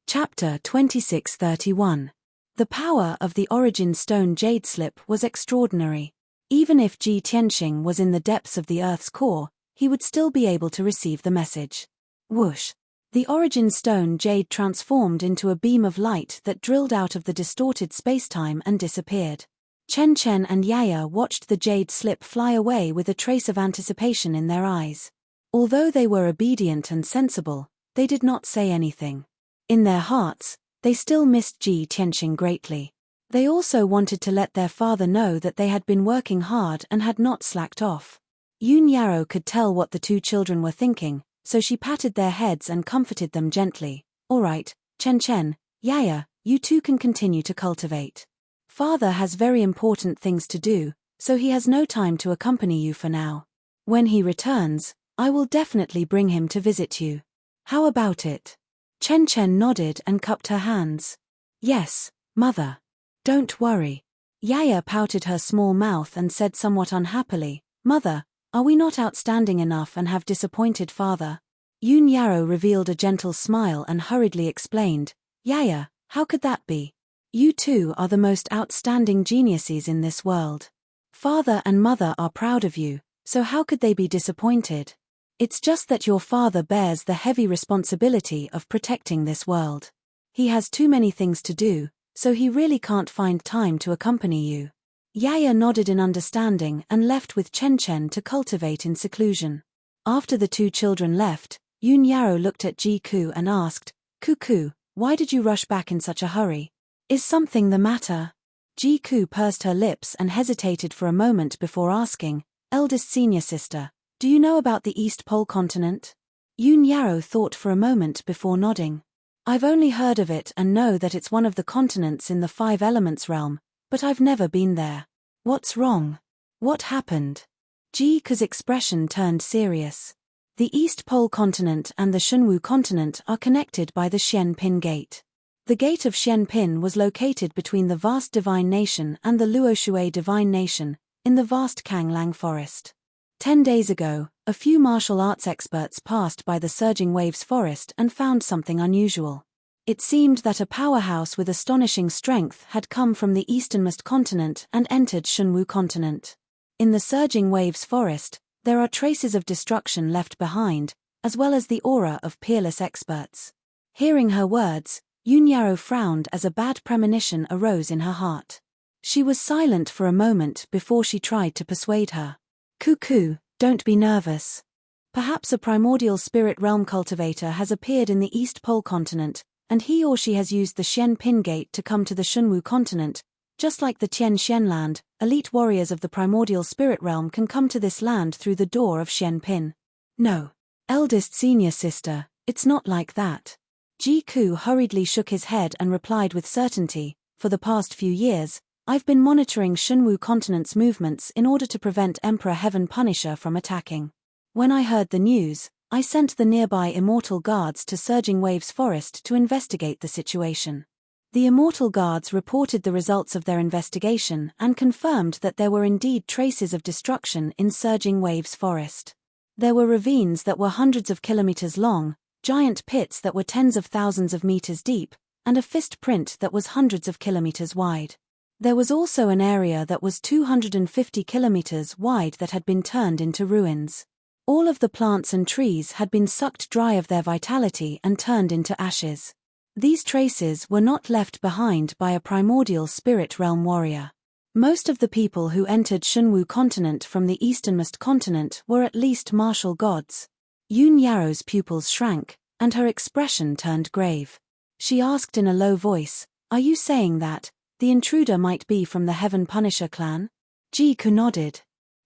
Chapter 2631. The power of the Origin Stone Jade Slip was extraordinary. Even if Ji Tianqing was in the depths of the Earth's core, he would still be able to receive the message. Whoosh! The Origin Stone Jade transformed into a beam of light that drilled out of the distorted spacetime and disappeared. Chen Chen and Yaya watched the jade slip fly away with a trace of anticipation in their eyes. Although they were obedient and sensible, they did not say anything. In their hearts, they still missed Ji Tianqing greatly. They also wanted to let their father know that they had been working hard and had not slacked off. Yun Yarrow could tell what the two children were thinking, so she patted their heads and comforted them gently. "All right, Chen Chen, Yaya, you two can continue to cultivate. Father has very important things to do, so he has no time to accompany you for now. When he returns, I will definitely bring him to visit you. How about it?" Chen Chen nodded and cupped her hands. "Yes, mother. Don't worry." Yaya pouted her small mouth and said somewhat unhappily, "Mother, are we not outstanding enough and have disappointed father?" Yun Yarrow revealed a gentle smile and hurriedly explained, "Yaya, how could that be? You two are the most outstanding geniuses in this world. Father and mother are proud of you, so how could they be disappointed? It's just that your father bears the heavy responsibility of protecting this world. He has too many things to do, so he really can't find time to accompany you." Yaya nodded in understanding and left with Chen Chen to cultivate in seclusion. After the two children left, Yun Yarrow looked at Ji Ku and asked, "Ku, why did you rush back in such a hurry? Is something the matter?" Ji Ku pursed her lips and hesitated for a moment before asking, "Eldest senior sister, do you know about the East Pole continent?" Yun Yarrow thought for a moment before nodding. "I've only heard of it and know that it's one of the continents in the Five Elements realm, but I've never been there. What's wrong? What happened?" Ji Ku's expression turned serious. The East Pole continent and the Shunwu continent are connected by the Xianpin Gate. The Gate of Xianpin was located between the vast Divine Nation and the Luoshui Divine Nation, in the vast Kanglang Forest. 10 days ago, a few martial arts experts passed by the Surging Waves Forest and found something unusual. It seemed that a powerhouse with astonishing strength had come from the easternmost continent and entered Shunwu continent. In the Surging Waves Forest, there are traces of destruction left behind, as well as the aura of peerless experts. Hearing her words, Yun Yarrow frowned as a bad premonition arose in her heart. She was silent for a moment before she tried to persuade her. "Ku, don't be nervous. Perhaps a primordial spirit realm cultivator has appeared in the East Pole continent, and he or she has used the Xianpin Gate to come to the Shunwu continent. Just like the Tian Xian land, elite warriors of the primordial spirit realm can come to this land through the door of Xianpin." "No. Eldest senior sister, it's not like that." Ji Ku hurriedly shook his head and replied with certainty, "For the past few years, I've been monitoring Shunwu continent's movements in order to prevent Emperor Heavenpiercer from attacking. When I heard the news, I sent the nearby Immortal Guards to Surging Waves Forest to investigate the situation. The Immortal Guards reported the results of their investigation and confirmed that there were indeed traces of destruction in Surging Waves Forest. There were ravines that were hundreds of kilometers long, giant pits that were tens of thousands of meters deep, and a fist print that was hundreds of kilometers wide. There was also an area that was 250 kilometers wide that had been turned into ruins. All of the plants and trees had been sucked dry of their vitality and turned into ashes. These traces were not left behind by a primordial spirit realm warrior. Most of the people who entered Shunwu continent from the easternmost continent were at least martial gods." Yun Yarrow's pupils shrank, and her expression turned grave. She asked in a low voice, "Are you saying that the intruder might be from the Heavenpiercer clan?" Ji Ku nodded.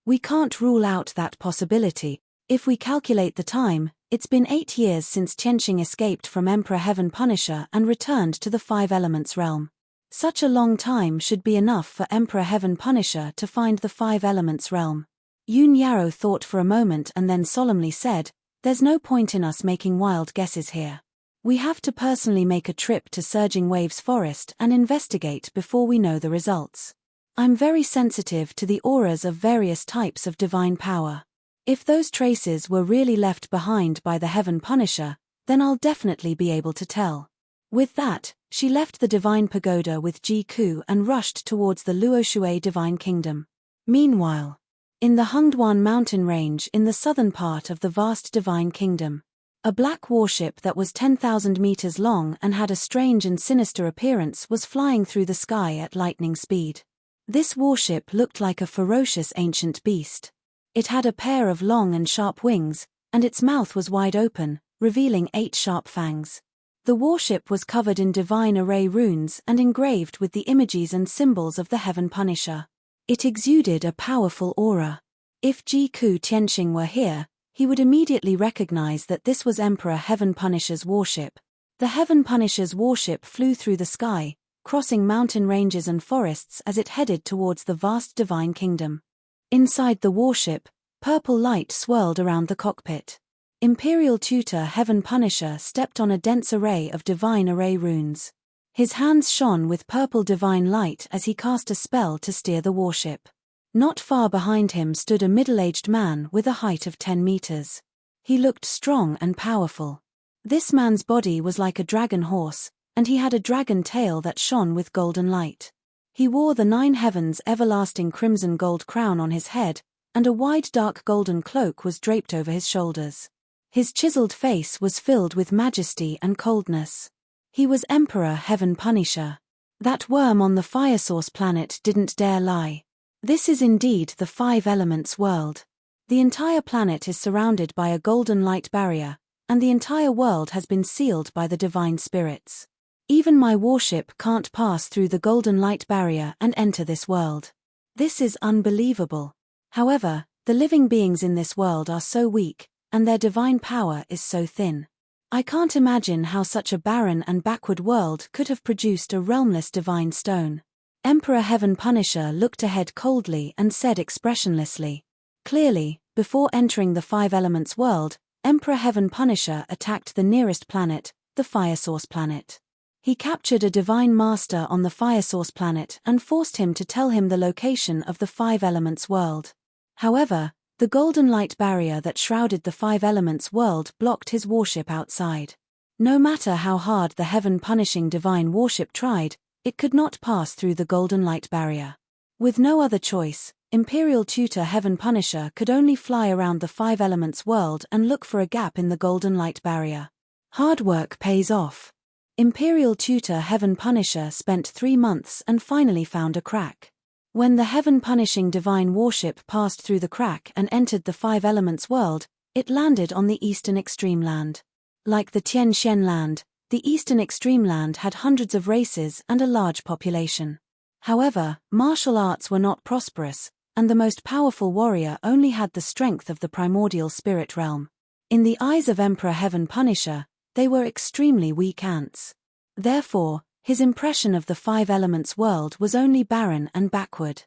"We can't rule out that possibility. If we calculate the time, it's been 8 years since Tianqing escaped from Emperor Heavenpiercer and returned to the Five Elements realm. Such a long time should be enough for Emperor Heavenpiercer to find the Five Elements realm." Yun Yarrow thought for a moment and then solemnly said, "There's no point in us making wild guesses here. We have to personally make a trip to Surging Waves Forest and investigate before we know the results. I'm very sensitive to the auras of various types of divine power. If those traces were really left behind by the Heavenpiercer, then I'll definitely be able to tell. With that, she left the divine pagoda with Ji Ku and rushed towards the Luoshui divine kingdom. Meanwhile, in the Hungduan mountain range in the southern part of the vast divine kingdom, a black warship that was 10,000 meters long and had a strange and sinister appearance was flying through the sky at lightning speed. This warship looked like a ferocious ancient beast. It had a pair of long and sharp wings, and its mouth was wide open, revealing 8 sharp fangs. The warship was covered in divine array runes and engraved with the images and symbols of the Heaven Punisher. It exuded a powerful aura. If Ji Ku Tianxing were here, he would immediately recognize that this was Emperor Heaven Punisher's warship. The Heaven Punisher's warship flew through the sky, crossing mountain ranges and forests as it headed towards the vast divine kingdom. Inside the warship, purple light swirled around the cockpit. Imperial Tutor Heaven Punisher stepped on a dense array of divine array runes. His hands shone with purple divine light as he cast a spell to steer the warship. Not far behind him stood a middle-aged man with a height of 10 meters. He looked strong and powerful. This man's body was like a dragon horse, and he had a dragon tail that shone with golden light. He wore the 9 heavens everlasting crimson gold crown on his head, and a wide dark golden cloak was draped over his shoulders. His chiseled face was filled with majesty and coldness. He was Emperor Heaven Punisher. That worm on the fire source planet didn't dare lie. This is indeed the 5 elements world. The entire planet is surrounded by a golden light barrier, and the entire world has been sealed by the divine spirits. Even my warship can't pass through the golden light barrier and enter this world. This is unbelievable. However, the living beings in this world are so weak, and their divine power is so thin. I can't imagine how such a barren and backward world could have produced a realmless divine stone. Emperor Heaven Punisher looked ahead coldly and said expressionlessly. Clearly, before entering the 5 elements world, Emperor Heaven Punisher attacked the nearest planet, the Fire Source planet. He captured a divine master on the Fire Source planet and forced him to tell him the location of the 5 elements world. However, the golden light barrier that shrouded the 5 elements world blocked his warship outside. No matter how hard the heaven-punishing divine warship tried, it could not pass through the golden light barrier. With no other choice, Imperial Tutor Heaven Punisher could only fly around the 5 elements world and look for a gap in the golden light barrier. Hard work pays off. Imperial Tutor Heaven Punisher spent 3 months and finally found a crack. When the heaven-punishing divine warship passed through the crack and entered the 5 elements world, it landed on the eastern extreme land. Like the Tien Shen land, the eastern extreme land had hundreds of races and a large population. However, martial arts were not prosperous, and the most powerful warrior only had the strength of the primordial spirit realm. In the eyes of Emperor Heaven Punisher, they were extremely weak ants. Therefore, his impression of the 5 elements world was only barren and backward.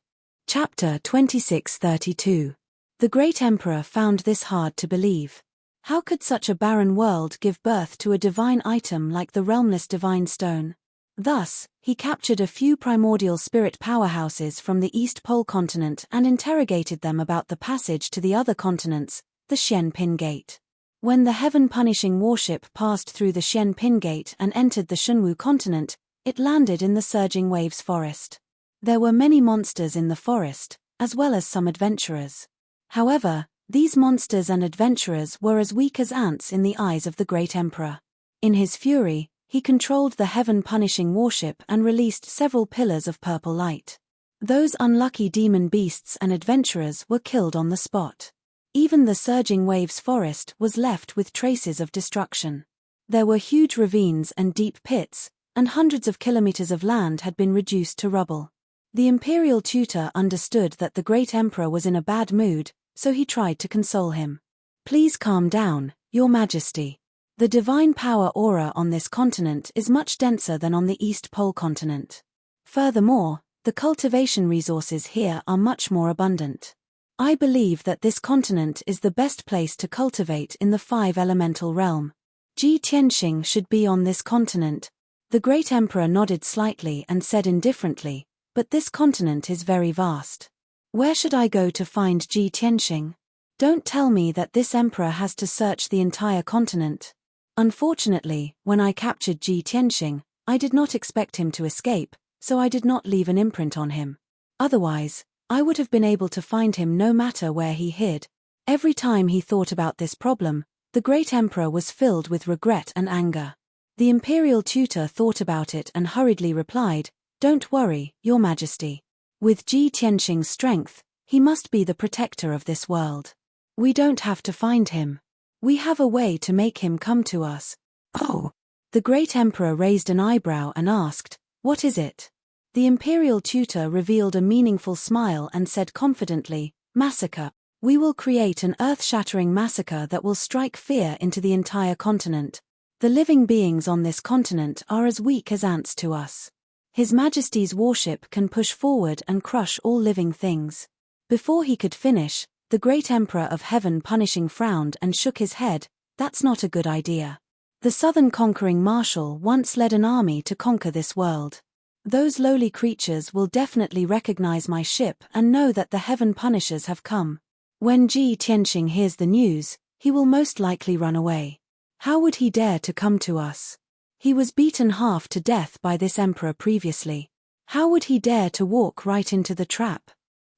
Chapter 2632. The Great Emperor found this hard to believe. How could such a barren world give birth to a divine item like the realmless divine stone? Thus, he captured a few primordial spirit powerhouses from the East Pole continent and interrogated them about the passage to the other continents, the Shen Pin Gate. When the heaven-punishing warship passed through the Shen Pin Gate and entered the Shunwu continent, it landed in the Surging Waves forest. There were many monsters in the forest, as well as some adventurers. However, these monsters and adventurers were as weak as ants in the eyes of the Great Emperor. In his fury, he controlled the heaven-punishing warship and released several pillars of purple light. Those unlucky demon beasts and adventurers were killed on the spot. Even the Surging Waves forest was left with traces of destruction. There were huge ravines and deep pits, and hundreds of kilometers of land had been reduced to rubble. The Imperial Tutor understood that the Great Emperor was in a bad mood, so he tried to console him. "Please calm down, Your Majesty. The divine power aura on this continent is much denser than on the East Pole continent. Furthermore, the cultivation resources here are much more abundant. I believe that this continent is the best place to cultivate in the 5 elemental realm. Ji Tianxing should be on this continent." The Great Emperor nodded slightly and said indifferently, "But this continent is very vast. Where should I go to find Ji Tianxing? Don't tell me that this emperor has to search the entire continent." Unfortunately, when I captured Ji Tianxing, I did not expect him to escape, so I did not leave an imprint on him. Otherwise, I would have been able to find him no matter where he hid. Every time he thought about this problem, the great emperor was filled with regret and anger. The imperial tutor thought about it and hurriedly replied, "Don't worry, Your Majesty. With Ji Tianxing's strength, he must be the protector of this world. We don't have to find him. We have a way to make him come to us." "Oh." The great emperor raised an eyebrow and asked, "What is it?" The imperial tutor revealed a meaningful smile and said confidently, "Massacre. We will create an earth-shattering massacre that will strike fear into the entire continent. The living beings on this continent are as weak as ants to us. His Majesty's warship can push forward and crush all living things." Before he could finish, the great Emperor of Heaven Punishing frowned and shook his head. "That's not a good idea. The southern conquering marshal once led an army to conquer this world. Those lowly creatures will definitely recognize my ship and know that the Heaven Punishers have come. When Ji Tianxing hears the news, he will most likely run away. How would he dare to come to us? He was beaten half to death by this emperor previously. How would he dare to walk right into the trap?"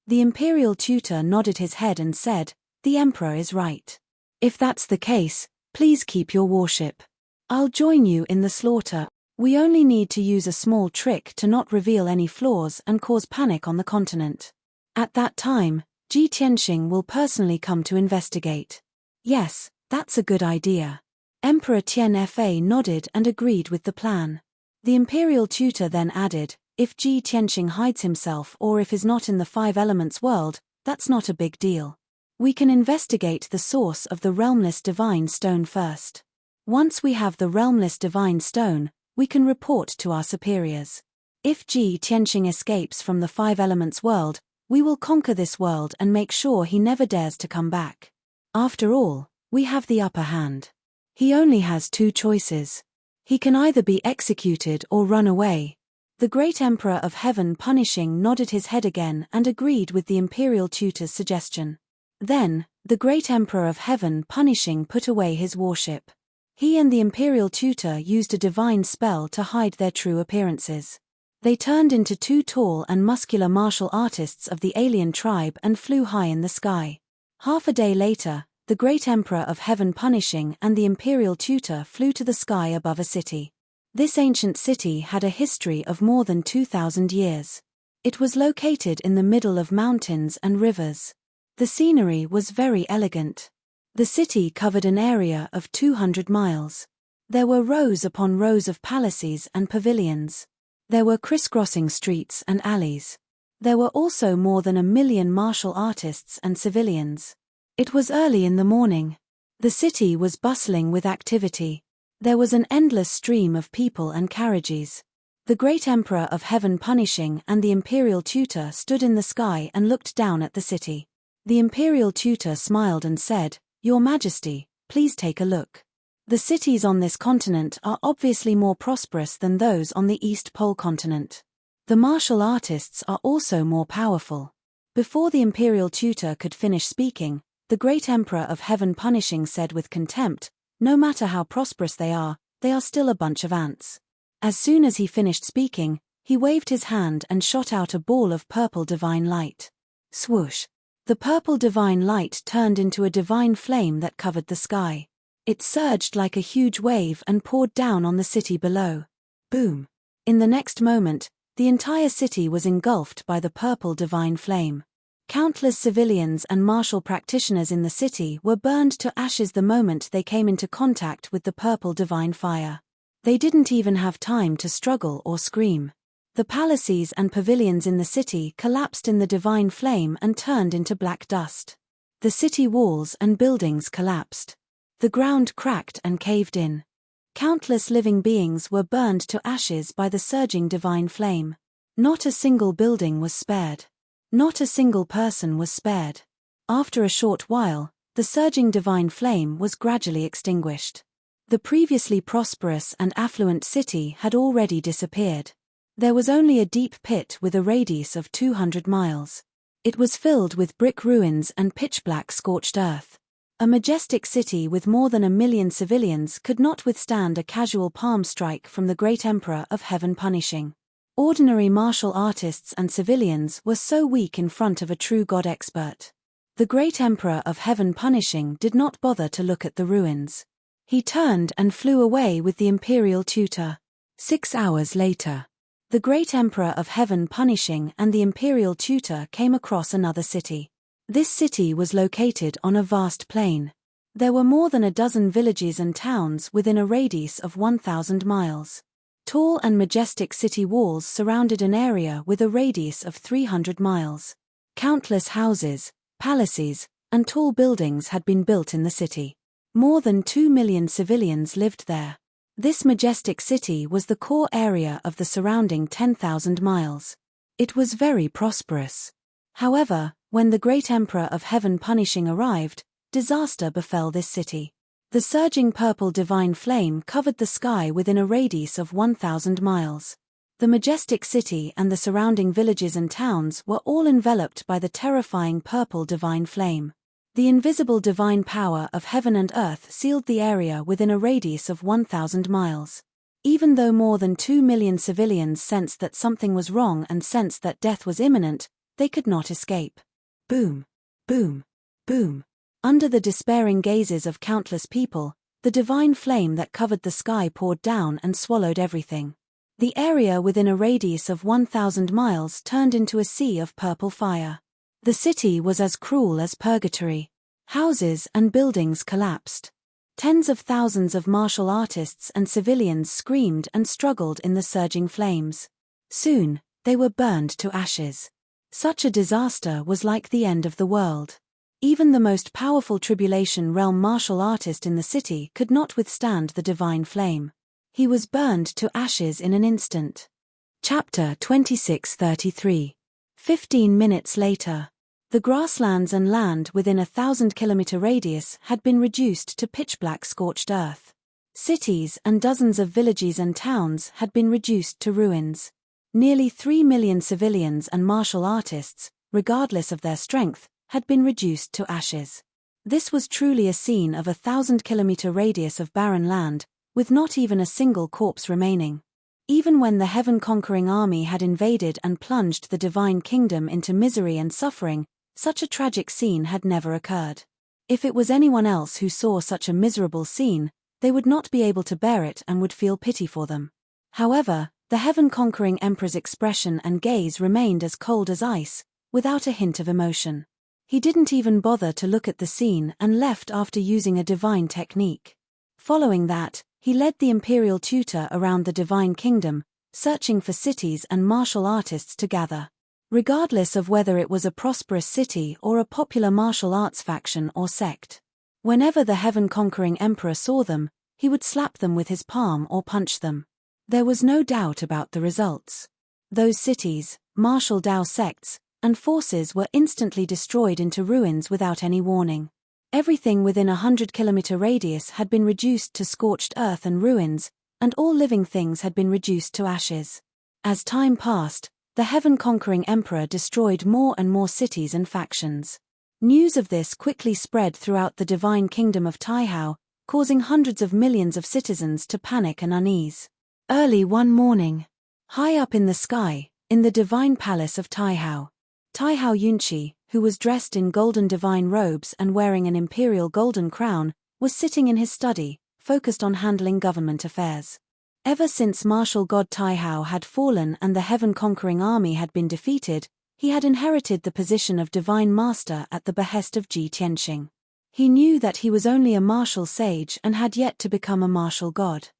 The imperial tutor nodded his head and said, "The emperor is right. If that's the case, please keep your warship. I'll join you in the slaughter. We only need to use a small trick to not reveal any flaws and cause panic on the continent. At that time, Ji Tianxing will personally come to investigate." "Yes, that's a good idea." Emperor Tian Fa nodded and agreed with the plan. The imperial tutor then added, "If Ji Tianxing hides himself or if is not in the Five Elements world, that's not a big deal. We can investigate the source of the realmless divine stone first. Once we have the realmless divine stone, we can report to our superiors. If Ji Tianxing escapes from the Five Elements world, we will conquer this world and make sure he never dares to come back. After all, we have the upper hand. He only has two choices. He can either be executed or run away." The great Emperor of Heaven Punishing nodded his head again and agreed with the imperial tutor's suggestion. Then, the great Emperor of Heaven Punishing put away his warship. He and the imperial tutor used a divine spell to hide their true appearances. They turned into two tall and muscular martial artists of the alien tribe and flew high in the sky. Half a day later, the great Emperor of Heaven Punishing and the imperial tutor flew to the sky above a city. This ancient city had a history of more than 2,000 years. It was located in the middle of mountains and rivers. The scenery was very elegant. The city covered an area of 200 miles. There were rows upon rows of palaces and pavilions. There were crisscrossing streets and alleys. There were also more than 1 million martial artists and civilians. It was early in the morning. The city was bustling with activity. There was an endless stream of people and carriages. The great Emperor of Heaven Punishing and the imperial tutor stood in the sky and looked down at the city. The imperial tutor smiled and said, "Your Majesty, please take a look. The cities on this continent are obviously more prosperous than those on the East Pole continent. The martial artists are also more powerful." Before the imperial tutor could finish speaking, the great Emperor of Heaven Punishing said with contempt, "No matter how prosperous they are still a bunch of ants." As soon as he finished speaking, he waved his hand and shot out a ball of purple divine light. Swoosh! The purple divine light turned into a divine flame that covered the sky. It surged like a huge wave and poured down on the city below. Boom! In the next moment, the entire city was engulfed by the purple divine flame. Countless civilians and martial practitioners in the city were burned to ashes the moment they came into contact with the purple divine fire. They didn't even have time to struggle or scream. The palaces and pavilions in the city collapsed in the divine flame and turned into black dust. The city walls and buildings collapsed. The ground cracked and caved in. Countless living beings were burned to ashes by the surging divine flame. Not a single building was spared. Not a single person was spared. After a short while, the surging divine flame was gradually extinguished. The previously prosperous and affluent city had already disappeared. There was only a deep pit with a radius of 200 miles. It was filled with brick ruins and pitch-black scorched earth. A majestic city with more than 1 million civilians could not withstand a casual palm strike from the great Emperor of Heaven punishing. Ordinary martial artists and civilians were so weak in front of a true god expert. The great Emperor of Heaven punishing did not bother to look at the ruins. He turned and flew away with the imperial tutor. 6 hours later, the great Emperor of Heaven punishing and the imperial tutor came across another city. This city was located on a vast plain. There were more than a dozen villages and towns within a radius of 1,000 miles. Tall and majestic city walls surrounded an area with a radius of 300 miles. Countless houses, palaces, and tall buildings had been built in the city. More than 2 million civilians lived there. This majestic city was the core area of the surrounding 10,000 miles. It was very prosperous. However, when the great Emperor of Heaven punishing arrived, disaster befell this city. The surging purple divine flame covered the sky within a radius of 1,000 miles. The majestic city and the surrounding villages and towns were all enveloped by the terrifying purple divine flame. The invisible divine power of heaven and earth sealed the area within a radius of 1,000 miles. Even though more than 2 million civilians sensed that something was wrong and sensed that death was imminent, they could not escape. Boom, boom, boom. Under the despairing gazes of countless people, the divine flame that covered the sky poured down and swallowed everything. The area within a radius of 1,000 miles turned into a sea of purple fire. The city was as cruel as purgatory. Houses and buildings collapsed. Tens of thousands of martial artists and civilians screamed and struggled in the surging flames. Soon, they were burned to ashes. Such a disaster was like the end of the world. Even the most powerful tribulation realm martial artist in the city could not withstand the divine flame. He was burned to ashes in an instant. Chapter 26:33. 15 minutes later. The grasslands and land within a 1,000-kilometer radius had been reduced to pitch-black scorched earth. Cities and dozens of villages and towns had been reduced to ruins. Nearly 3 million civilians and martial artists, regardless of their strength, had been reduced to ashes. This was truly a scene of a 1,000-kilometer radius of barren land, with not even a single corpse remaining. Even when the heaven-conquering army had invaded and plunged the divine kingdom into misery and suffering, such a tragic scene had never occurred. If it was anyone else who saw such a miserable scene, they would not be able to bear it and would feel pity for them. However, the heaven-conquering emperor's expression and gaze remained as cold as ice, without a hint of emotion. He didn't even bother to look at the scene and left after using a divine technique. Following that, he led the imperial tutor around the divine kingdom, searching for cities and martial artists to gather. Regardless of whether it was a prosperous city or a popular martial arts faction or sect. Whenever the heaven-conquering emperor saw them, he would slap them with his palm or punch them. There was no doubt about the results. Those cities, martial Dao sects, and forces were instantly destroyed into ruins without any warning. Everything within a 100-kilometer radius had been reduced to scorched earth and ruins, and all living things had been reduced to ashes. As time passed, the heaven-conquering emperor destroyed more and more cities and factions. News of this quickly spread throughout the divine kingdom of Taihao, causing hundreds of millions of citizens to panic and unease. Early one morning, high up in the sky, in the divine palace of Taihao, Taihao Yunqi, who was dressed in golden divine robes and wearing an imperial golden crown, was sitting in his study, focused on handling government affairs. Ever since martial god Taihao had fallen and the heaven-conquering army had been defeated, he had inherited the position of divine master at the behest of Ji Tianxing. He knew that he was only a martial sage and had yet to become a martial god.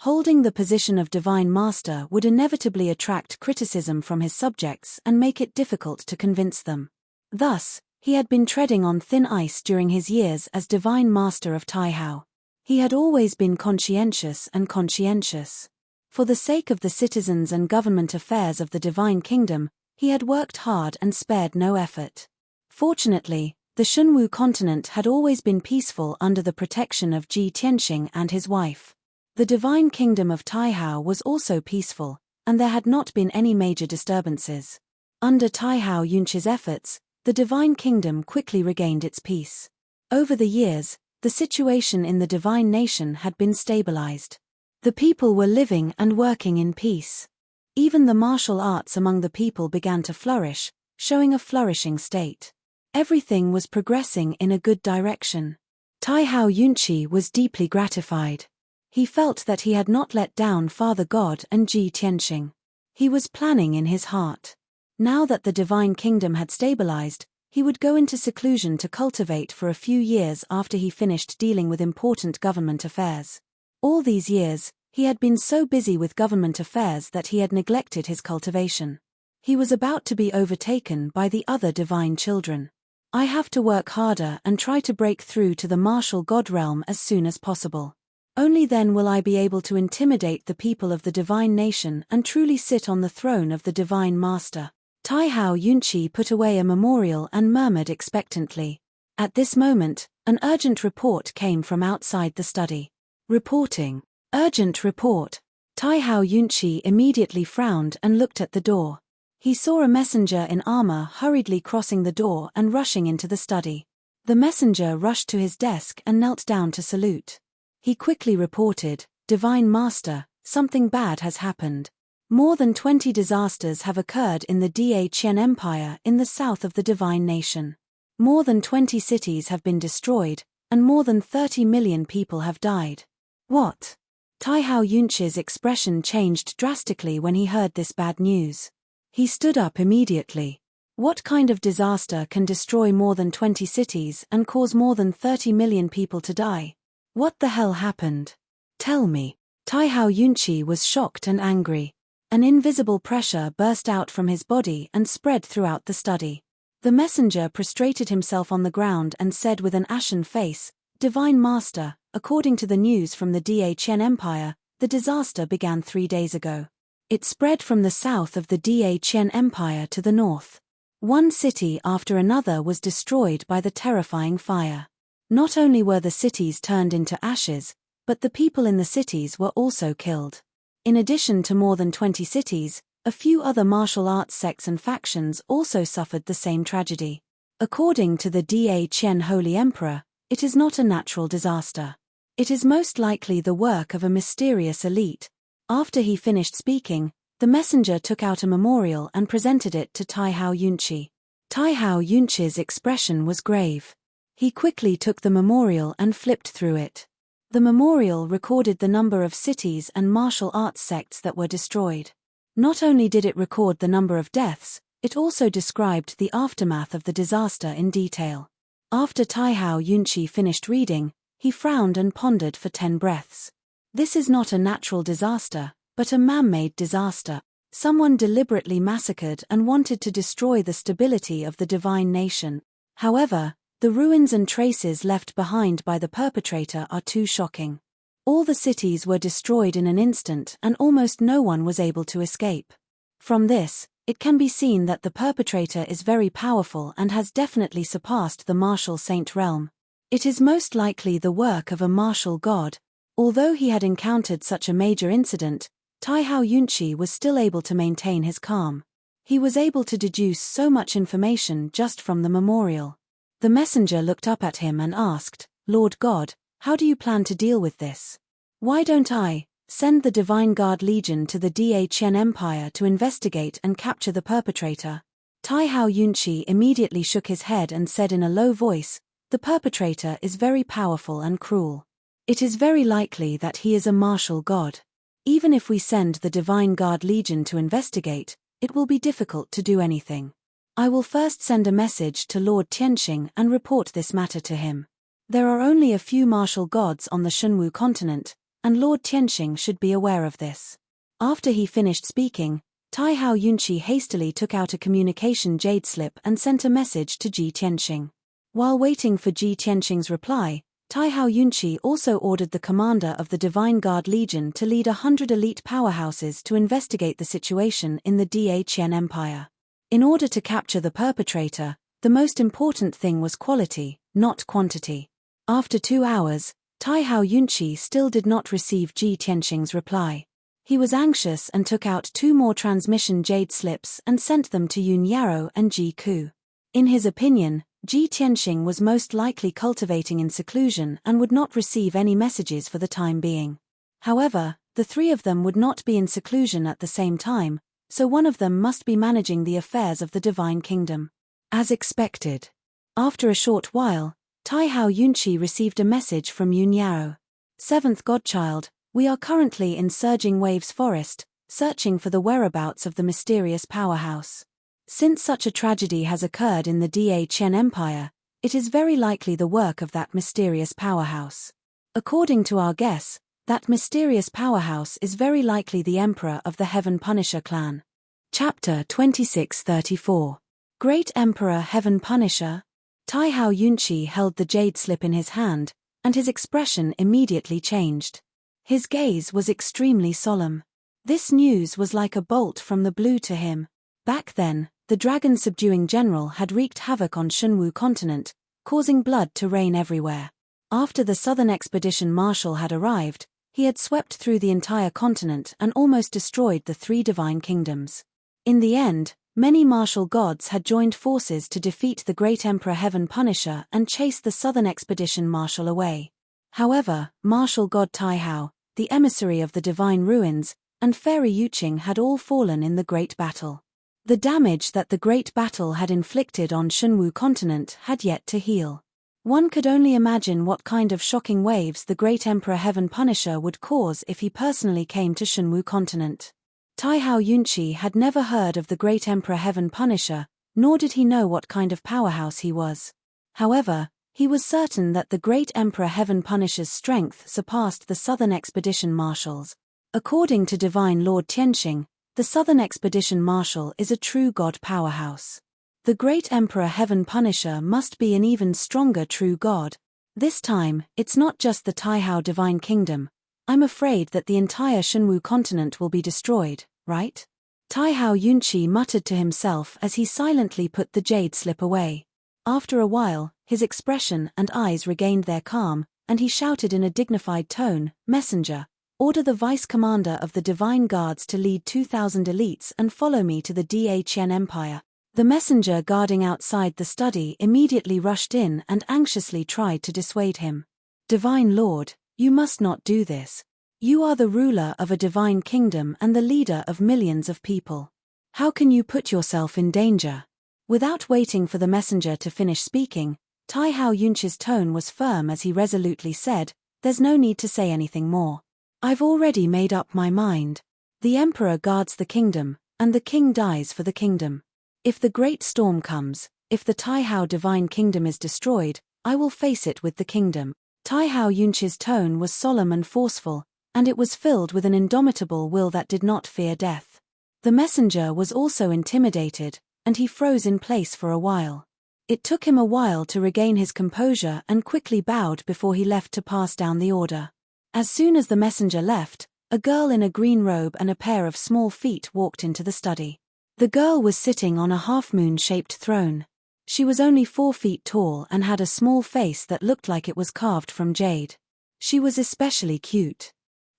Holding the position of divine master would inevitably attract criticism from his subjects and make it difficult to convince them. Thus, he had been treading on thin ice during his years as divine master of Taihao. He had always been conscientious and conscientious. For the sake of the citizens and government affairs of the divine kingdom, he had worked hard and spared no effort. Fortunately, the Shunwu continent had always been peaceful under the protection of Ji Tianxing and his wife. The divine kingdom of Taihao was also peaceful, and there had not been any major disturbances. Under Taihao Yunqi's efforts, the divine kingdom quickly regained its peace. Over the years, the situation in the divine nation had been stabilized. The people were living and working in peace. Even the martial arts among the people began to flourish, showing a flourishing state. Everything was progressing in a good direction. Taihao Yunqi was deeply gratified. He felt that he had not let down Father God and Ji Tianqing. He was planning in his heart. Now that the divine kingdom had stabilized, he would go into seclusion to cultivate for a few years after he finished dealing with important government affairs. All these years, he had been so busy with government affairs that he had neglected his cultivation. He was about to be overtaken by the other divine children. I have to work harder and try to break through to the martial God realm as soon as possible. Only then will I be able to intimidate the people of the divine nation and truly sit on the throne of the divine master. Taihao Yunqi put away a memorial and murmured expectantly. At this moment, an urgent report came from outside the study. Reporting. Urgent report. Taihao Yunqi immediately frowned and looked at the door. He saw a messenger in armor hurriedly crossing the door and rushing into the study. The messenger rushed to his desk and knelt down to salute. He quickly reported, "Divine Master, something bad has happened. More than 20 disasters have occurred in the Qian Empire in the south of the divine nation. More than 20 cities have been destroyed, and more than 30 million people have died." What? Taihao Yunqi's expression changed drastically when he heard this bad news. He stood up immediately. What kind of disaster can destroy more than 20 cities and cause more than 30 million people to die? What the hell happened? Tell me. Taihao Yunqi was shocked and angry. An invisible pressure burst out from his body and spread throughout the study. The messenger prostrated himself on the ground and said with an ashen face, "Divine Master, according to the news from the Qian Empire, the disaster began 3 days ago. It spread from the south of the Qian Empire to the north. One city after another was destroyed by the terrifying fire. Not only were the cities turned into ashes, but the people in the cities were also killed. In addition to more than 20 cities, a few other martial arts sects and factions also suffered the same tragedy. According to the Qian Holy Emperor, it is not a natural disaster. It is most likely the work of a mysterious elite." After he finished speaking, the messenger took out a memorial and presented it to Taihao Yunqi. Taihao Yunqi's expression was grave. He quickly took the memorial and flipped through it. The memorial recorded the number of cities and martial arts sects that were destroyed. Not only did it record the number of deaths, it also described the aftermath of the disaster in detail. After Taihao Yunqi finished reading, he frowned and pondered for 10 breaths. This is not a natural disaster, but a man-made disaster. Someone deliberately massacred and wanted to destroy the stability of the divine nation. However, the ruins and traces left behind by the perpetrator are too shocking. All the cities were destroyed in an instant and almost no one was able to escape. From this, it can be seen that the perpetrator is very powerful and has definitely surpassed the martial saint realm. It is most likely the work of a martial god. Although he had encountered such a major incident, Taihao Yunqi was still able to maintain his calm. He was able to deduce so much information just from the memorial. The messenger looked up at him and asked, "Lord God, how do you plan to deal with this? Why don't I send the Divine Guard Legion to the Qian Empire to investigate and capture the perpetrator?" Taihao Yunqi immediately shook his head and said in a low voice, "The perpetrator is very powerful and cruel. It is very likely that he is a martial god. Even if we send the Divine Guard Legion to investigate, it will be difficult to do anything. I will first send a message to Lord Tianqing and report this matter to him. There are only a few martial gods on the Shunwu continent, and Lord Tianqing should be aware of this." After he finished speaking, Taihao Yunqi hastily took out a communication jade slip and sent a message to Ji Tianqing. While waiting for Ji Tianqing's reply, Taihao Yunqi also ordered the commander of the Divine Guard Legion to lead 100 elite powerhouses to investigate the situation in the Qian Empire. In order to capture the perpetrator, the most important thing was quality, not quantity. After 2 hours, Taihao Yunqi still did not receive Ji Tianqing's reply. He was anxious and took out 2 more transmission jade slips and sent them to Yun Yarrow and Ji Ku. In his opinion, Ji Tianxing was most likely cultivating in seclusion and would not receive any messages for the time being. However, the three of them would not be in seclusion at the same time, so one of them must be managing the affairs of the divine kingdom. As expected. After a short while, Tai Hao Yunqi received a message from Yun Yao. 7th Godchild, we are currently in Surging Waves Forest, searching for the whereabouts of the mysterious powerhouse. Since such a tragedy has occurred in the Da Qian Empire, it is very likely the work of that mysterious powerhouse. According to our guess, that mysterious powerhouse is very likely the Emperor of the Heaven Punisher clan. Chapter 2634. Great Emperor Heaven Punisher? Tai Hao Yunqi held the jade slip in his hand, and his expression immediately changed. His gaze was extremely solemn. This news was like a bolt from the blue to him. Back then, the dragon-subduing general had wreaked havoc on Shunwu continent, causing blood to rain everywhere. After the Southern Expedition Marshal had arrived, he had swept through the entire continent and almost destroyed the three divine kingdoms. In the end, many martial gods had joined forces to defeat the great Emperor Heaven Punisher and chase the Southern Expedition Marshal away. However, martial god Tai Hao, the emissary of the divine ruins, and Fairy Yuqing had all fallen in the great battle. The damage that the great battle had inflicted on Shunwu continent had yet to heal. One could only imagine what kind of shocking waves the great Emperor Heaven Punisher would cause if he personally came to Shunwu continent. Tai Hao Yunqi had never heard of the great Emperor Heaven Punisher, nor did he know what kind of powerhouse he was. However, he was certain that the great Emperor Heaven Punisher's strength surpassed the Southern Expedition Marshal's. According to Divine Lord Tianxing, the Southern Expedition Marshal is a true god powerhouse. The great Emperor Heaven Punisher must be an even stronger true god. This time, it's not just the Tai Hao Divine Kingdom. I'm afraid that the entire Shunwu continent will be destroyed, right? Tai Hao Yunqi muttered to himself as he silently put the jade slip away. After a while, his expression and eyes regained their calm, and he shouted in a dignified tone, "Messenger, order the Vice Commander of the Divine Guards to lead 2,000 elites and follow me to the Da Qian Empire." The messenger guarding outside the study immediately rushed in and anxiously tried to dissuade him. "Divine Lord, you must not do this. You are the ruler of a divine kingdom and the leader of millions of people. How can you put yourself in danger?" Without waiting for the messenger to finish speaking, Tai Hao Yunqi's tone was firm as he resolutely said, "There's no need to say anything more. I've already made up my mind. The emperor guards the kingdom, and the king dies for the kingdom. If the great storm comes, if the Tai Hao divine kingdom is destroyed, I will face it with the kingdom." Tai Hao Yunqi's tone was solemn and forceful, and it was filled with an indomitable will that did not fear death. The messenger was also intimidated, and he froze in place for a while. It took him a while to regain his composure and quickly bowed before he left to pass down the order. As soon as the messenger left, a girl in a green robe and a pair of small feet walked into the study. The girl was sitting on a half-moon-shaped throne. She was only 4 feet tall and had a small face that looked like it was carved from jade. She was especially cute.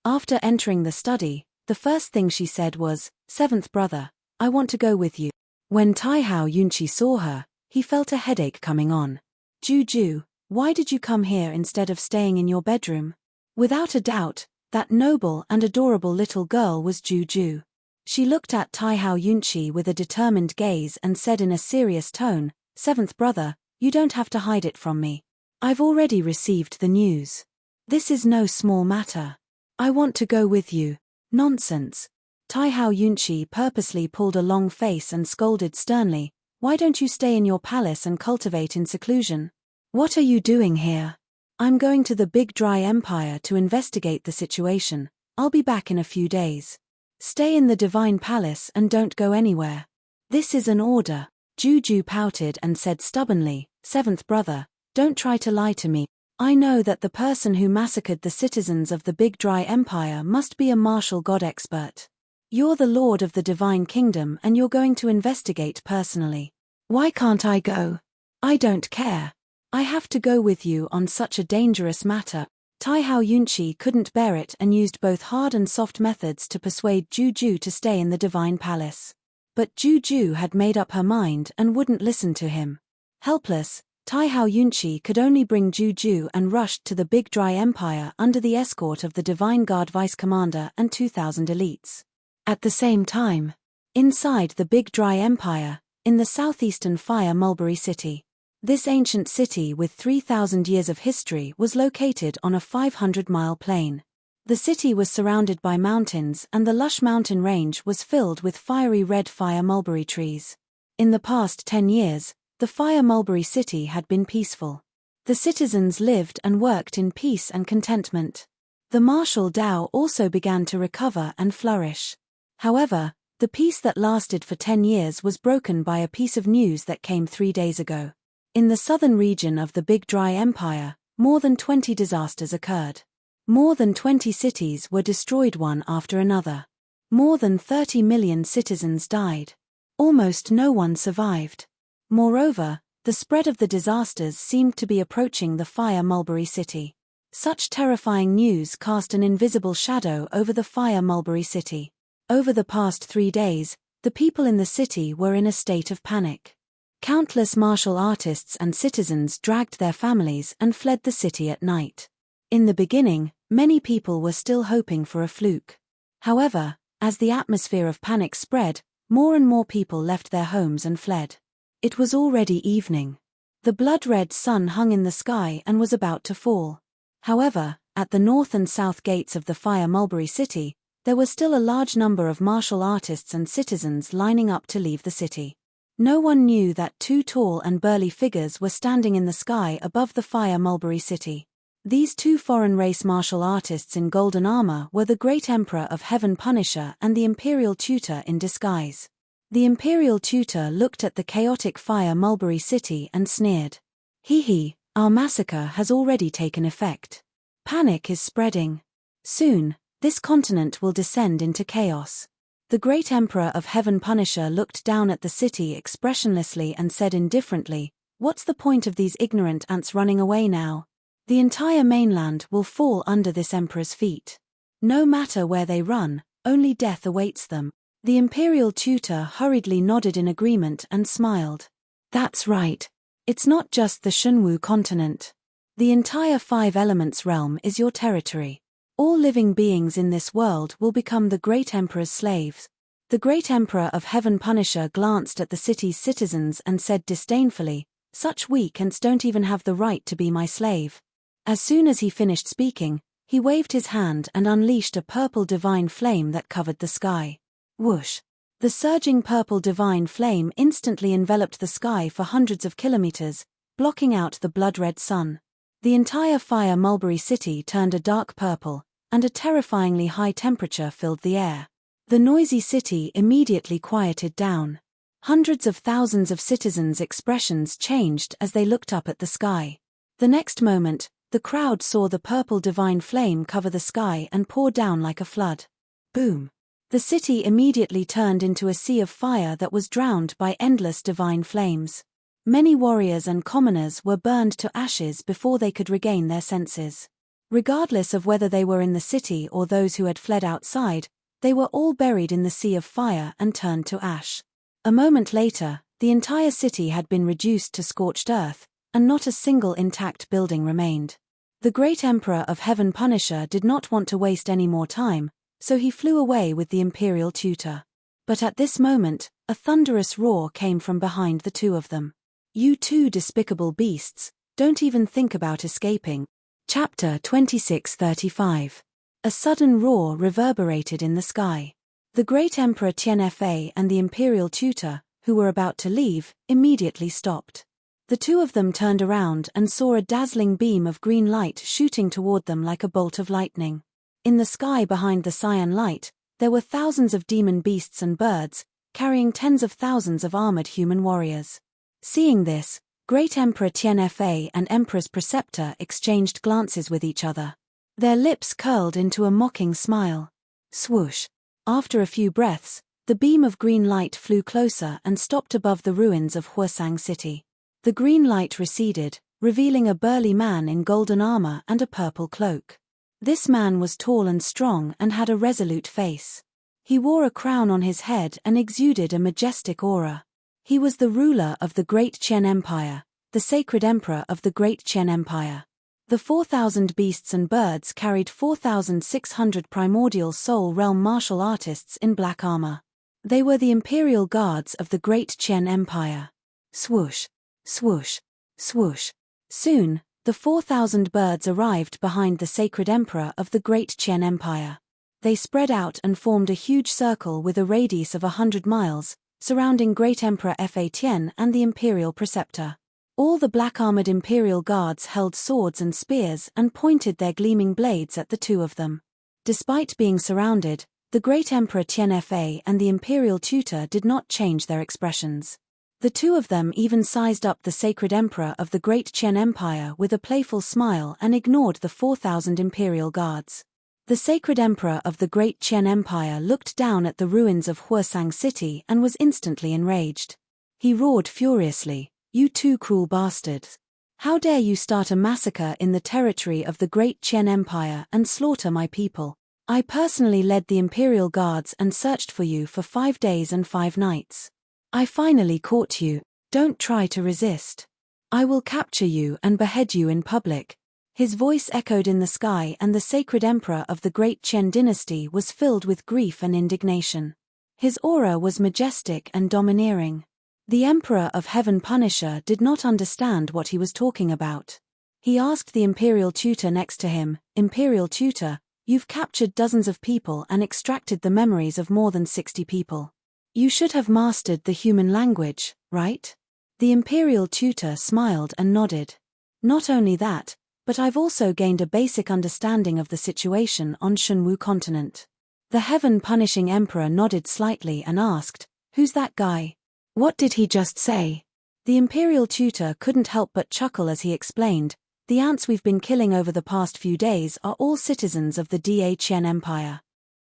After entering the study, the first thing she said was, "Seventh brother, I want to go with you." When Tai Hao Yunqi saw her, he felt a headache coming on. "Juju, why did you come here instead of staying in your bedroom?" Without a doubt, that noble and adorable little girl was Juju. She looked at Tai Hao Yunqi with a determined gaze and said in a serious tone, "Seventh brother, you don't have to hide it from me. I've already received the news. This is no small matter. I want to go with you." "Nonsense." Tai Hao Yunqi purposely pulled a long face and scolded sternly, "Why don't you stay in your palace and cultivate in seclusion? What are you doing here?" "I'm going to the Big Dry Empire to investigate the situation. I'll be back in a few days. Stay in the Divine Palace and don't go anywhere." "This is an order." Juju pouted and said stubbornly, "Seventh brother, don't try to lie to me. I know that the person who massacred the citizens of the Big Dry Empire must be a martial god expert. You're the lord of the Divine Kingdom and you're going to investigate personally. Why can't I go?" "I don't care. I have to go with you on such a dangerous matter." Tai Hao Yunqi couldn't bear it and used both hard and soft methods to persuade Juju to stay in the Divine Palace. But Juju had made up her mind and wouldn't listen to him. Helpless, Taihao Yunqi could only bring Juju and rushed to the Big Dry Empire under the escort of the Divine Guard Vice Commander and 2,000 elites. At the same time, inside the Big Dry Empire, in the southeastern Fire Mulberry City. This ancient city with 3,000 years of history was located on a 500-mile plain. The city was surrounded by mountains and the lush mountain range was filled with fiery red fire mulberry trees. In the past 10 years, the Fire Mulberry City had been peaceful. The citizens lived and worked in peace and contentment. The martial Dao also began to recover and flourish. However, the peace that lasted for 10 years was broken by a piece of news that came 3 days ago. In the southern region of the Big Dry Empire, more than 20 disasters occurred. More than 20 cities were destroyed one after another. More than 30 million citizens died. Almost no one survived. Moreover, the spread of the disasters seemed to be approaching the Fire Mulberry City. Such terrifying news cast an invisible shadow over the Fire Mulberry City. Over the past 3 days, the people in the city were in a state of panic. Countless martial artists and citizens dragged their families and fled the city at night. In the beginning, many people were still hoping for a fluke. However, as the atmosphere of panic spread, more and more people left their homes and fled. It was already evening. The blood-red sun hung in the sky and was about to fall. However, at the north and south gates of the Fire Mulberry City, there were still a large number of martial artists and citizens lining up to leave the city. No one knew that 2 tall and burly figures were standing in the sky above the Fire Mulberry City. These 2 foreign race martial artists in golden armor were the Great Emperor of Heavenpiercer and the Imperial Tutor in disguise. The Imperial Tutor looked at the chaotic Fire Mulberry City and sneered. Hee, our massacre has already taken effect. Panic is spreading. Soon, this continent will descend into chaos. The Great Emperor of Heavenpiercer looked down at the city expressionlessly and said indifferently, "What's the point of these ignorant ants running away now? The entire mainland will fall under this emperor's feet. No matter where they run, only death awaits them." The Imperial Tutor hurriedly nodded in agreement and smiled. "That's right. It's not just the Shunwu continent. The entire 5 Elements realm is your territory. All living beings in this world will become the Great Emperor's slaves." The Great Emperor of Heavenpiercer glanced at the city's citizens and said disdainfully, "Such weak ants don't even have the right to be my slave." As soon as he finished speaking, he waved his hand and unleashed a purple divine flame that covered the sky. Whoosh! The surging purple divine flame instantly enveloped the sky for hundreds of kilometers, blocking out the blood-red sun. The entire Fire Mulberry City turned a dark purple, and a terrifyingly high temperature filled the air. The noisy city immediately quieted down. Hundreds of thousands of citizens' expressions changed as they looked up at the sky. The next moment, the crowd saw the purple divine flame cover the sky and pour down like a flood. Boom! The city immediately turned into a sea of fire that was drowned by endless divine flames. Many warriors and commoners were burned to ashes before they could regain their senses. Regardless of whether they were in the city or those who had fled outside, they were all buried in the sea of fire and turned to ash. A moment later, the entire city had been reduced to scorched earth, and not a single intact building remained. The Great Emperor of Heavenpiercer did not want to waste any more time, so he flew away with the Imperial Tutor. But at this moment, a thunderous roar came from behind the 2 of them. "You 2 despicable beasts, don't even think about escaping." Chapter 2635. A sudden roar reverberated in the sky. The Great Emperor Tianfa and the Imperial Tutor, who were about to leave, immediately stopped. The 2 of them turned around and saw a dazzling beam of green light shooting toward them like a bolt of lightning. In the sky behind the cyan light, there were thousands of demon beasts and birds, carrying tens of thousands of armored human warriors. Seeing this, Great Emperor Tianfa and Empress Preceptor exchanged glances with each other. Their lips curled into a mocking smile. Swoosh! After a few breaths, the beam of green light flew closer and stopped above the ruins of Huasang City. The green light receded, revealing a burly man in golden armor and a purple cloak. This man was tall and strong and had a resolute face. He wore a crown on his head and exuded a majestic aura. He was the ruler of the Great Qian Empire, the sacred emperor of the Great Qian Empire. The 4,000 beasts and birds carried 4,600 primordial soul realm martial artists in black armor. They were the imperial guards of the Great Qian Empire. Swoosh, swoosh, swoosh. Soon, the 4,000 birds arrived behind the sacred emperor of the Great Qian Empire. They spread out and formed a huge circle with a radius of 100 miles, surrounding Great Emperor Fa Tian and the imperial preceptor. All the black-armored imperial guards held swords and spears and pointed their gleaming blades at the two of them. Despite being surrounded, the great Emperor Tian Fa and the imperial tutor did not change their expressions. The two of them even sized up the sacred emperor of the Great Qian Empire with a playful smile and ignored the 4,000 imperial guards. The sacred emperor of the Great Qian Empire looked down at the ruins of Huasang City and was instantly enraged. He roared furiously, "You two cruel bastards! How dare you start a massacre in the territory of the Great Qian Empire and slaughter my people? I personally led the imperial guards and searched for you for 5 days and 5 nights. I finally caught you. Don't try to resist. I will capture you and behead you in public." His voice echoed in the sky, and the sacred emperor of the Great Qian dynasty was filled with grief and indignation. His aura was majestic and domineering. The Emperor of Heavenpiercer did not understand what he was talking about. He asked the imperial tutor next to him, "Imperial tutor, you've captured dozens of people and extracted the memories of more than 60 people. You should have mastered the human language, right?" The imperial tutor smiled and nodded. "Not only that, but I've also gained a basic understanding of the situation on Shunwu continent." The heaven-punishing emperor nodded slightly and asked, "Who's that guy? What did he just say?" The imperial tutor couldn't help but chuckle as he explained, "The ants we've been killing over the past few days are all citizens of the Da Qian Empire.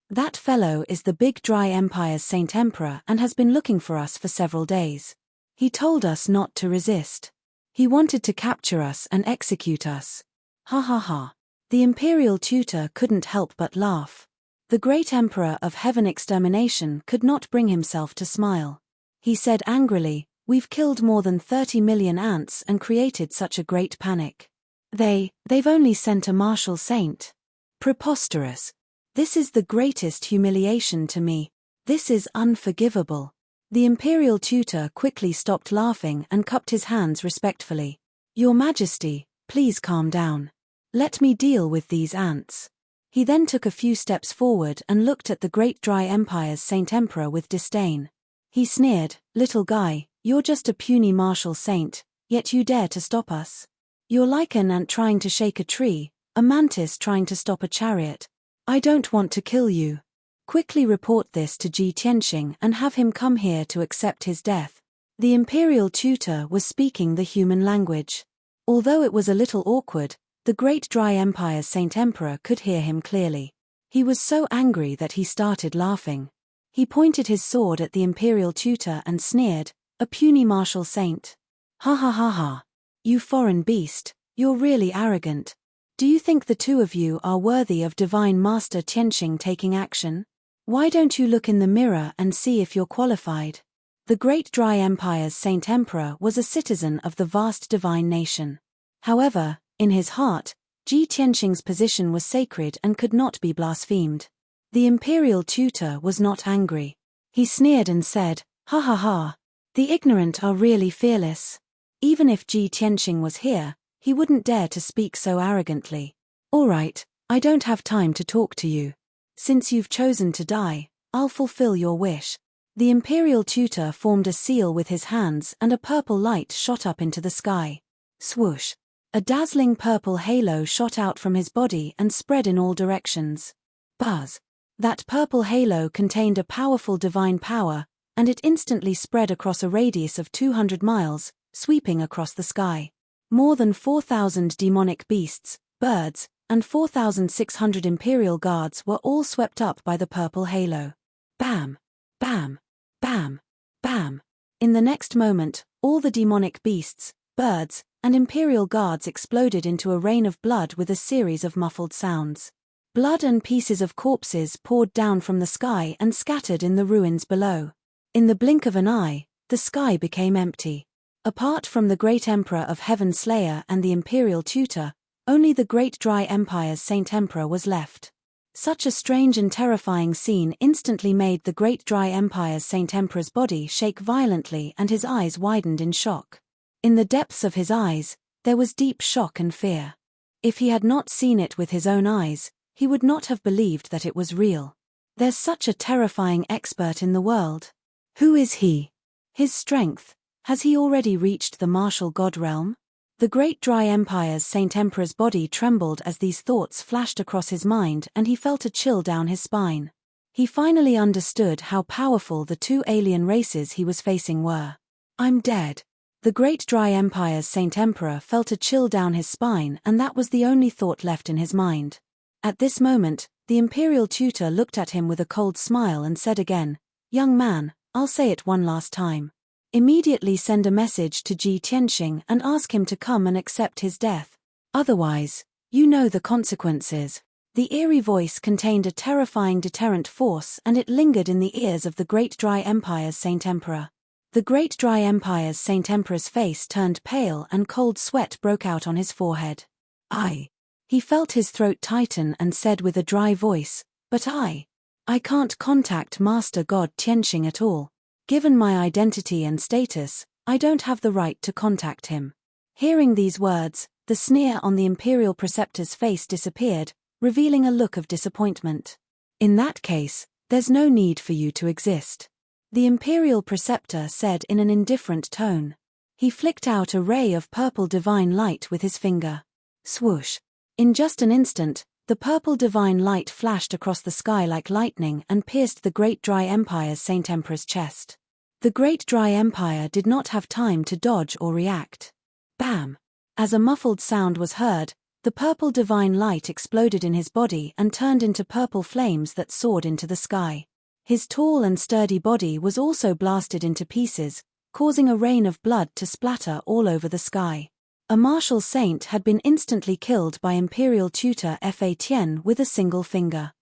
That fellow is the Big Dry Empire's Saint Emperor and has been looking for us for several days. He told us not to resist. He wanted to capture us and execute us." Ha ha ha. The imperial tutor couldn't help but laugh. The great emperor of heaven extermination could not bring himself to smile. He said angrily, "We've killed more than 30 million ants and created such a great panic. They've only sent a martial saint. Preposterous. This is the greatest humiliation to me. This is unforgivable." The imperial tutor quickly stopped laughing and cupped his hands respectfully. "Your Majesty, please calm down. Let me deal with these ants." He then took a few steps forward and looked at the Great Dry Empire's Saint Emperor with disdain. He sneered, "Little guy, you're just a puny martial saint, yet you dare to stop us. You're like an ant trying to shake a tree, a mantis trying to stop a chariot. I don't want to kill you. Quickly report this to Ji Tianxing and have him come here to accept his death." The imperial tutor was speaking the human language. Although it was a little awkward, the Great Dry Empire's Saint Emperor could hear him clearly. He was so angry that he started laughing. He pointed his sword at the imperial tutor and sneered, "A puny martial saint. Ha ha ha ha. You foreign beast, you're really arrogant. Do you think the two of you are worthy of Divine Master Tianxing taking action? Why don't you look in the mirror and see if you're qualified?" The Great Dry Empire's Saint Emperor was a citizen of the vast divine nation. However, in his heart, Ji Tianxing's position was sacred and could not be blasphemed. The imperial tutor was not angry. He sneered and said, "Ha ha ha. The ignorant are really fearless. Even if Ji Tianxing was here, he wouldn't dare to speak so arrogantly. All right, I don't have time to talk to you. Since you've chosen to die, I'll fulfill your wish." The imperial tutor formed a seal with his hands and a purple light shot up into the sky. Swoosh. A dazzling purple halo shot out from his body and spread in all directions. Buzz. That purple halo contained a powerful divine power, and it instantly spread across a radius of 200 miles, sweeping across the sky. More than 4,000 demonic beasts, birds, and 4,600 imperial guards were all swept up by the purple halo. Bam! Bam! Bam! Bam! In the next moment, all the demonic beasts, birds, and imperial guards exploded into a rain of blood with a series of muffled sounds. Blood and pieces of corpses poured down from the sky and scattered in the ruins below. In the blink of an eye, the sky became empty. Apart from the great Emperor of Heaven Slayer and the Imperial Tutor, only the great Dry Empire's Saint Emperor was left. Such a strange and terrifying scene instantly made the great Dry Empire's Saint Emperor's body shake violently and his eyes widened in shock. In the depths of his eyes, there was deep shock and fear. If he had not seen it with his own eyes, he would not have believed that it was real. There's such a terrifying expert in the world. Who is he? His strength, has he already reached the martial god realm? The great Dry Empire's Saint Emperor's body trembled as these thoughts flashed across his mind and he felt a chill down his spine. He finally understood how powerful the two alien races he was facing were. I'm dead. The great Dry Empire's Saint Emperor felt a chill down his spine and that was the only thought left in his mind. At this moment, the Imperial Tutor looked at him with a cold smile and said again, "Young man, I'll say it one last time. Immediately send a message to Ji Tianxing and ask him to come and accept his death. Otherwise, you know the consequences." The eerie voice contained a terrifying deterrent force and it lingered in the ears of the great Dry Empire's Saint Emperor. The great Dry Empire's Saint Emperor's face turned pale and cold sweat broke out on his forehead. He felt his throat tighten and said with a dry voice, "But I can't contact Master God Tianxing at all. Given my identity and status, I don't have the right to contact him." Hearing these words, the sneer on the Imperial Preceptor's face disappeared, revealing a look of disappointment. "In that case, there's no need for you to exist," the Imperial Preceptor said in an indifferent tone. He flicked out a ray of purple divine light with his finger. Swoosh! In just an instant, the purple divine light flashed across the sky like lightning and pierced the great Dry Empire's Saint Emperor's chest. The great Dry Empire did not have time to dodge or react. Bam! As a muffled sound was heard, the purple divine light exploded in his body and turned into purple flames that soared into the sky. His tall and sturdy body was also blasted into pieces, causing a rain of blood to splatter all over the sky. A martial saint had been instantly killed by Imperial Tutor Fa Tian with a single finger.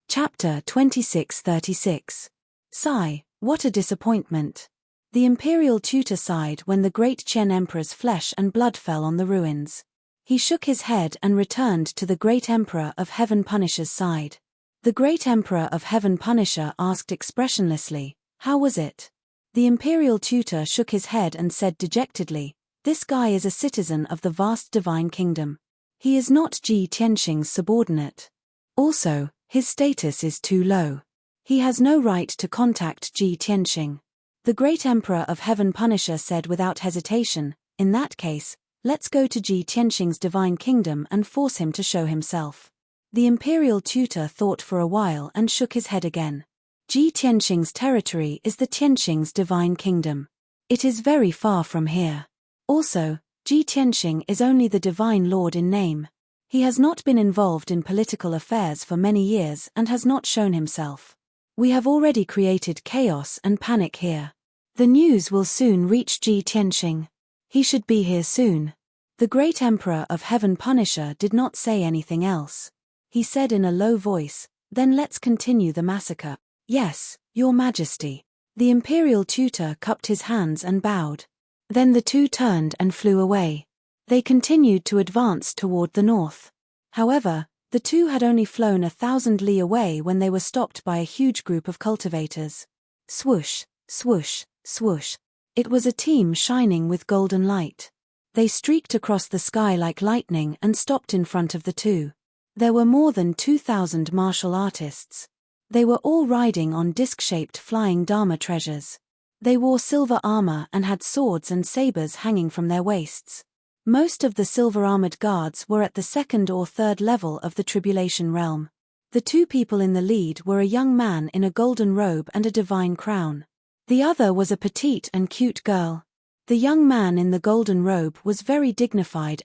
Chapter 2636. Sigh, what a disappointment. The Imperial Tutor sighed when the great Qian Emperor's flesh and blood fell on the ruins. He shook his head and returned to the great Emperor of Heaven Punisher's side. The great Emperor of Heaven Punisher asked expressionlessly, "How was it?" The Imperial Tutor shook his head and said dejectedly, "This guy is a citizen of the vast divine kingdom. He is not Ji Tianxing's subordinate. Also, his status is too low. He has no right to contact Ji Tianxing." The great Emperor of Heaven Punisher said without hesitation, "In that case, let's go to Ji Tianxing's divine kingdom and force him to show himself." The Imperial Tutor thought for a while and shook his head again. Ji Tianxing's territory is the Tianxing's divine kingdom. It is very far from here. Also, Ji Tianxing is only the divine lord in name. He has not been involved in political affairs for many years and has not shown himself. We have already created chaos and panic here. The news will soon reach Ji Tianxing. He should be here soon. The great Emperor of Heaven Punisher did not say anything else. He said in a low voice, "Then let's continue the massacre." "Yes, Your Majesty." The Imperial Tutor cupped his hands and bowed. Then the two turned and flew away. They continued to advance toward the north. However, the two had only flown 1,000 li away when they were stopped by a huge group of cultivators. Swoosh, swoosh, swoosh. It was a team shining with golden light. They streaked across the sky like lightning and stopped in front of the two. There were more than 2,000 martial artists. They were all riding on disc-shaped flying Dharma treasures. They wore silver armor and had swords and sabers hanging from their waists. Most of the silver-armored guards were at the second or third level of the Tribulation Realm. The two people in the lead were a young man in a golden robe and a divine crown. The other was a petite and cute girl. The young man in the golden robe was very dignified.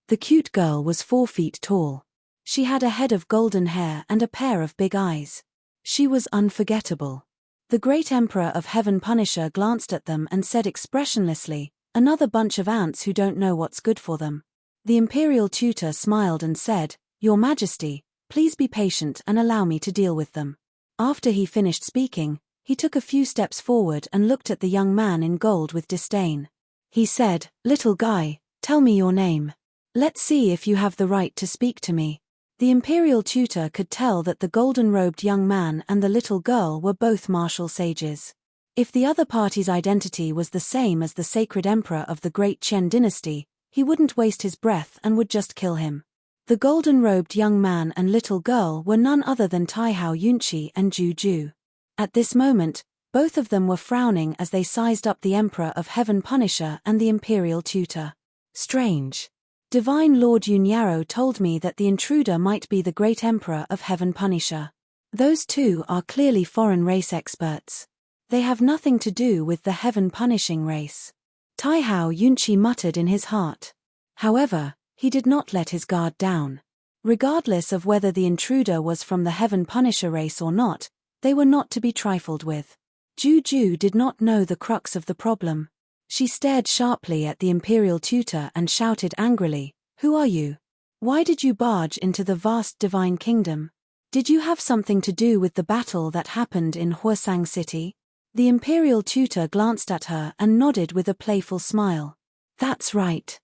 The cute girl was 4 feet tall. She had a head of golden hair and a pair of big eyes. She was unforgettable. The great Emperor of Heaven Punisher glanced at them and said expressionlessly, "Another bunch of ants who don't know what's good for them." The Imperial Tutor smiled and said, "Your Majesty, please be patient and allow me to deal with them." After he finished speaking, He took a few steps forward and looked at the young man in gold with disdain. He said, "Little guy, tell me your name. Let's see if you have the right to speak to me." The imperial tutor could tell that the golden-robed young man and the little girl were both martial sages. If the other party's identity was the same as the sacred emperor of the great Qian dynasty, he wouldn't waste his breath and would just kill him. The golden-robed young man and little girl were none other than Taihao Yunqi and Ju Ju. At this moment, both of them were frowning as they sized up the Emperor of Heaven Punisher and the Imperial Tutor. Strange. Divine Lord Yunyaro told me that the intruder might be the great Emperor of Heaven Punisher. Those two are clearly foreign race experts. They have nothing to do with the Heaven Punishing race. Taihao Yunqi muttered in his heart. However, he did not let his guard down. Regardless of whether the intruder was from the Heaven Punisher race or not, they were not to be trifled with. Ju Ju did not know the crux of the problem. She stared sharply at the imperial tutor and shouted angrily, "Who are you? Why did you barge into the vast divine kingdom? Did you have something to do with the battle that happened in Huasang City?" The imperial tutor glanced at her and nodded with a playful smile. "That's right.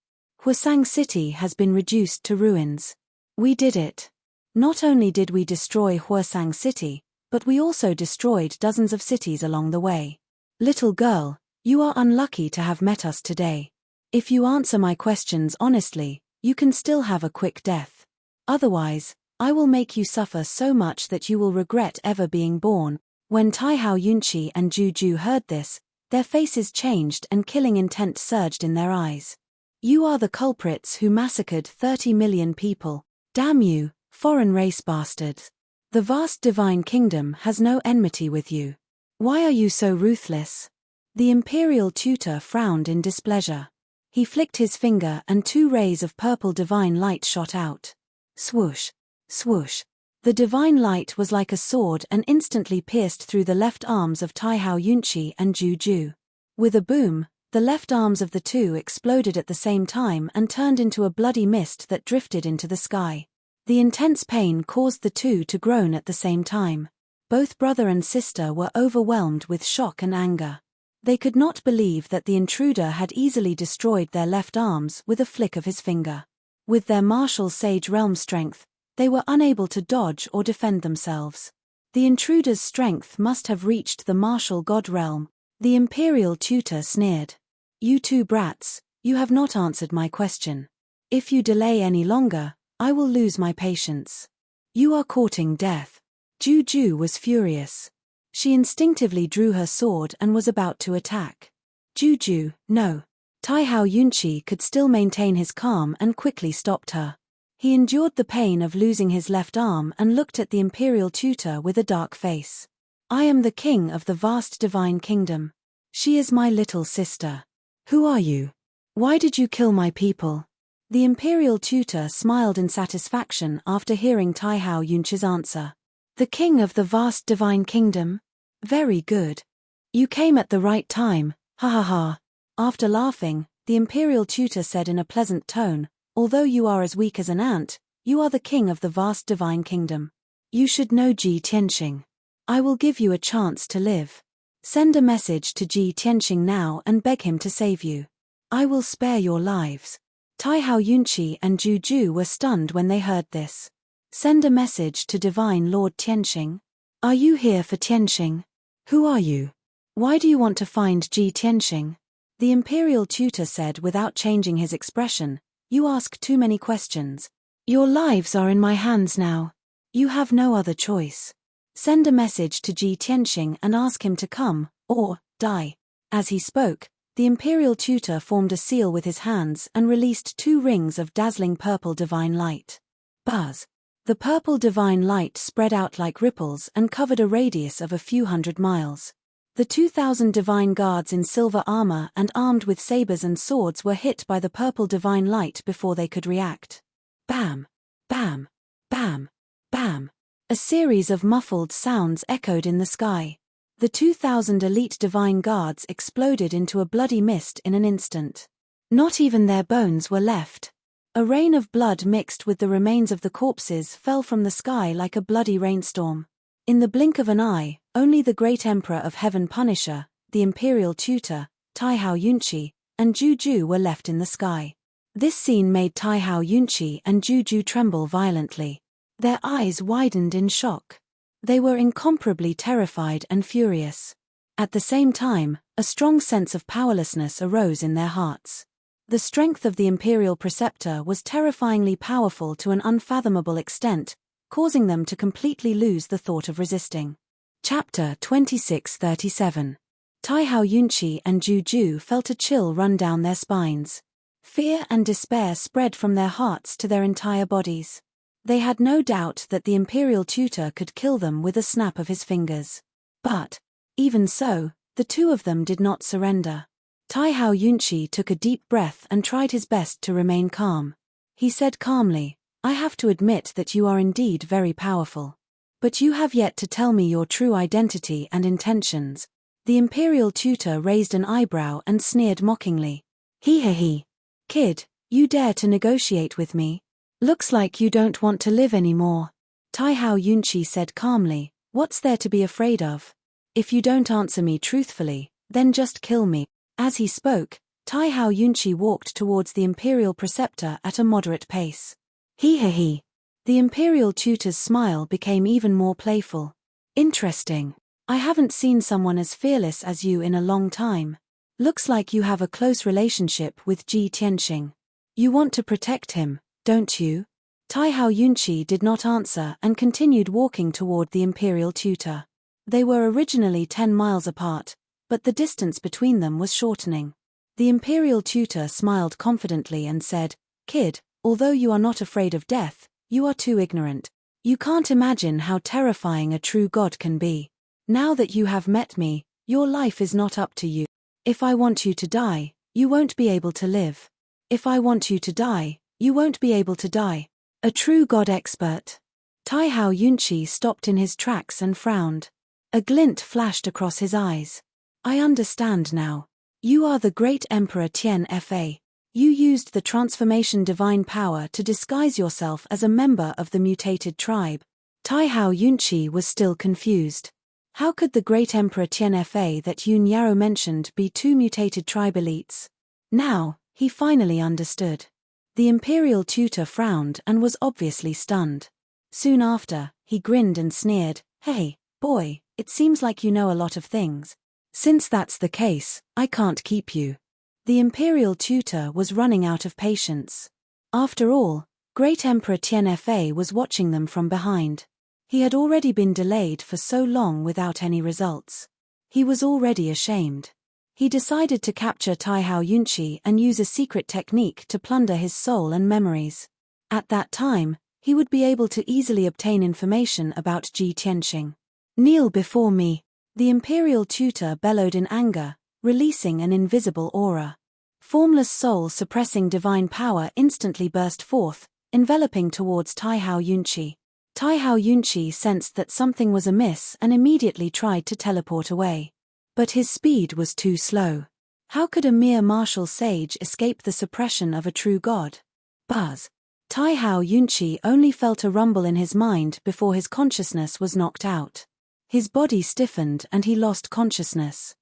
Huasang City has been reduced to ruins. We did it. Not only did we destroy Huasang City, but we also destroyed dozens of cities along the way. Little girl, you are unlucky to have met us today. If you answer my questions honestly, you can still have a quick death. Otherwise, I will make you suffer so much that you will regret ever being born." When Taihao Yunqi and Ju Ju heard this, their faces changed and killing intent surged in their eyes. "You are the culprits who massacred 30 million people. Damn you, foreign race bastards. The vast divine kingdom has no enmity with you. Why are you so ruthless?" The imperial tutor frowned in displeasure. He flicked his finger and 2 rays of purple divine light shot out. Swoosh, swoosh. The divine light was like a sword and instantly pierced through the left arms of Taihao Yunqi and Ju Ju. With a boom, the left arms of the two exploded at the same time and turned into a bloody mist that drifted into the sky. The intense pain caused the two to groan at the same time. Both brother and sister were overwhelmed with shock and anger. They could not believe that the intruder had easily destroyed their left arms with a flick of his finger. With their martial sage realm strength, they were unable to dodge or defend themselves. The intruder's strength must have reached the martial god realm. The imperial tutor sneered. "You two brats, you have not answered my question. If you delay any longer, I will lose my patience. You are courting death." Ju Ju was furious. She instinctively drew her sword and was about to attack. "Ju Ju, no." Taihao Yunqi could still maintain his calm and quickly stopped her. He endured the pain of losing his left arm and looked at the imperial tutor with a dark face. "I am the king of the vast divine kingdom. She is my little sister. Who are you? Why did you kill my people?" The imperial tutor smiled in satisfaction after hearing Taihao Yunqi's answer. "The king of the vast divine kingdom? Very good. You came at the right time, ha ha ha." After laughing, the imperial tutor said in a pleasant tone, "Although you are as weak as an ant, you are the king of the vast divine kingdom. You should know Ji Tianxing. I will give you a chance to live. Send a message to Ji Tianxing now and beg him to save you. I will spare your lives." Taihao Yunqi and Ju Ju were stunned when they heard this. "Send a message to Divine Lord Tianxing? Are you here for Tianxing? Who are you? Why do you want to find Ji Tianxing?" The imperial tutor said without changing his expression, "You ask too many questions. Your lives are in my hands now. You have no other choice. Send a message to Ji Tianxing and ask him to come, or die." As he spoke, the imperial tutor formed a seal with his hands and released 2 rings of dazzling purple divine light. Buzz. The purple divine light spread out like ripples and covered a radius of a few hundred miles. The 2,000 divine guards in silver armor and armed with sabers and swords were hit by the purple divine light before they could react. Bam! Bam! Bam! Bam! A series of muffled sounds echoed in the sky. The 2,000 elite divine guards exploded into a bloody mist in an instant. Not even their bones were left. A rain of blood mixed with the remains of the corpses fell from the sky like a bloody rainstorm. In the blink of an eye, Only the great Emperor of Heaven Punisher, the Imperial Tutor, Taihao Yunqi, and Juju were left in the sky. This scene made Taihao Yunqi and Juju tremble violently. Their eyes widened in shock. They were incomparably terrified and furious. At the same time, a strong sense of powerlessness arose in their hearts. The strength of the Imperial Preceptor was terrifyingly powerful to an unfathomable extent, causing them to completely lose the thought of resisting. Chapter 2637. Taihao Yunqi and Juju felt a chill run down their spines. Fear and despair spread from their hearts to their entire bodies. They had no doubt that the Imperial Tutor could kill them with a snap of his fingers. But, even so, the two of them did not surrender. Taihao Yunqi took a deep breath and tried his best to remain calm. He said calmly, "I have to admit that you are indeed very powerful. But you have yet to tell me your true identity and intentions." The Imperial Tutor raised an eyebrow and sneered mockingly. "He. Kid, you dare to negotiate with me? Looks like you don't want to live anymore." Taihao Yunqi said calmly, "What's there to be afraid of? If you don't answer me truthfully, then just kill me." As he spoke, Taihao Yunqi walked towards the Imperial Preceptor at a moderate pace. He. The Imperial Tutor's smile became even more playful. "Interesting. I haven't seen someone as fearless as you in a long time. Looks like you have a close relationship with Ji Tianxing. You want to protect him, don't you?" Taihao Yunqi did not answer and continued walking toward the Imperial Tutor. They were originally 10 miles apart, but the distance between them was shortening. The Imperial Tutor smiled confidently and said, "Kid, although you are not afraid of death, you are too ignorant. You can't imagine how terrifying a true god can be. Now that you have met me, your life is not up to you. If I want you to die, you won't be able to live. If I want you to die, you won't be able to die. A true god expert." Taihao Yunqi stopped in his tracks and frowned. A glint flashed across his eyes. "I understand now. You are the great Emperor Tian Fa. You used the transformation divine power to disguise yourself as a member of the mutated tribe." Taihao Yunqi was still confused. How could the great Emperor Tian Fa that Yun Yaro mentioned be two mutated tribe elites? Now, he finally understood. The Imperial Tutor frowned and was obviously stunned. Soon after, he grinned and sneered, "Hey, boy, it seems like you know a lot of things. Since that's the case, I can't keep you." The Imperial Tutor was running out of patience. After all, Great Emperor Tian Fa was watching them from behind. He had already been delayed for so long without any results. He was already ashamed. He decided to capture Taihao Yunqi and use a secret technique to plunder his soul and memories. At that time, he would be able to easily obtain information about Ji Tianxing. "Kneel before me," the Imperial Tutor bellowed in anger, releasing an invisible aura. Formless soul suppressing divine power instantly burst forth, enveloping towards Taihao Yunqi. Taihao Yunqi sensed that something was amiss and immediately tried to teleport away. But his speed was too slow. How could a mere martial sage escape the suppression of a true god? Buzz. Taihao Yunqi only felt a rumble in his mind before his consciousness was knocked out. His body stiffened and he lost consciousness.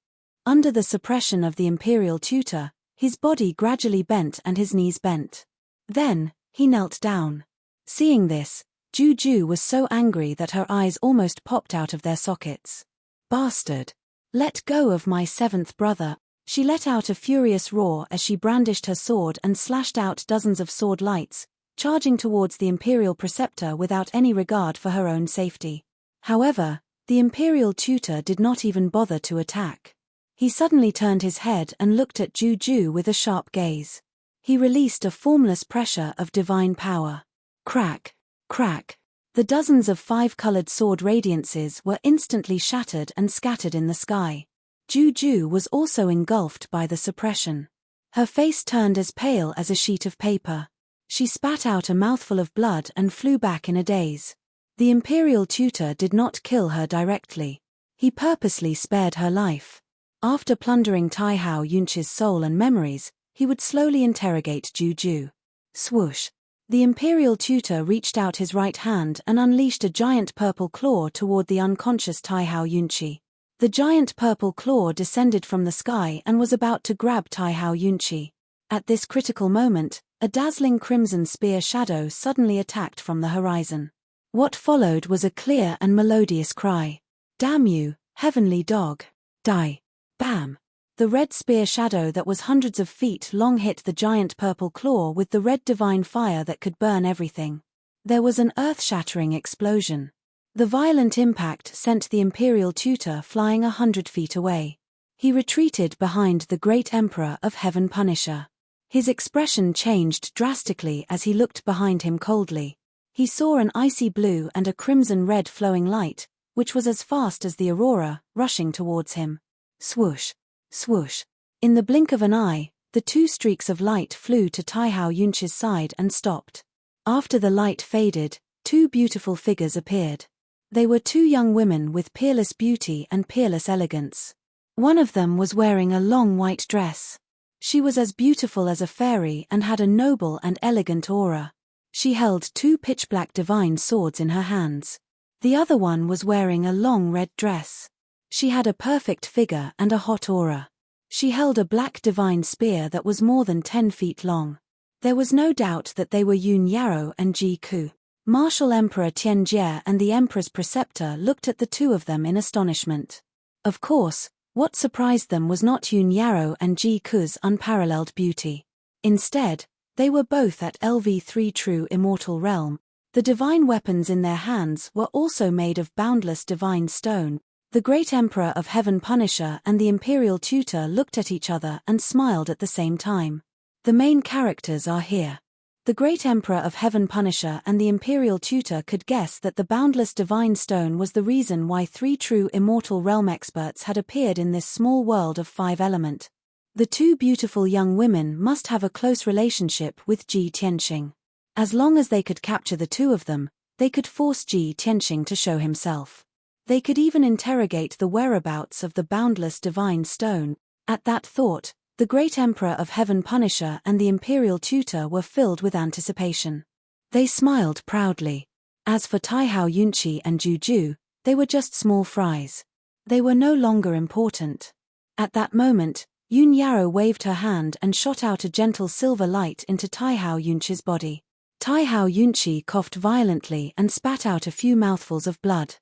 Under the suppression of the Imperial Tutor, his body gradually bent and his knees bent. Then, he knelt down. Seeing this, Juju was so angry that her eyes almost popped out of their sockets. "Bastard! Let go of my seventh brother." She let out a furious roar as she brandished her sword and slashed out dozens of sword lights, charging towards the Imperial Preceptor without any regard for her own safety. However, the Imperial Tutor did not even bother to attack. He suddenly turned his head and looked at Juju with a sharp gaze. He released a formless pressure of divine power. Crack, crack. The dozens of five-colored sword radiances were instantly shattered and scattered in the sky. Juju was also engulfed by the suppression. Her face turned as pale as a sheet of paper. She spat out a mouthful of blood and flew back in a daze. The Imperial Tutor did not kill her directly. He purposely spared her life. After plundering Taihao Yunqi's soul and memories, he would slowly interrogate Juju. Swoosh. The imperial tutor reached out his right hand and unleashed a giant purple claw toward the unconscious Taihao Yunqi. The giant purple claw descended from the sky and was about to grab Taihao Yunqi. At this critical moment, a dazzling crimson spear shadow suddenly attacked from the horizon. What followed was a clear and melodious cry. "Damn you, heavenly dog! Die!" Bam! The red spear shadow that was hundreds of feet long hit the giant purple claw with the red divine fire that could burn everything. There was an earth-shattering explosion. The violent impact sent the imperial tutor flying 100 feet away. He retreated behind the great emperor of Heavenpiercer. His expression changed drastically as he looked behind him coldly. He saw an icy blue and a crimson-red flowing light, which was as fast as the aurora, rushing towards him. Swoosh! Swoosh! In the blink of an eye, the two streaks of light flew to Taihao Yunqi's side and stopped. After the light faded, two beautiful figures appeared. They were two young women with peerless beauty and peerless elegance. One of them was wearing a long white dress. She was as beautiful as a fairy and had a noble and elegant aura. She held two pitch-black divine swords in her hands. The other one was wearing a long red dress. She had a perfect figure and a hot aura. She held a black divine spear that was more than 10 feet long. There was no doubt that they were Yun Yarou and Ji Ku. Martial Emperor Tianjie and the Emperor's preceptor looked at the two of them in astonishment. Of course, what surprised them was not Yun Yarou and Ji Ku's unparalleled beauty. Instead, they were both at LV3 true immortal realm. The divine weapons in their hands were also made of boundless divine stone. The great emperor of Heavenpiercer and the imperial tutor looked at each other and smiled at the same time. The main characters are here. The great emperor of Heavenpiercer and the imperial tutor could guess that the boundless divine stone was the reason why 3 true immortal realm experts had appeared in this small world of 5 element. The two beautiful young women must have a close relationship with Ji Tianxing. As long as they could capture the two of them, they could force Ji Tianxing to show himself. They could even interrogate the whereabouts of the boundless divine stone. At that thought, the great emperor of Heavenpiercer and the imperial tutor were filled with anticipation. They smiled proudly. As for Taihao Yunqi and Juju, they were just small fries. They were no longer important. At that moment, Yun Yarou waved her hand and shot out a gentle silver light into Taihao Yunqi's body. Taihao Yunqi coughed violently and spat out a few mouthfuls of blood.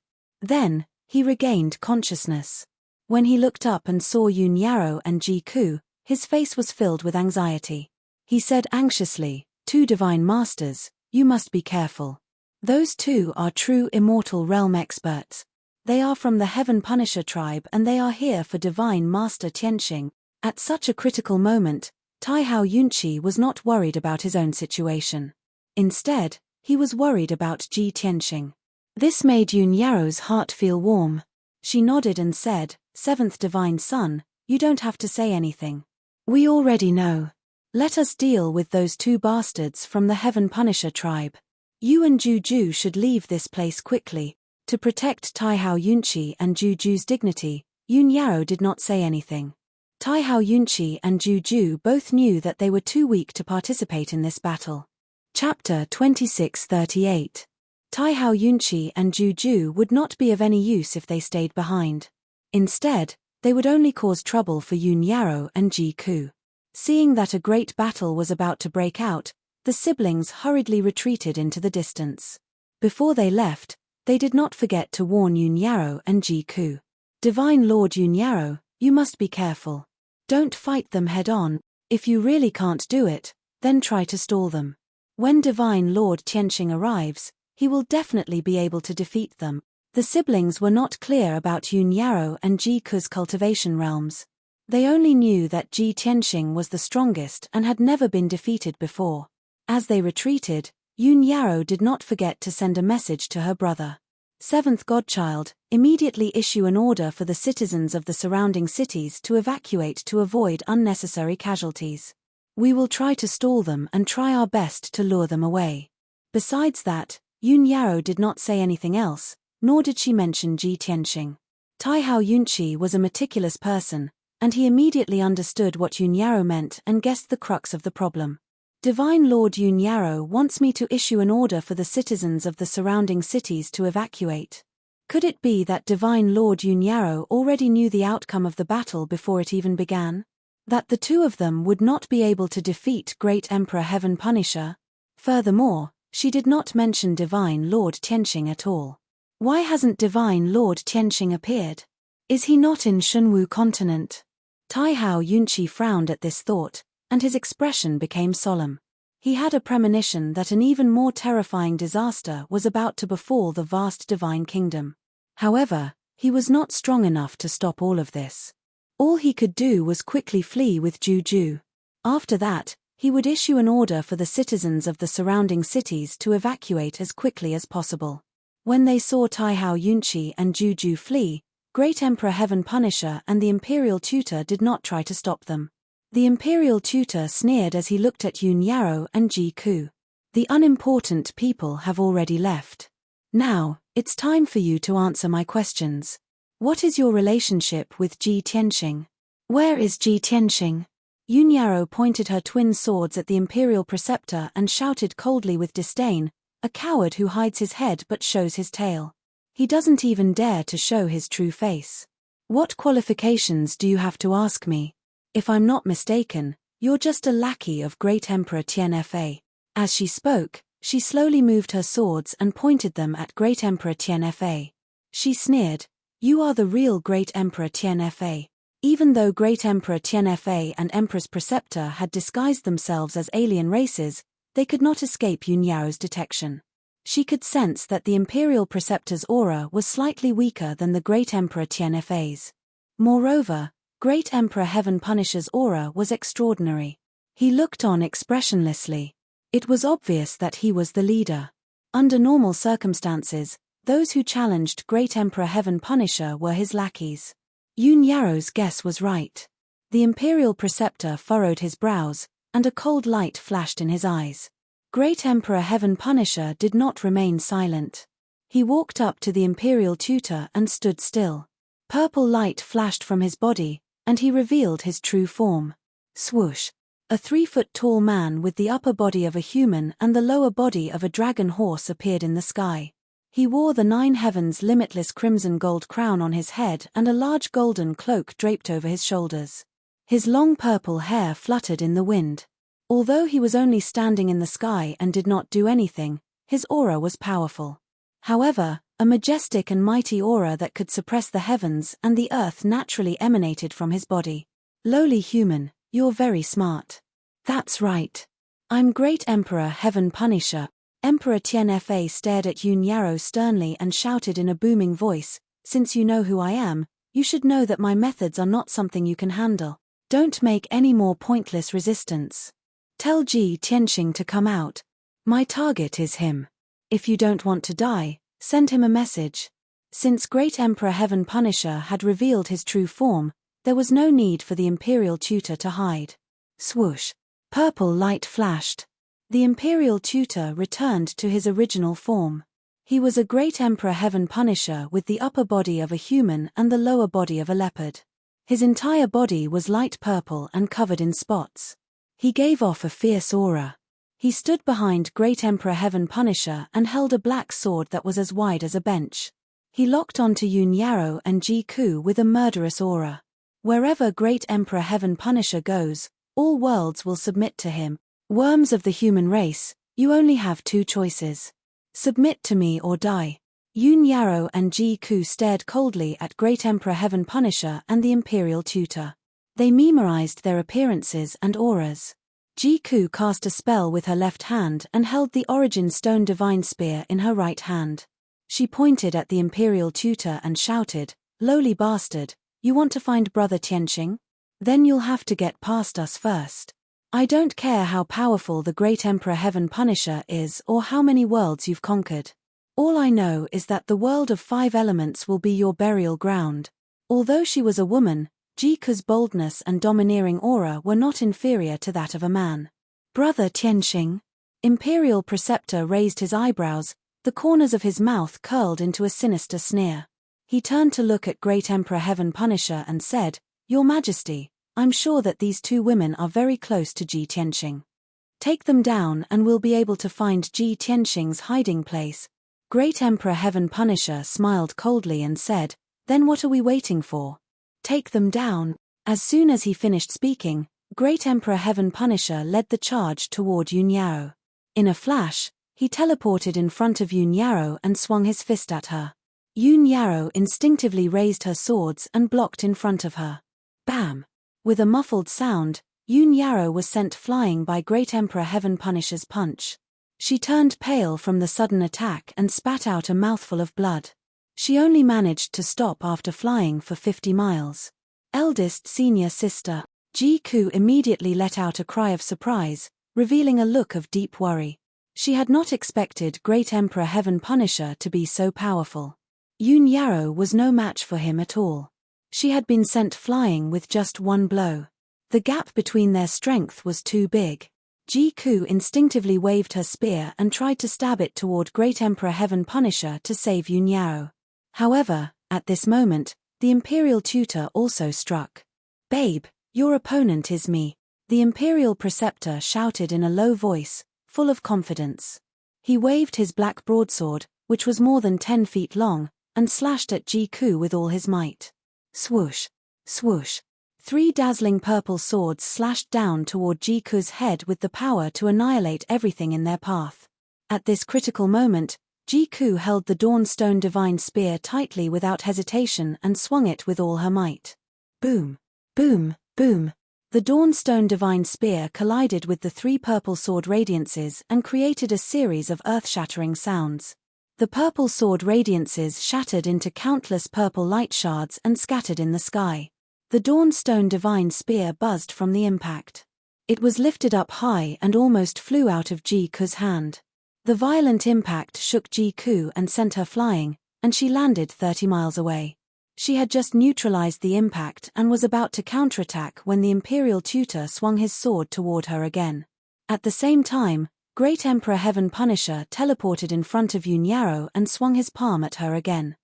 Then, he regained consciousness. When he looked up and saw Yun Yarou and Ji Ku, his face was filled with anxiety. He said anxiously, "Two divine masters, you must be careful. Those two are true immortal realm experts. They are from the Heavenpiercer tribe and they are here for divine master Tianxing." At such a critical moment, Taihao Yunqi was not worried about his own situation. Instead, he was worried about Ji Tianxing. This made Yun Yarou's heart feel warm. She nodded and said, "Seventh divine son, you don't have to say anything. We already know. Let us deal with those two bastards from the Heavenpiercer tribe. You and Juju should leave this place quickly." To protect Taihao Yunqi and Juju's dignity, Yun Yarou did not say anything. Taihao Yunqi and Juju both knew that they were too weak to participate in this battle. Chapter 2638. Taihao Yunqi and Juju would not be of any use if they stayed behind. Instead, they would only cause trouble for Yun Yarou and Ji Ku. Seeing that a great battle was about to break out, the siblings hurriedly retreated into the distance. Before they left, they did not forget to warn Yun Yarou and Ji Ku. "Divine Lord Yun Yarou, you must be careful. Don't fight them head-on. If you really can't do it, then try to stall them. When Divine Lord Tianxing arrives, he will definitely be able to defeat them." The siblings were not clear about Yun Yarou and Ji Ku's cultivation realms. They only knew that Ji Tianxing was the strongest and had never been defeated before. As they retreated, Yun Yarou did not forget to send a message to her brother. "Seventh Godchild, immediately issue an order for the citizens of the surrounding cities to evacuate to avoid unnecessary casualties. We will try to stall them and try our best to lure them away." Besides that, Yun Yarou did not say anything else, nor did she mention Ji Tianxing. Taihao Yunqi was a meticulous person, and he immediately understood what Yun Yarou meant and guessed the crux of the problem. Divine Lord Yun Yarrow wants me to issue an order for the citizens of the surrounding cities to evacuate. Could it be that Divine Lord Yun Yarrow already knew the outcome of the battle before it even began? That the two of them would not be able to defeat Great Emperor Heaven Punisher? Furthermore, she did not mention Divine Lord Tianqing at all. Why hasn't Divine Lord Tianqing appeared? Is he not in Shunwu continent? Taihao Yunqi frowned at this thought, and his expression became solemn. He had a premonition that an even more terrifying disaster was about to befall the vast divine kingdom. However, he was not strong enough to stop all of this. All he could do was quickly flee with Juju. After that, he would issue an order for the citizens of the surrounding cities to evacuate as quickly as possible. When they saw Taihao Yunqi and Juju flee, Great Emperor Heaven Punisher and the Imperial Tutor did not try to stop them. The Imperial Tutor sneered as he looked at Yun Yarrow and Ji Ku. The unimportant people have already left. Now, it's time for you to answer my questions. What is your relationship with Ji Tianqing? Where is Ji Tianqing? Yun Yarrow pointed her twin swords at the Imperial Preceptor and shouted coldly with disdain, a coward who hides his head but shows his tail. He doesn't even dare to show his true face. What qualifications do you have to ask me? If I'm not mistaken, you're just a lackey of Great Emperor Tianfa. As she spoke, she slowly moved her swords and pointed them at Great Emperor Tianfa. She sneered, "You are the real Great Emperor Tianfa." Even though Great Emperor Tianfa and Empress Preceptor had disguised themselves as alien races, they could not escape Yun Yarrow's detection. She could sense that the Imperial Preceptor's aura was slightly weaker than the Great Emperor Tianfa's. Moreover, Great Emperor Heaven Punisher's aura was extraordinary. He looked on expressionlessly. It was obvious that he was the leader. Under normal circumstances, those who challenged Great Emperor Heaven Punisher were his lackeys. Yun Yarrow's guess was right. The Imperial Preceptor furrowed his brows, and a cold light flashed in his eyes. Great Emperor Heaven Punisher did not remain silent. He walked up to the Imperial Tutor and stood still. Purple light flashed from his body, and he revealed his true form. Swoosh! A 3-foot-tall man with the upper body of a human and the lower body of a dragon horse appeared in the sky. He wore the 9 heavens limitless crimson gold crown on his head and a large golden cloak draped over his shoulders. His long purple hair fluttered in the wind. Although he was only standing in the sky and did not do anything, his aura was powerful. However, a majestic and mighty aura that could suppress the heavens and the earth naturally emanated from his body. Lowly human, you're very smart. That's right. I'm Great Emperor Heaven Punisher. Emperor Tianfa stared at Yun Yarrow sternly and shouted in a booming voice, "Since you know who I am, you should know that my methods are not something you can handle. Don't make any more pointless resistance. Tell Ji Tianqing to come out. My target is him. If you don't want to die, send him a message." Since Great Emperor Heaven Punisher had revealed his true form, there was no need for the Imperial Tutor to hide. Swoosh! Purple light flashed. The Imperial Tutor returned to his original form. He was a Great Emperor Heaven Punisher with the upper body of a human and the lower body of a leopard. His entire body was light purple and covered in spots. He gave off a fierce aura. He stood behind Great Emperor Heaven Punisher and held a black sword that was as wide as a bench. He locked onto Yun Yarrow and Ji Ku with a murderous aura. Wherever Great Emperor Heaven Punisher goes, all worlds will submit to him. Worms of the human race, you only have 2 choices. Submit to me or die. Yun Yarrow and Ji Ku stared coldly at Great Emperor Heaven Punisher and the Imperial Tutor. They memorized their appearances and auras. Ji Ku cast a spell with her left hand and held the Origin Stone Divine Spear in her right hand. She pointed at the Imperial Tutor and shouted, "Lowly bastard, you want to find Brother Tianqing? Then you'll have to get past us first. I don't care how powerful the Great Emperor Heaven Punisher is or how many worlds you've conquered. All I know is that the world of 5 elements will be your burial ground." Although she was a woman, Ji Ku's boldness and domineering aura were not inferior to that of a man. "Brother Tianqing?" Imperial Preceptor raised his eyebrows, the corners of his mouth curled into a sinister sneer. He turned to look at Great Emperor Heaven Punisher and said, "Your Majesty, I'm sure that these 2 women are very close to Ji Tianqing." Take them down and we'll be able to find Ji Tianxing's hiding place. Great Emperor Heavenpiercer smiled coldly and said, then what are we waiting for? Take them down. As soon as he finished speaking, Great Emperor Heavenpiercer led the charge toward Yun Yao. In a flash, he teleported in front of Yun Yao and swung his fist at her. Yun Yao instinctively raised her swords and blocked in front of her. Bam! With a muffled sound, Yun Yao was sent flying by Great Emperor Heavenpiercer's punch. She turned pale from the sudden attack and spat out a mouthful of blood. She only managed to stop after flying for 50 miles. Eldest senior sister, Ji Ku immediately let out a cry of surprise, revealing a look of deep worry. She had not expected Great Emperor Heavenpiercer to be so powerful. Yun Yao was no match for him at all. She had been sent flying with just one blow. The gap between their strength was too big. Ji Ku instinctively waved her spear and tried to stab it toward Great Emperor Heavenpiercer to save Yun Yao. However, at this moment, the Imperial Tutor also struck. Babe, your opponent is me, the Imperial Preceptor shouted in a low voice, full of confidence. He waved his black broadsword, which was more than 10 feet long, and slashed at Ji Ku with all his might. Swoosh! Swoosh! 3 dazzling purple swords slashed down toward Ji Ku's head with the power to annihilate everything in their path. At this critical moment, Ji Ku held the Dawnstone Divine Spear tightly without hesitation and swung it with all her might. Boom! Boom! Boom! The Dawnstone Divine Spear collided with the 3 purple sword radiances and created a series of earth-shattering sounds. The purple sword radiances shattered into countless purple light shards and scattered in the sky. The Dawnstone Divine Spear buzzed from the impact. It was lifted up high and almost flew out of Ji Ku's hand. The violent impact shook Ji Ku and sent her flying, and she landed 30 miles away. She had just neutralized the impact and was about to counterattack when the Imperial Tutor swung his sword toward her again. At the same time, Great Emperor Heavenpiercer teleported in front of Yun Yao and swung his palm at her again.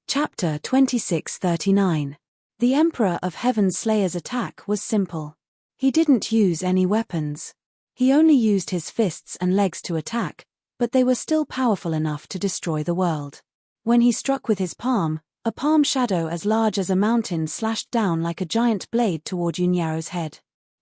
Chapter 2639. The Emperor of Heaven's Slayer's attack was simple. He didn't use any weapons. He only used his fists and legs to attack, but they were still powerful enough to destroy the world. When he struck with his palm, a palm shadow as large as a mountain slashed down like a giant blade toward Yun Yao's head.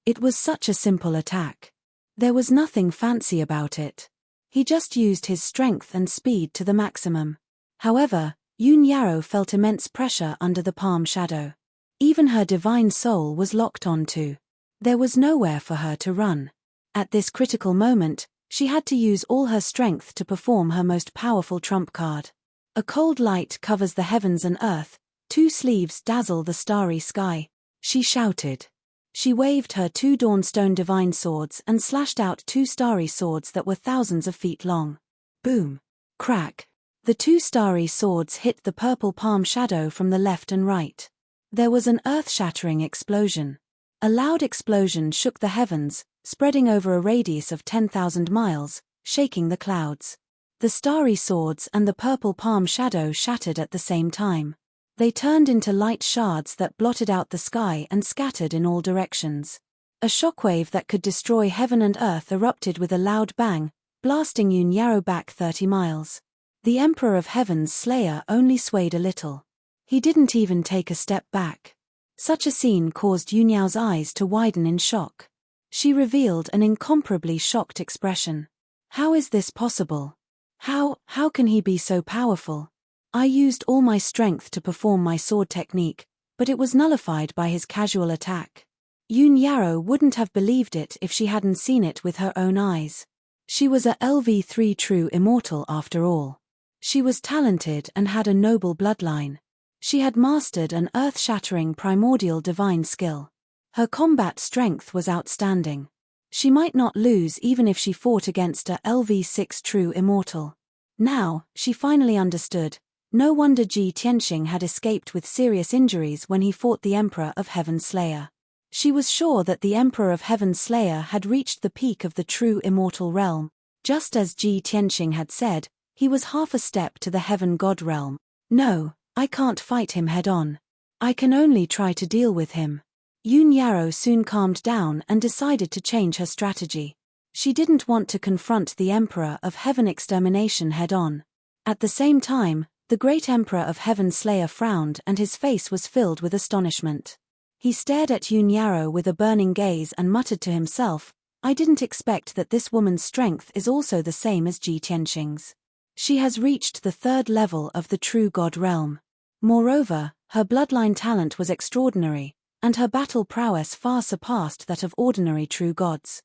It was such a simple attack. There was nothing fancy about it. He just used his strength and speed to the maximum. However, Yun Yao felt immense pressure under the palm shadow. Even her divine soul was locked onto. There was nowhere for her to run. At this critical moment, she had to use all her strength to perform her most powerful trump card. A cold light covers the heavens and earth, 2 sleeves dazzle the starry sky. She shouted. She waved her 2 Dawnstone Divine Swords and slashed out 2 starry swords that were thousands of feet long. Boom! Crack! The 2 starry swords hit the purple palm shadow from the left and right. There was an earth-shattering explosion. A loud explosion shook the heavens, spreading over a radius of 10,000 miles, shaking the clouds. The starry swords and the purple palm shadow shattered at the same time. They turned into light shards that blotted out the sky and scattered in all directions. A shockwave that could destroy heaven and earth erupted with a loud bang, blasting Yun Yao back 30 miles. The Emperor of Heaven's Slayer only swayed a little. He didn't even take a step back. Such a scene caused Yun Yao's eyes to widen in shock. She revealed an incomparably shocked expression. How is this possible? How can he be so powerful? I used all my strength to perform my sword technique, but it was nullified by his casual attack. Yun Yao wouldn't have believed it if she hadn't seen it with her own eyes. She was a LV3 true immortal after all. She was talented and had a noble bloodline. She had mastered an earth-shattering primordial divine skill. Her combat strength was outstanding. She might not lose even if she fought against a LV6 true immortal. Now, she finally understood. No wonder Ji Tianxing had escaped with serious injuries when he fought the Emperor of Heaven's Slayer. She was sure that the Emperor of Heaven's Slayer had reached the peak of the true immortal realm. Just as Ji Tianxing had said, he was half a step to the Heaven God realm. No, I can't fight him head-on. I can only try to deal with him. Yun Yao soon calmed down and decided to change her strategy. She didn't want to confront the Emperor of Heaven extermination head-on. At the same time, the great Emperor of Heaven Slayer frowned and his face was filled with astonishment. He stared at Yun Yarrow with a burning gaze and muttered to himself, "I didn't expect that this woman's strength is also the same as Ji Tianxing's. She has reached the 3rd level of the true God realm. Moreover, her bloodline talent was extraordinary, and her battle prowess far surpassed that of ordinary true gods.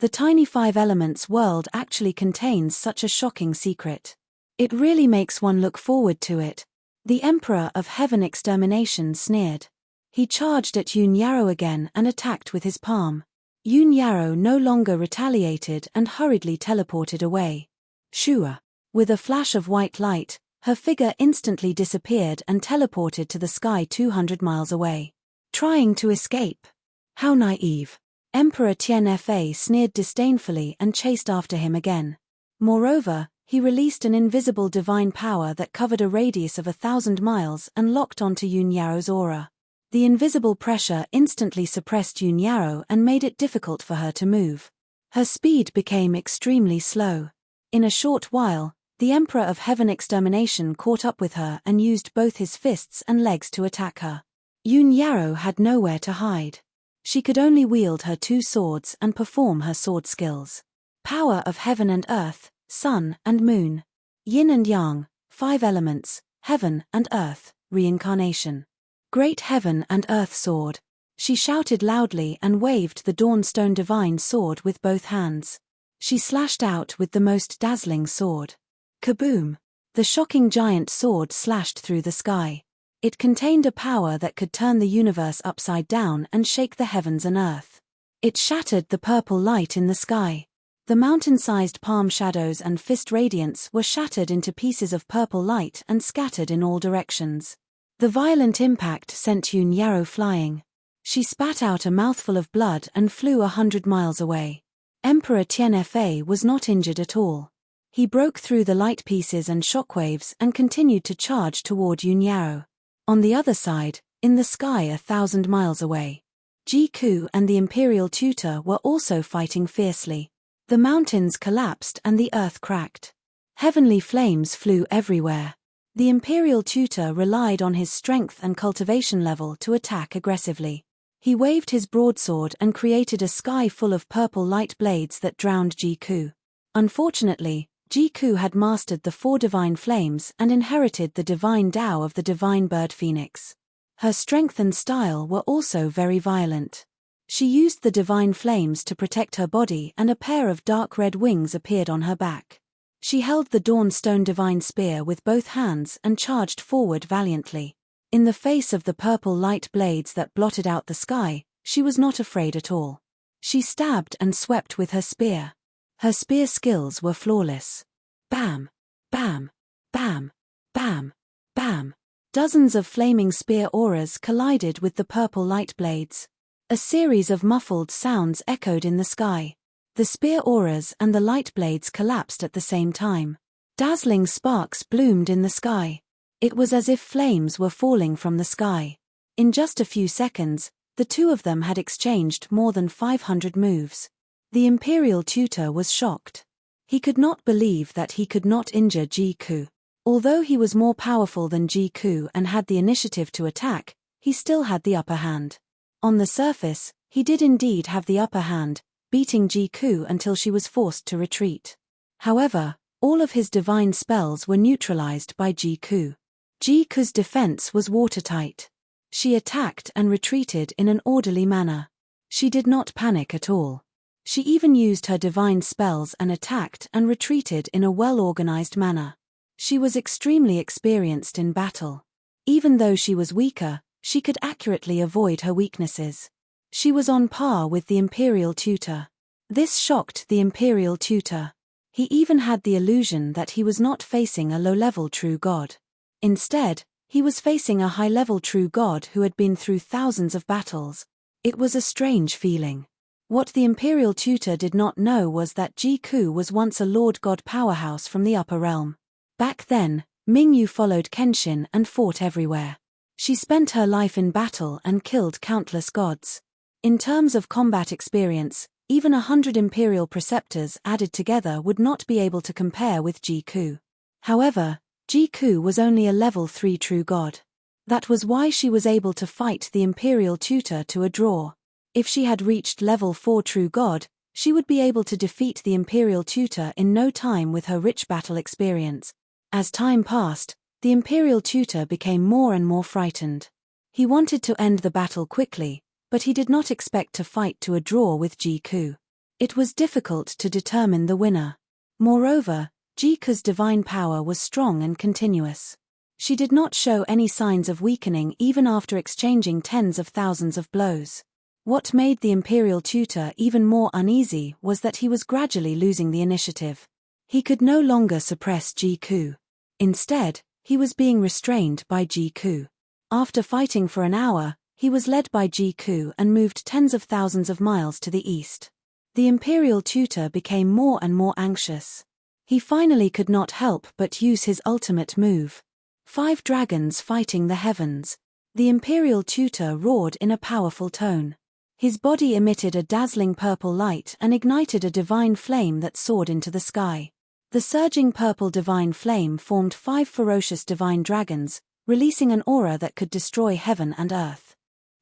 The tiny 5 elements world actually contains such a shocking secret. It really makes one look forward to it." The Emperor of Heaven extermination sneered. He charged at Yun Yarrow again and attacked with his palm. Yun Yarrow no longer retaliated and hurriedly teleported away. Shua. With a flash of white light, her figure instantly disappeared and teleported to the sky 200 miles away. Trying to escape? How naive. Emperor Tianfa sneered disdainfully and chased after him again. Moreover, he released an invisible divine power that covered a radius of 1,000 miles and locked onto Yun Yarrow's aura. The invisible pressure instantly suppressed Yun Yarrow and made it difficult for her to move. Her speed became extremely slow. In a short while, the Emperor of Heaven extermination caught up with her and used both his fists and legs to attack her. Yun Yarrow had nowhere to hide. She could only wield her 2 swords and perform her sword skills. Power of heaven and earth, sun and moon. Yin and yang, 5 elements, heaven and earth, reincarnation. Great heaven and earth sword. She shouted loudly and waved the Dawnstone divine sword with both hands. She slashed out with the most dazzling sword. Kaboom! The shocking giant sword slashed through the sky. It contained a power that could turn the universe upside down and shake the heavens and earth. It shattered the purple light in the sky. The mountain-sized palm shadows and fist radiance were shattered into pieces of purple light and scattered in all directions. The violent impact sent Yun Yarrow flying. She spat out a mouthful of blood and flew 100 miles away. Emperor Tianfa was not injured at all. He broke through the light pieces and shockwaves and continued to charge toward Yun Yarrow. On the other side, in the sky 1,000 miles away, Ji Ku and the Imperial Tutor were also fighting fiercely. The mountains collapsed and the earth cracked. Heavenly flames flew everywhere. The Imperial Tutor relied on his strength and cultivation level to attack aggressively. He waved his broadsword and created a sky full of purple light blades that drowned Ji Ku. Unfortunately, Ji Ku had mastered the 4 divine flames and inherited the divine Tao of the divine bird phoenix. Her strength and style were also very violent. She used the divine flames to protect her body and a pair of dark red wings appeared on her back. She held the Dawnstone divine spear with both hands and charged forward valiantly. In the face of the purple light blades that blotted out the sky, she was not afraid at all. She stabbed and swept with her spear. Her spear skills were flawless. Bam! Bam! Bam! Bam! Bam! Dozens of flaming spear auras collided with the purple light blades. A series of muffled sounds echoed in the sky. The spear auras and the light blades collapsed at the same time. Dazzling sparks bloomed in the sky. It was as if flames were falling from the sky. In just a few seconds, the 2 of them had exchanged more than 500 moves. The Imperial Tutor was shocked. He could not believe that he could not injure Ji Ku. Although he was more powerful than Ji Ku and had the initiative to attack, he still had the upper hand. On the surface, he did indeed have the upper hand, beating Ji Ku until she was forced to retreat. However, all of his divine spells were neutralized by Ji Ku. Ji Ku's defense was watertight. She attacked and retreated in an orderly manner. She did not panic at all. She even used her divine spells and attacked and retreated in a well-organized manner. She was extremely experienced in battle. Even though she was weaker, she could accurately avoid her weaknesses. She was on par with the Imperial Tutor. This shocked the Imperial Tutor. He even had the illusion that he was not facing a low-level true god. Instead, he was facing a high-level true god who had been through thousands of battles. It was a strange feeling. What the Imperial Tutor did not know was that Ji Ku was once a Lord God powerhouse from the upper realm. Back then, Mingyu followed Kenshin and fought everywhere. She spent her life in battle and killed countless gods. In terms of combat experience, Even 100 Imperial Preceptors added together would not be able to compare with Jiku. However, Jiku was only a level 3 true god. That was why she was able to fight the Imperial Tutor to a draw. If she had reached level 4 true god, she would be able to defeat the Imperial Tutor in no time with her rich battle experience. As time passed, the Imperial Tutor became more and more frightened. He wanted to end the battle quickly, but he did not expect to fight to a draw with Jiku. It was difficult to determine the winner. Moreover, Jiku's divine power was strong and continuous. She did not show any signs of weakening even after exchanging tens of thousands of blows. What made the Imperial Tutor even more uneasy was that he was gradually losing the initiative. He could no longer suppress Jiku. Instead, he was being restrained by Jiku. After fighting for an hour, he was led by Jiku and moved tens of thousands of miles to the east. The Imperial Tutor became more and more anxious. He finally could not help but use his ultimate move. 5 dragons fighting the heavens. The Imperial Tutor roared in a powerful tone. His body emitted a dazzling purple light and ignited a divine flame that soared into the sky. The surging purple divine flame formed 5 ferocious divine dragons, releasing an aura that could destroy heaven and earth.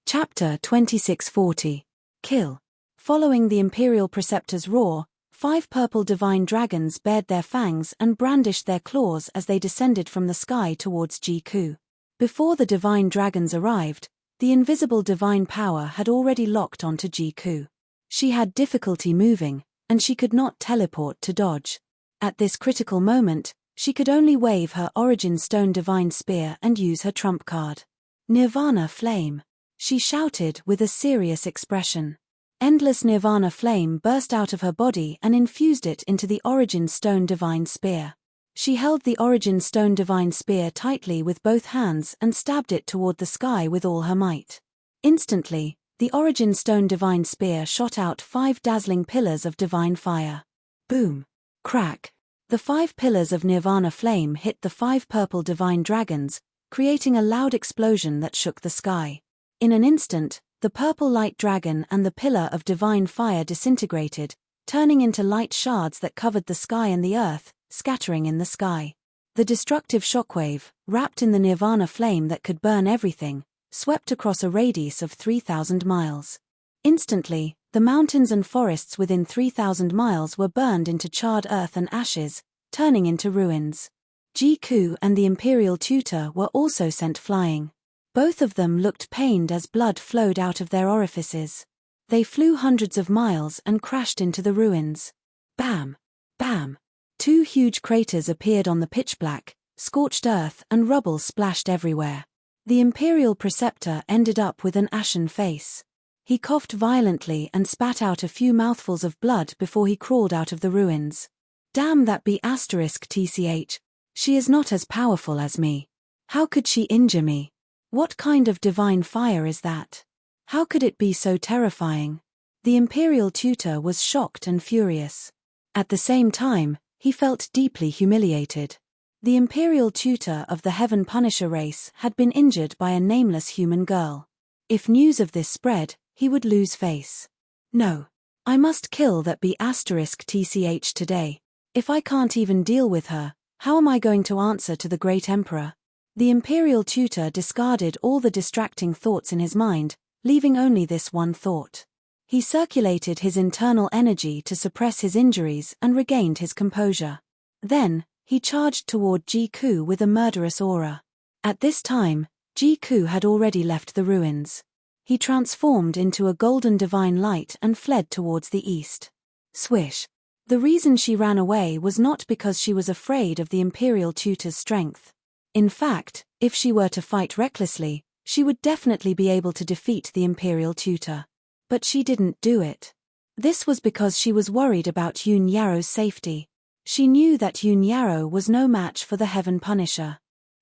Chapter 2640. Kill. Following the Imperial Preceptor's roar, 5 purple divine dragons bared their fangs and brandished their claws as they descended from the sky towards Jiku. Before the divine dragons arrived, the invisible divine power had already locked onto Jiku. She had difficulty moving, and she could not teleport to dodge. At this critical moment, she could only wave her Origin Stone Divine Spear and use her trump card. Nirvana Flame. She shouted with a serious expression. Endless Nirvana Flame burst out of her body and infused it into the Origin Stone Divine Spear. She held the Origin Stone Divine Spear tightly with both hands and stabbed it toward the sky with all her might. Instantly, the Origin Stone Divine Spear shot out 5 dazzling pillars of divine fire. Boom! Crack! The 5 pillars of Nirvana Flame hit the 5 purple divine dragons, creating a loud explosion that shook the sky. In an instant, the purple light dragon and the pillar of divine fire disintegrated, turning into light shards that covered the sky and the earth, scattering in the sky. The destructive shockwave, wrapped in the Nirvana Flame that could burn everything, swept across a radius of 3,000 miles. Instantly, the mountains and forests within 3,000 miles were burned into charred earth and ashes, turning into ruins. Jiku and the Imperial Tutor were also sent flying. Both of them looked pained as blood flowed out of their orifices. They flew hundreds of miles and crashed into the ruins. Bam! Bam! 2 huge craters appeared on the pitch-black, scorched earth and rubble splashed everywhere. The Imperial Preceptor ended up with an ashen face. He coughed violently and spat out a few mouthfuls of blood before he crawled out of the ruins. Damn that *TCH. She is not as powerful as me. How could she injure me? What kind of divine fire is that? How could it be so terrifying? The Imperial Tutor was shocked and furious. At the same time, he felt deeply humiliated. The Imperial Tutor of the Heaven Punisher race had been injured by a nameless human girl. If news of this spread, he would lose face. No. I must kill that *TCH today. If I can't even deal with her, how am I going to answer to the Great Emperor? The Imperial Tutor discarded all the distracting thoughts in his mind, leaving only this one thought. He circulated his internal energy to suppress his injuries and regained his composure. Then, he charged toward Jiku with a murderous aura. At this time, Jiku had already left the ruins. He transformed into a golden divine light and fled towards the east. Swish! The reason she ran away was not because she was afraid of the Imperial Tutor's strength. In fact, if she were to fight recklessly, she would definitely be able to defeat the Imperial Tutor. But she didn't do it. This was because she was worried about Yun Yaro's safety. She knew that Yun Yaro was no match for the Heaven Punisher.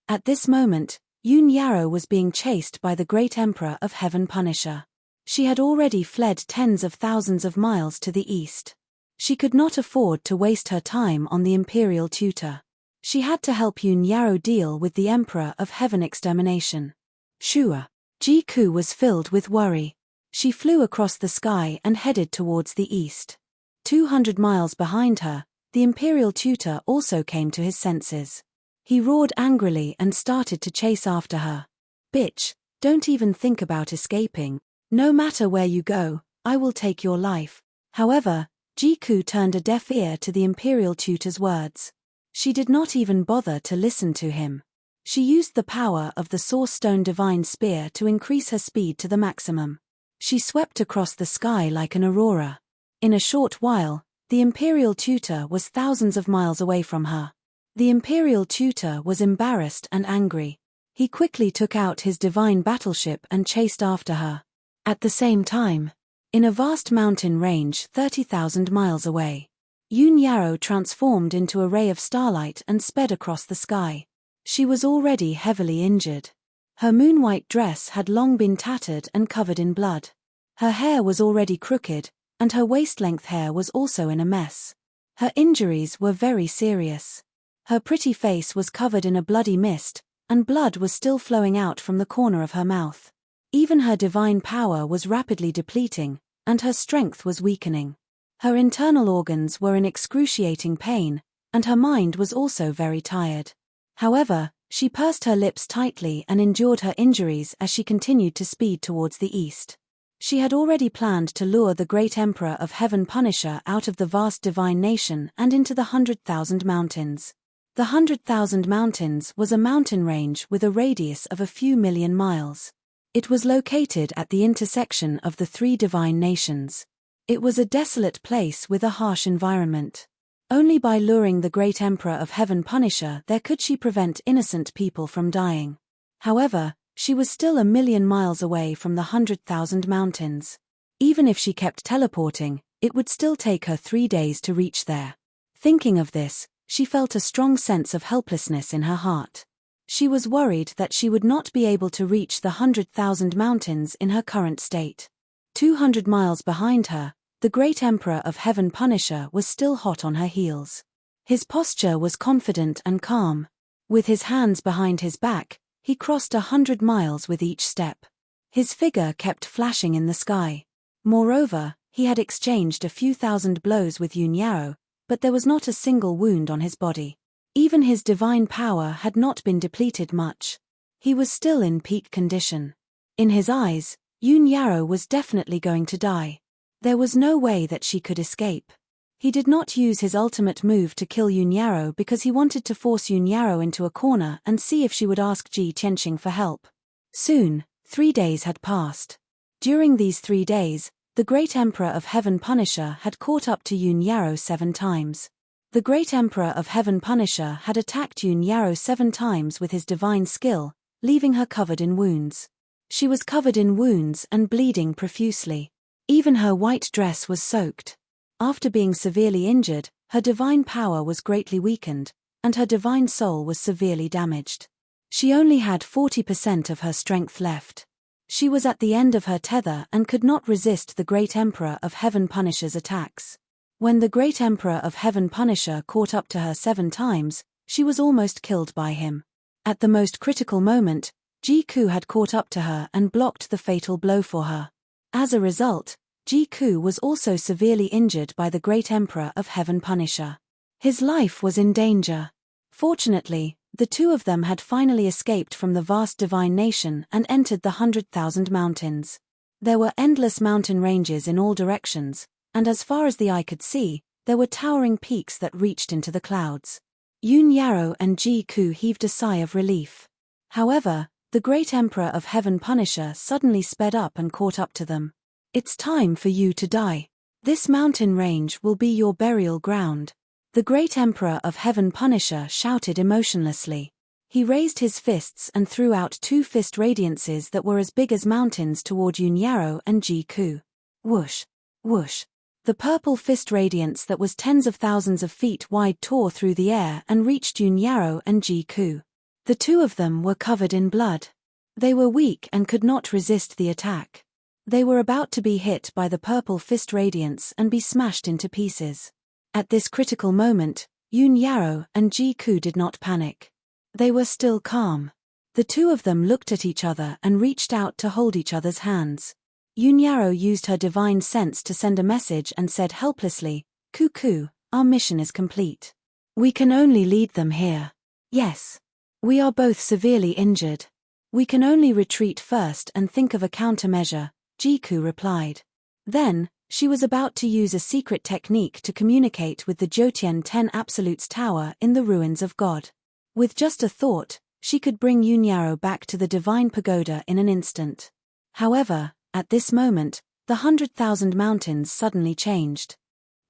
At this moment, Yun Yaro was being chased by the Great Emperor of Heaven Punisher. She had already fled tens of thousands of miles to the east. She could not afford to waste her time on the Imperial Tutor. She had to help Yun Yaro deal with the Emperor of Heaven Extermination. Shua. Jiku was filled with worry. She flew across the sky and headed towards the east. 200 miles behind her, the Imperial tutor also came to his senses. He roared angrily and started to chase after her. "Bitch, don't even think about escaping. No matter where you go, I will take your life." However, Jiku turned a deaf ear to the Imperial tutor's words. She did not even bother to listen to him. She used the power of the Source Stone Divine Spear to increase her speed to the maximum. She swept across the sky like an aurora. In a short while, the Imperial tutor was thousands of miles away from her. The Imperial tutor was embarrassed and angry. He quickly took out his divine battleship and chased after her. At the same time, in a vast mountain range 30,000 miles away, Yoon Yarrow transformed into a ray of starlight and sped across the sky. She was already heavily injured. Her moon-white dress had long been tattered and covered in blood. Her hair was already crooked, and her waist-length hair was also in a mess. Her injuries were very serious. Her pretty face was covered in a bloody mist, and blood was still flowing out from the corner of her mouth. Even her divine power was rapidly depleting, and her strength was weakening. Her internal organs were in excruciating pain, and her mind was also very tired. However, she pursed her lips tightly and endured her injuries as she continued to speed towards the east. She had already planned to lure the great Emperor of Heaven Punisher out of the vast divine nation and into the 100,000 Mountains. The 100,000 Mountains was a mountain range with a radius of a few million miles. It was located at the intersection of the three divine nations. It was a desolate place with a harsh environment. Only by luring the great Emperor of Heaven Punisher there could she prevent innocent people from dying. However, she was still a million miles away from the 100,000 Mountains. Even if she kept teleporting, it would still take her 3 days to reach there. Thinking of this, she felt a strong sense of helplessness in her heart. She was worried that she would not be able to reach the 100,000 Mountains in her current state. 200 miles behind her, the great Emperor of Heaven Punisher was still hot on her heels. His posture was confident and calm. With his hands behind his back, he crossed 100 miles with each step. His figure kept flashing in the sky. Moreover, he had exchanged a few thousand blows with Yoon Yarrow, but there was not a single wound on his body. Even his divine power had not been depleted much. He was still in peak condition. In his eyes, Yoon Yarrow was definitely going to die. There was no way that she could escape. He did not use his ultimate move to kill Yoon Yarrow because he wanted to force Yoon Yarrow into a corner and see if she would ask Ji Tianqing for help. Soon, 3 days had passed. During these 3 days, the great Emperor of Heaven Punisher had caught up to Yoon Yarrow 7 times. The great Emperor of Heaven Punisher had attacked Yoon Yarrow 7 times with his divine skill, leaving her covered in wounds. She was covered in wounds and bleeding profusely. Even her white dress was soaked. After being severely injured, her divine power was greatly weakened, and her divine soul was severely damaged. She only had 40% of her strength left. She was at the end of her tether and could not resist the great Emperor of Heaven Punisher's attacks. When the great Emperor of Heaven Punisher caught up to her 7 times, she was almost killed by him. At the most critical moment, Jiku had caught up to her and blocked the fatal blow for her. As a result, Jiku was also severely injured by the great Emperor of Heaven Punisher. His life was in danger. Fortunately, the two of them had finally escaped from the vast divine nation and entered the 100,000 Mountains. There were endless mountain ranges in all directions, and as far as the eye could see, there were towering peaks that reached into the clouds. Yoon Yarrow and Jiku heaved a sigh of relief. However, the great Emperor of Heaven Punisher suddenly sped up and caught up to them. "It's time for you to die. This mountain range will be your burial ground," the great Emperor of Heaven Punisher shouted emotionlessly. He raised his fists and threw out 2 fist radiances that were as big as mountains toward Yoon Yarrow and Jiku. Whoosh! Whoosh! The purple fist radiance that was tens of thousands of feet wide tore through the air and reached Yoon Yarrow and Jiku. The two of them were covered in blood. They were weak and could not resist the attack. They were about to be hit by the purple fist radiance and be smashed into pieces. At this critical moment, Yoon Yarrow and Jiku did not panic. They were still calm. The two of them looked at each other and reached out to hold each other's hands. Yunyaro used her divine sense to send a message and said helplessly, "Cuckoo, our mission is complete. We can only lead them here." "Yes. We are both severely injured. We can only retreat first and think of a countermeasure," Jiku replied. Then, she was about to use a secret technique to communicate with the Jotien 10 Absolutes Tower in the ruins of God. With just a thought, she could bring Yunyaro back to the divine pagoda in an instant. However, at this moment, the 100,000 mountains suddenly changed.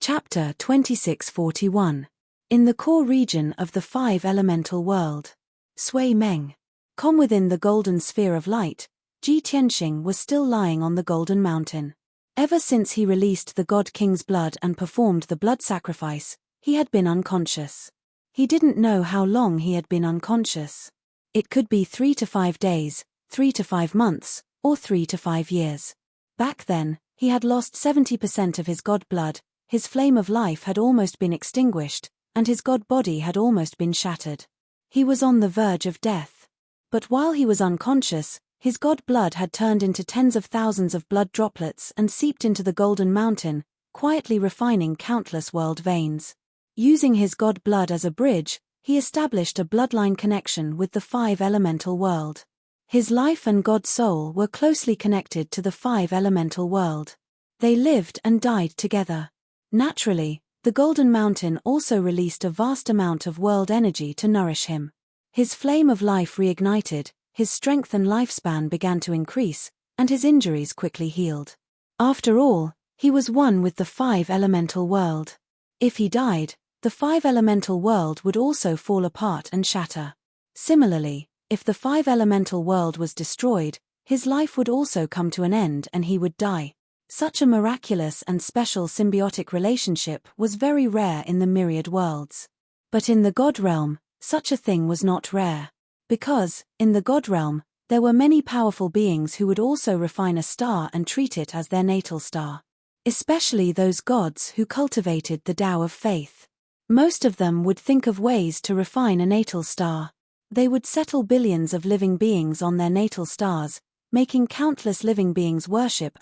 Chapter 2641. In the core region of the 5 elemental world. Sui Meng. Calm within the golden sphere of light, Ji Tianxing was still lying on the golden mountain. Ever since he released the God King's blood and performed the blood sacrifice, he had been unconscious. He didn't know how long he had been unconscious. It could be 3 to 5 days, 3 to 5 months, or 3 to 5 years. Back then, he had lost 70% of his god blood, his flame of life had almost been extinguished, and his god body had almost been shattered. He was on the verge of death. But while he was unconscious, his god blood had turned into tens of thousands of blood droplets and seeped into the golden mountain, quietly refining countless world veins. Using his god blood as a bridge, he established a bloodline connection with the 5 elemental world. His life and god soul were closely connected to the 5 elemental world. They lived and died together. Naturally, the golden mountain also released a vast amount of world energy to nourish him. His flame of life reignited, his strength and lifespan began to increase, and his injuries quickly healed. After all, he was one with the 5 elemental world. If he died, the 5 elemental world would also fall apart and shatter. Similarly, if the 5 elemental world was destroyed, his life would also come to an end and he would die. Such a miraculous and special symbiotic relationship was very rare in the myriad worlds. But in the God realm, such a thing was not rare. Because, in the God realm, there were many powerful beings who would also refine a star and treat it as their natal star. Especially those gods who cultivated the Tao of faith. Most of them would think of ways to refine a natal star. They would settle billions of living beings on their natal stars, making countless living beings worship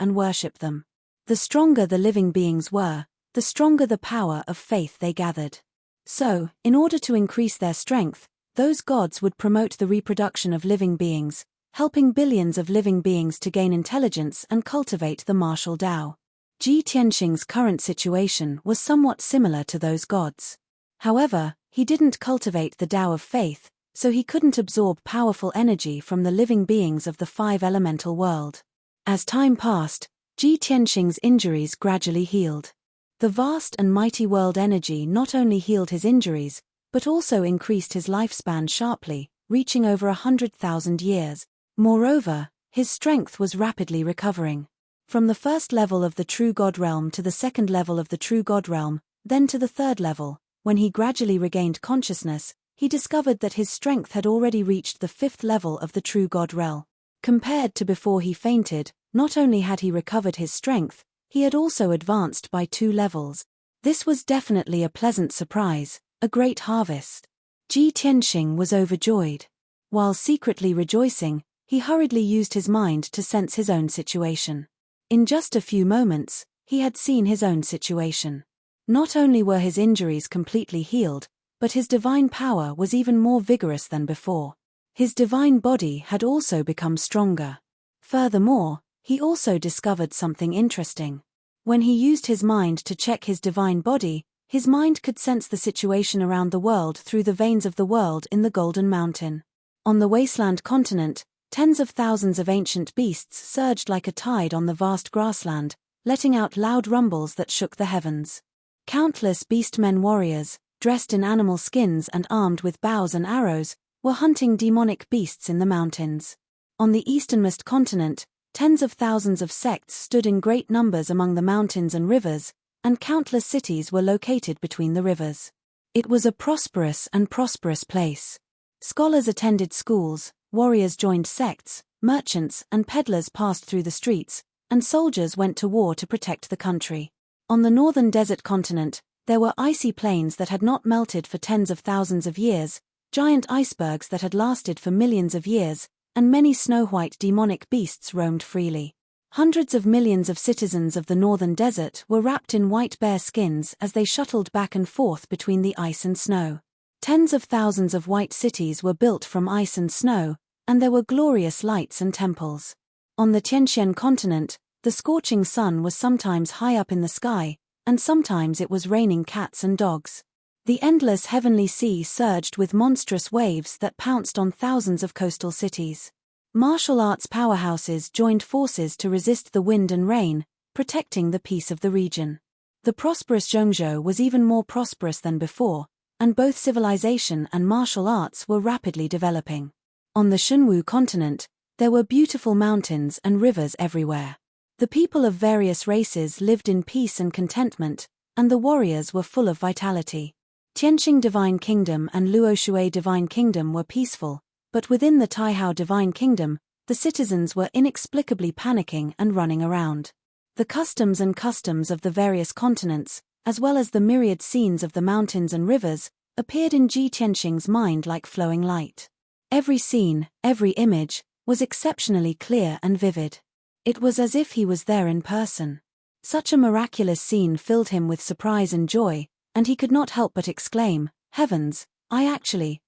them. The stronger the living beings were, the stronger the power of faith they gathered. So, in order to increase their strength, those gods would promote the reproduction of living beings, helping billions of living beings to gain intelligence and cultivate the martial Tao. Ji Tianxing's current situation was somewhat similar to those gods. However, he didn't cultivate the Tao of faith, so he couldn't absorb powerful energy from the living beings of the 5 elemental world. As time passed, Ji Tianxing's injuries gradually healed. The vast and mighty world energy not only healed his injuries, but also increased his lifespan sharply, reaching over 100,000 years. Moreover, his strength was rapidly recovering. From the first level of the true God realm to the second level of the true God realm, then to the third level, when he gradually regained consciousness, he discovered that his strength had already reached the 5th level of the true God realm. Compared to before he fainted, not only had he recovered his strength, he had also advanced by 2 levels. This was definitely a pleasant surprise, a great harvest. Ji Tianxing was overjoyed. While secretly rejoicing, he hurriedly used his mind to sense his own situation. In just a few moments, he had seen his own situation. Not only were his injuries completely healed, but his divine power was even more vigorous than before. His divine body had also become stronger. Furthermore, he also discovered something interesting. When he used his mind to check his divine body, his mind could sense the situation around the world through the veins of the world in the Golden Mountain. On the wasteland continent, tens of thousands of ancient beasts surged like a tide on the vast grassland, letting out loud rumbles that shook the heavens. Countless beastmen warriors, dressed in animal skins and armed with bows and arrows, were hunting demonic beasts in the mountains. On the easternmost continent, tens of thousands of sects stood in great numbers among the mountains and rivers, and countless cities were located between the rivers. It was a prosperous place. Scholars attended schools, warriors joined sects, merchants and peddlers passed through the streets, and soldiers went to war to protect the country. On the northern desert continent, there were icy plains that had not melted for tens of thousands of years, giant icebergs that had lasted for millions of years, and many snow-white demonic beasts roamed freely. Hundreds of millions of citizens of the northern desert were wrapped in white bear skins as they shuttled back and forth between the ice and snow. Tens of thousands of white cities were built from ice and snow, and there were glorious lights and temples. On the Tianxian continent, the scorching sun was sometimes high up in the sky, and sometimes it was raining cats and dogs. The endless heavenly sea surged with monstrous waves that pounced on thousands of coastal cities. Martial arts powerhouses joined forces to resist the wind and rain, protecting the peace of the region. The prosperous Zhongzhou was even more prosperous than before, and both civilization and martial arts were rapidly developing. On the Shunwu continent, there were beautiful mountains and rivers everywhere. The people of various races lived in peace and contentment, and the warriors were full of vitality. Tianqing Divine Kingdom and Luoshui Divine Kingdom were peaceful, but within the Taihao Divine Kingdom, the citizens were inexplicably panicking and running around. The customs of the various continents, as well as the myriad scenes of the mountains and rivers, appeared in Ji Tianqing's mind like flowing light. Every scene, every image, was exceptionally clear and vivid. It was as if he was there in person. Such a miraculous scene filled him with surprise and joy, and he could not help but exclaim, "Heavens, I actually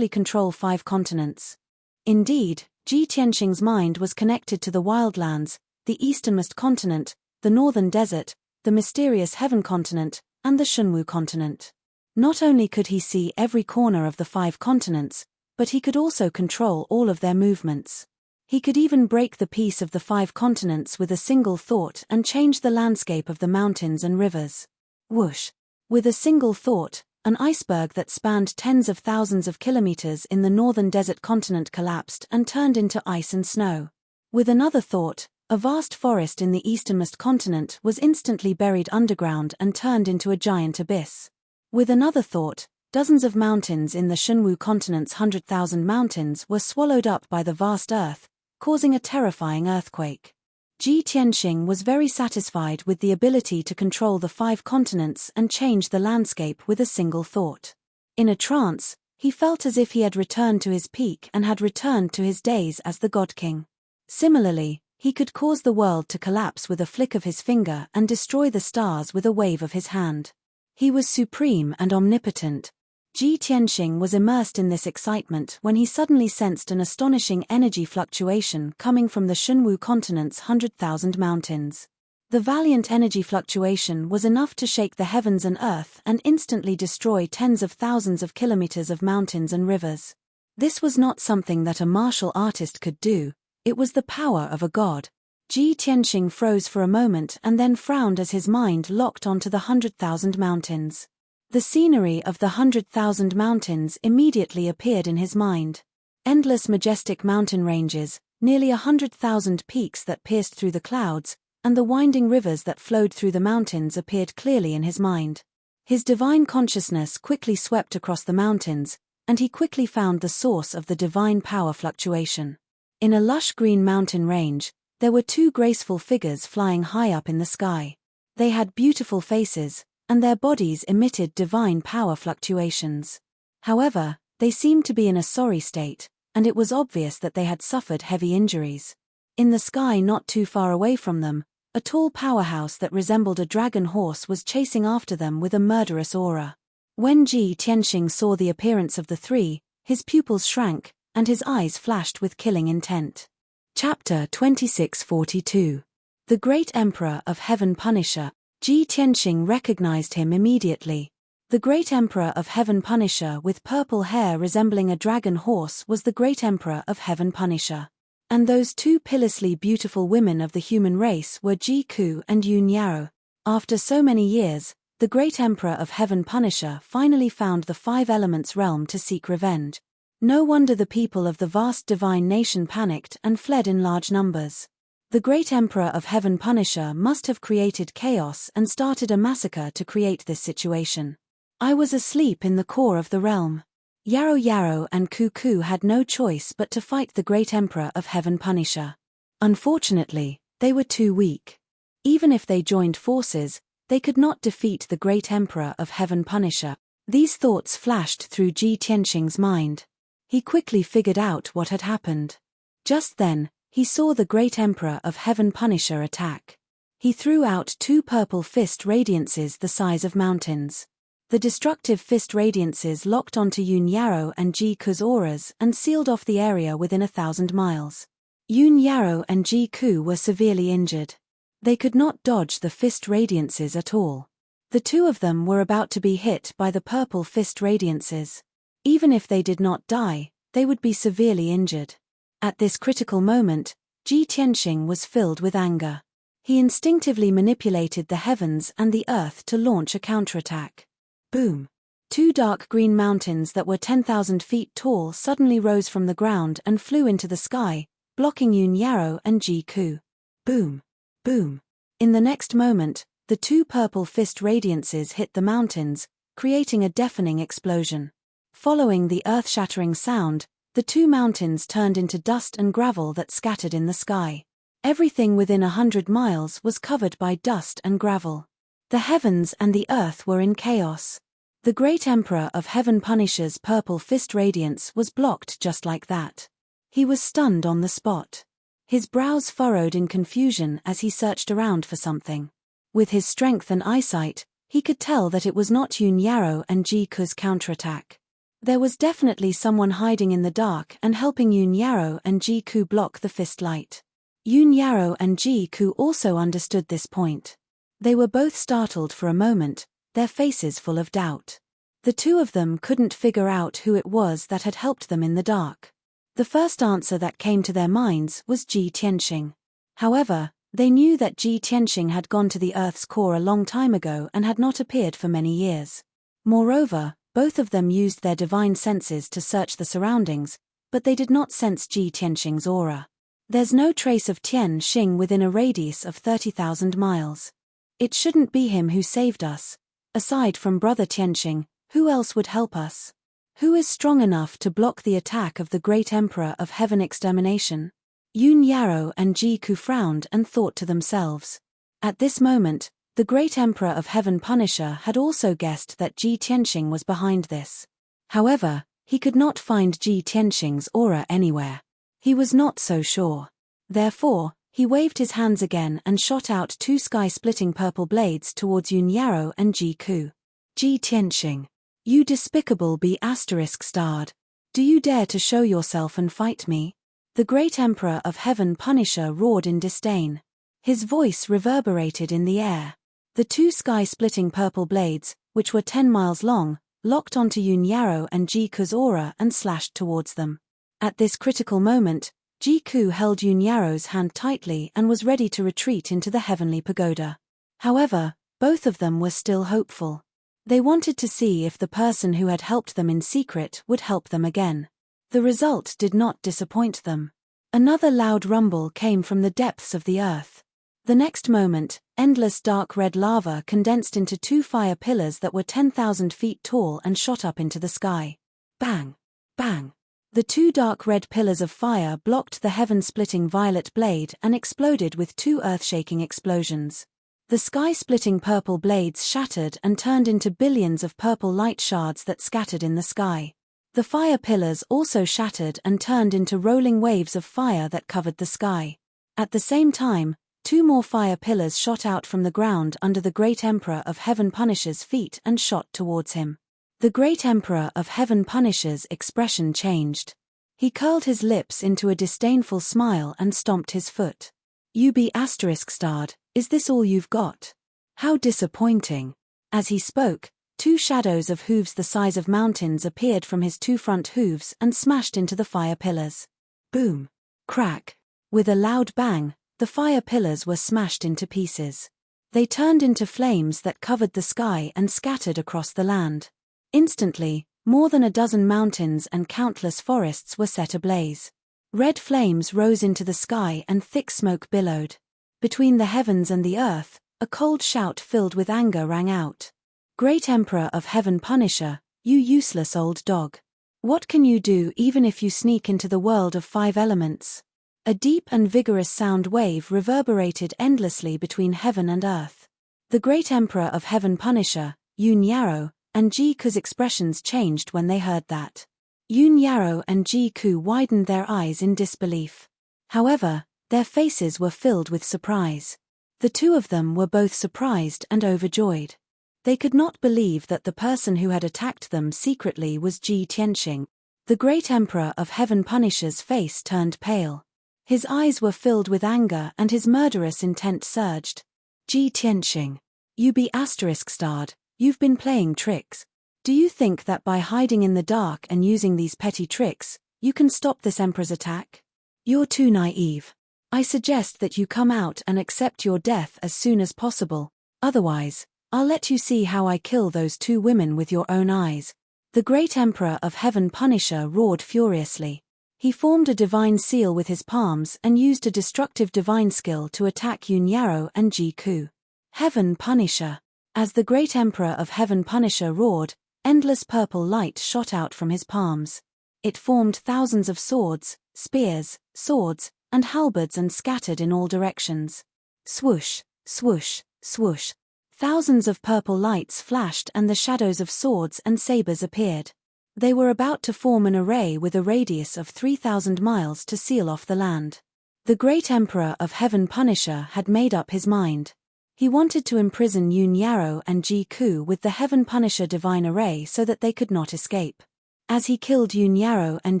control 5 continents." Indeed, Ji Tianqing's mind was connected to the wildlands, the easternmost continent, the northern desert, the mysterious heaven continent, and the Shunwu continent. Not only could he see every corner of the 5 continents, but he could also control all of their movements. He could even break the peace of the 5 continents with a single thought and change the landscape of the mountains and rivers. Whoosh! With a single thought, an iceberg that spanned tens of thousands of kilometers in the northern desert continent collapsed and turned into ice and snow. With another thought, a vast forest in the easternmost continent was instantly buried underground and turned into a giant abyss. With another thought, dozens of mountains in the Shunwu continent's 100,000 mountains were swallowed up by the vast earth, causing a terrifying earthquake. Ji Tianqing was very satisfied with the ability to control the 5 continents and change the landscape with a single thought. In a trance, he felt as if he had returned to his peak and had returned to his days as the God King. Similarly, he could cause the world to collapse with a flick of his finger and destroy the stars with a wave of his hand. He was supreme and omnipotent. Ji Tianqing was immersed in this excitement when he suddenly sensed an astonishing energy fluctuation coming from the Shunwu continent's 100,000 mountains. The valiant energy fluctuation was enough to shake the heavens and earth and instantly destroy tens of thousands of kilometers of mountains and rivers. This was not something that a martial artist could do, it was the power of a god. Ji Tianqing froze for a moment and then frowned as his mind locked onto the 100,000 mountains. The scenery of the 100,000 mountains immediately appeared in his mind. Endless majestic mountain ranges, nearly 100,000 peaks that pierced through the clouds, and the winding rivers that flowed through the mountains appeared clearly in his mind. His divine consciousness quickly swept across the mountains, and he quickly found the source of the divine power fluctuation. In a lush green mountain range, there were 2 graceful figures flying high up in the sky. They had beautiful faces, and their bodies emitted divine power fluctuations. However, they seemed to be in a sorry state, and it was obvious that they had suffered heavy injuries. In the sky not too far away from them, a tall powerhouse that resembled a dragon horse was chasing after them with a murderous aura. When Ji Tianqing saw the appearance of the 3, his pupils shrank, and his eyes flashed with killing intent. Chapter 2642. The Great Emperor of Heaven Punisher. Ji Tianqing recognized him immediately. The Great Emperor of Heaven Punisher with purple hair resembling a dragon horse was the Great Emperor of Heaven Punisher. And those 2 pitilessly beautiful women of the human race were Ji Ku and Yun Yao. After so many years, the Great Emperor of Heaven Punisher finally found the 5 elements realm to seek revenge. No wonder the people of the vast divine nation panicked and fled in large numbers. The Great Emperor of Heaven Punisher must have created chaos and started a massacre to create this situation. I was asleep in the core of the realm. Yao and Ku had no choice but to fight the Great Emperor of Heaven Punisher. Unfortunately, they were too weak. Even if they joined forces, they could not defeat the Great Emperor of Heaven Punisher. These thoughts flashed through Ji Tianqing's mind. He quickly figured out what had happened. Just then, he saw the great Emperor of Heaven Punisher attack. He threw out two purple fist radiances the size of mountains. The destructive fist radiances locked onto Yun Yarrow and Ji Ku's auras and sealed off the area within 1,000 miles. Yun Yarrow and Ji Ku were severely injured. They could not dodge the fist radiances at all. The two of them were about to be hit by the purple fist radiances. Even if they did not die, they would be severely injured. At this critical moment, Ji Tianxing was filled with anger. He instinctively manipulated the heavens and the earth to launch a counterattack. Boom! Two dark green mountains that were 10,000 feet tall suddenly rose from the ground and flew into the sky, blocking Yun Yarrow and Ji Ku. Boom! Boom! In the next moment, the two purple fist radiances hit the mountains, creating a deafening explosion. Following the earth-shattering sound, the two mountains turned into dust and gravel that scattered in the sky. Everything within 100 miles was covered by dust and gravel. The heavens and the earth were in chaos. The great Emperor of Heaven Punisher's purple fist radiance was blocked just like that. He was stunned on the spot. His brows furrowed in confusion as he searched around for something. With his strength and eyesight, he could tell that it was not Yun Yarrow and Ji Ku's counterattack. There was definitely someone hiding in the dark and helping Yun Yarrow and Ji Ku block the fist light. Yun Yarrow and Ji Ku also understood this point. They were both startled for a moment, their faces full of doubt. The two of them couldn't figure out who it was that had helped them in the dark. The first answer that came to their minds was Ji Tianxing. However, they knew that Ji Tianxing had gone to the Earth's core a long time ago and had not appeared for many years. Moreover, both of them used their divine senses to search the surroundings, but they did not sense Ji Tianxing's aura. There's no trace of Tianxing within a radius of 30,000 miles. It shouldn't be him who saved us. Aside from Brother Tianxing, who else would help us? Who is strong enough to block the attack of the great Emperor of Heaven Extermination? Yun Yarrow and Ji Ku frowned and thought to themselves. At this moment, the great Emperor of Heaven Punisher had also guessed that Ji Tianxing was behind this. However, he could not find Ji Tianxing's aura anywhere. He was not so sure. Therefore, he waved his hands again and shot out two sky-splitting purple blades towards Yun Yarrow and Ji Ku. Ji Tianxing, you despicable ****, do you dare to show yourself and fight me? The great Emperor of Heaven Punisher roared in disdain. His voice reverberated in the air. The two sky-splitting purple blades, which were 10 miles long, locked onto Yun Yarrow and Ji Ku's aura and slashed towards them. At this critical moment, Ji Ku held Yun Yarrow's hand tightly and was ready to retreat into the heavenly pagoda. However, both of them were still hopeful. They wanted to see if the person who had helped them in secret would help them again. The result did not disappoint them. Another loud rumble came from the depths of the earth. The next moment, endless dark red lava condensed into two fire pillars that were 10,000 feet tall and shot up into the sky. Bang! Bang! The two dark red pillars of fire blocked the heaven-splitting violet blade and exploded with two earth-shaking explosions. The sky-splitting purple blades shattered and turned into billions of purple light shards that scattered in the sky. The fire pillars also shattered and turned into rolling waves of fire that covered the sky. At the same time, two more fire pillars shot out from the ground under the great Emperor of Heaven Punisher's feet and shot towards him. The great Emperor of Heaven Punisher's expression changed. He curled his lips into a disdainful smile and stomped his foot. You be ****, is this all you've got? How disappointing. As he spoke, two shadows of hooves the size of mountains appeared from his two front hooves and smashed into the fire pillars. Boom! Crack! With a loud bang, the fire pillars were smashed into pieces. They turned into flames that covered the sky and scattered across the land. Instantly, more than a dozen mountains and countless forests were set ablaze. Red flames rose into the sky and thick smoke billowed. Between the heavens and the earth, a cold shout filled with anger rang out. Great Emperor of Heaven Punisher, you useless old dog. What can you do even if you sneak into the world of 5 elements? A deep and vigorous sound wave reverberated endlessly between heaven and earth. The great Emperor of Heaven Punisher, Yun Yarrow, and Ji Ku's expressions changed when they heard that. Yun Yarrow and Ji Ku widened their eyes in disbelief. However, their faces were filled with surprise. The two of them were both surprised and overjoyed. They could not believe that the person who had attacked them secretly was Ji Tianqing. The great emperor of Heaven Punisher's face turned pale. His eyes were filled with anger and his murderous intent surged. Ji Tianqing. You be *starred, you've been playing tricks. Do you think that by hiding in the dark and using these petty tricks, you can stop this emperor's attack? You're too naive. I suggest that you come out and accept your death as soon as possible, otherwise, I'll let you see how I kill those two women with your own eyes. The great emperor of Heaven Punisher roared furiously. He formed a divine seal with his palms and used a destructive divine skill to attack Yun Yarrow and Ji Ku. Heaven Punisher. As the great emperor of Heaven Punisher roared, endless purple light shot out from his palms. It formed thousands of swords, spears, swords, and halberds and scattered in all directions. Swoosh, swoosh, swoosh. Thousands of purple lights flashed and the shadows of swords and sabers appeared. They were about to form an array with a radius of 3,000 miles to seal off the land. The great emperor of Heaven Punisher had made up his mind. He wanted to imprison Yun Yarrow and Ji Ku with the Heaven Punisher divine array so that they could not escape. As he killed Yun Yarrow and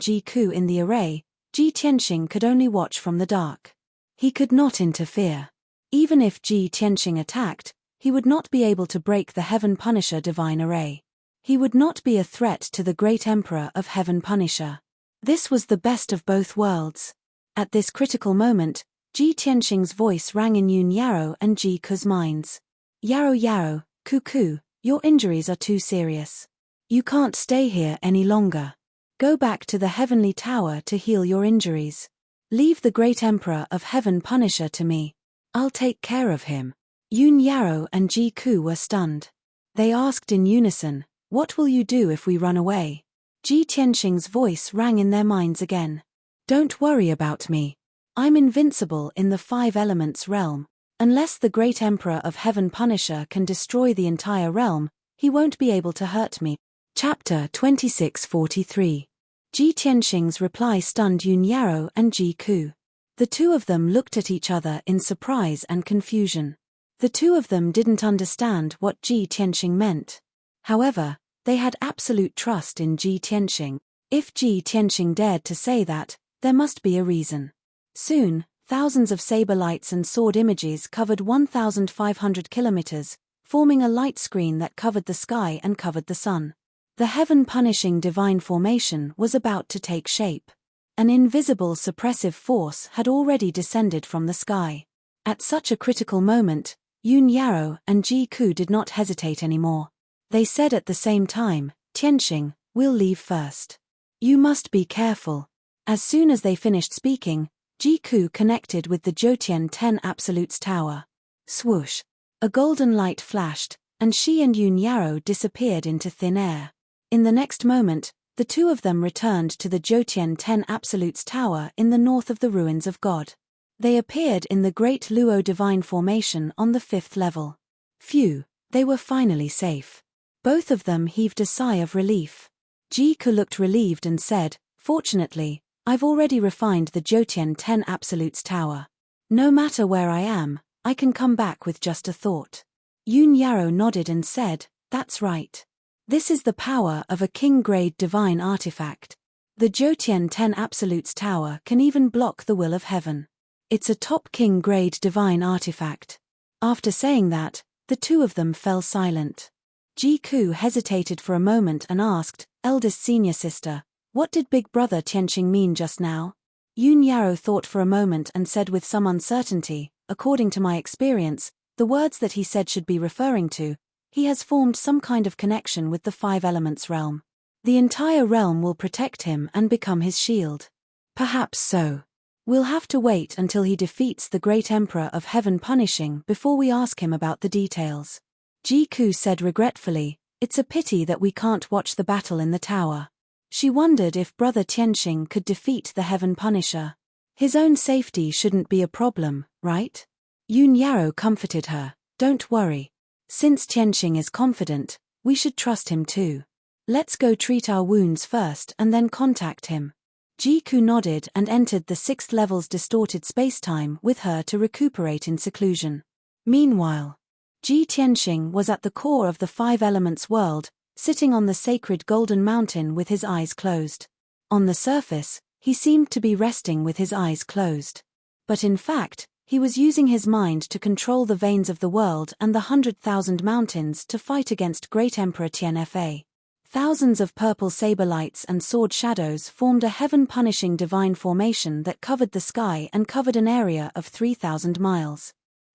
Ji Ku in the array, Ji Tianqing could only watch from the dark. He could not interfere. Even if Ji Tianqing attacked, he would not be able to break the Heaven Punisher divine array. He would not be a threat to the great emperor of Heaven Punisher. This was the best of both worlds. At this critical moment, Ji Tianqing's voice rang in Yun Yarrow and Ji Ku's minds. Yarrow, Ku, your injuries are too serious. You can't stay here any longer. Go back to the Heavenly Tower to heal your injuries. Leave the great emperor of Heaven Punisher to me. I'll take care of him. Yun Yarrow and Ji Ku were stunned. They asked in unison, what will you do if we run away? Ji Tianqing's voice rang in their minds again. Don't worry about me. I'm invincible in the 5 elements realm. Unless the great emperor of Heaven Punisher can destroy the entire realm, he won't be able to hurt me. Chapter 2643. Ji Tianqing's reply stunned Yun Yarrow and Ji Ku. The two of them looked at each other in surprise and confusion. The two of them didn't understand what Ji Tianqing meant. However, they had absolute trust in Ji Tianqing. If Ji Tianqing dared to say that, there must be a reason. Soon, thousands of saber lights and sword images covered 1,500 kilometers, forming a light screen that covered the sky and covered the sun. The heaven-punishing divine formation was about to take shape. An invisible suppressive force had already descended from the sky. At such a critical moment, Yun Yarrow and Ji Ku did not hesitate anymore. They said at the same time, Tianqing, we'll leave first. You must be careful. As soon as they finished speaking, Ji Ku connected with the Jiutian 10 Absolutes Tower. Swoosh! A golden light flashed, and she and Yun Yarrow disappeared into thin air. In the next moment, the two of them returned to the Jiutian 10 Absolutes Tower in the north of the Ruins of God. They appeared in the Great Luo Divine Formation on the 5th level. Phew, they were finally safe. Both of them heaved a sigh of relief. Ji Ku looked relieved and said, fortunately, I've already refined the Jiutian 10 Absolutes Tower. No matter where I am, I can come back with just a thought. Yun Yarrow nodded and said, that's right. This is the power of a king-grade divine artifact. The Jiutian 10 Absolutes Tower can even block the will of heaven. It's a top king-grade divine artifact. After saying that, the two of them fell silent. Ji Ku hesitated for a moment and asked, eldest senior sister, what did big brother Tianqing mean just now? Yun Yarrow thought for a moment and said with some uncertainty, according to my experience, the words that he said should be referring to, he has formed some kind of connection with the 5 elements realm. The entire realm will protect him and become his shield. Perhaps so. We'll have to wait until he defeats the great emperor of Heaven Punishing before we ask him about the details. Ji Ku said regretfully, it's a pity that we can't watch the battle in the tower. She wondered if brother Tianqing could defeat the Heaven Punisher. His own safety shouldn't be a problem, right? Yun Yarrow comforted her, don't worry. Since Tianqing is confident, we should trust him too. Let's go treat our wounds first and then contact him. Jiku nodded and entered the 6th level's distorted spacetime with her to recuperate in seclusion. Meanwhile, Ji Tianxing was at the core of the 5 elements world, sitting on the sacred golden mountain with his eyes closed. On the surface, he seemed to be resting with his eyes closed. But in fact, he was using his mind to control the veins of the world and the 100,000 mountains to fight against Great Emperor Tianfa. Thousands of purple saber lights and sword shadows formed a heaven-punishing divine formation that covered the sky and covered an area of 3,000 miles.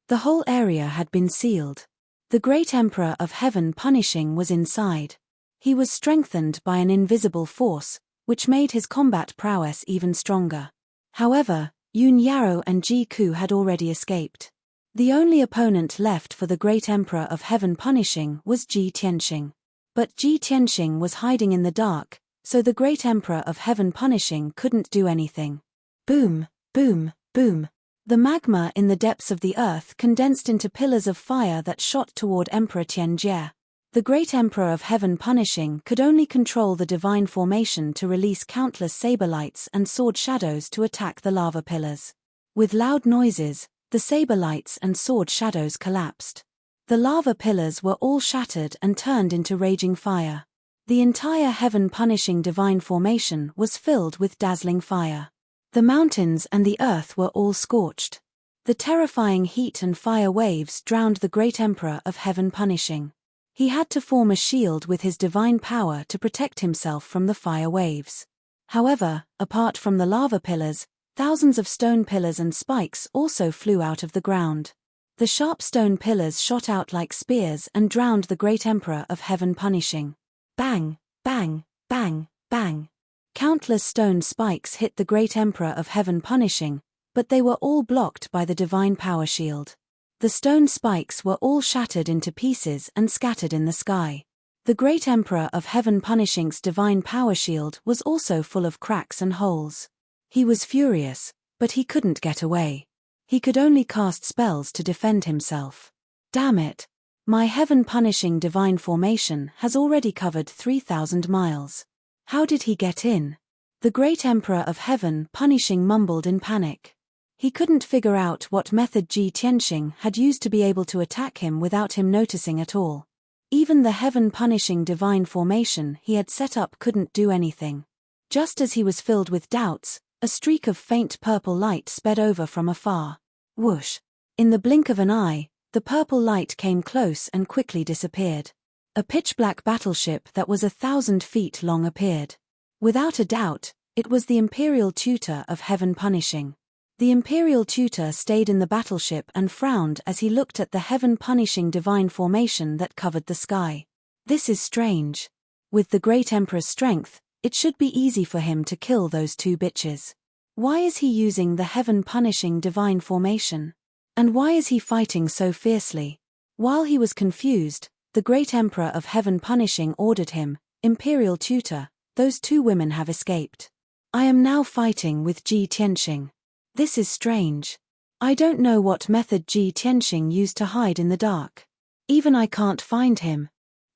The whole area had been sealed. The Great Emperor of Heaven Punishing was inside. He was strengthened by an invisible force, which made his combat prowess even stronger. However, Yun Yaro and Ji Ku had already escaped. The only opponent left for the Great Emperor of Heaven Punishing was Ji Tianxing. But Ji Tianxing was hiding in the dark, so the Great Emperor of Heaven Punishing couldn't do anything. Boom, boom, boom. The magma in the depths of the earth condensed into pillars of fire that shot toward Emperor Tianjie. The Great Emperor of Heaven Punishing could only control the divine formation to release countless saber lights and sword shadows to attack the lava pillars. With loud noises, the saber lights and sword shadows collapsed. The lava pillars were all shattered and turned into raging fire. The entire heaven-punishing divine formation was filled with dazzling fire. The mountains and the earth were all scorched. The terrifying heat and fire waves drowned the Great Emperor of Heaven Punishing. He had to form a shield with his divine power to protect himself from the fire waves. However, apart from the lava pillars, thousands of stone pillars and spikes also flew out of the ground. The sharp stone pillars shot out like spears and drowned the Great Emperor of Heaven Punishing. Bang, bang, bang, bang. Countless stone spikes hit the Great Emperor of Heaven Punishing, but they were all blocked by the divine power shield. The stone spikes were all shattered into pieces and scattered in the sky. The Great Emperor of Heaven Punishing's divine power shield was also full of cracks and holes. He was furious, but he couldn't get away. He could only cast spells to defend himself. Damn it! My heaven-punishing divine formation has already covered 3,000 miles. How did he get in? The Great Emperor of Heaven Punishing mumbled in panic. He couldn't figure out what method Ji Tianxing had used to be able to attack him without him noticing at all. Even the heaven-punishing divine formation he had set up couldn't do anything. Just as he was filled with doubts, a streak of faint purple light sped over from afar. Whoosh! In the blink of an eye, the purple light came close and quickly disappeared. A pitch-black battleship that was 1,000 feet long appeared. Without a doubt, it was the Imperial Tutor of Heaven Punishing. The Imperial Tutor stayed in the battleship and frowned as he looked at the heaven-punishing divine formation that covered the sky. This is strange. With the Great Emperor's strength, it should be easy for him to kill those 2 bitches. Why is he using the heaven-punishing divine formation? And why is he fighting so fiercely? While he was confused, the Great Emperor of Heaven Punishing ordered him, Imperial Tutor, those 2 women have escaped. I am now fighting with Ji Tianxing. This is strange. I don't know what method Ji Tianxing used to hide in the dark. Even I can't find him.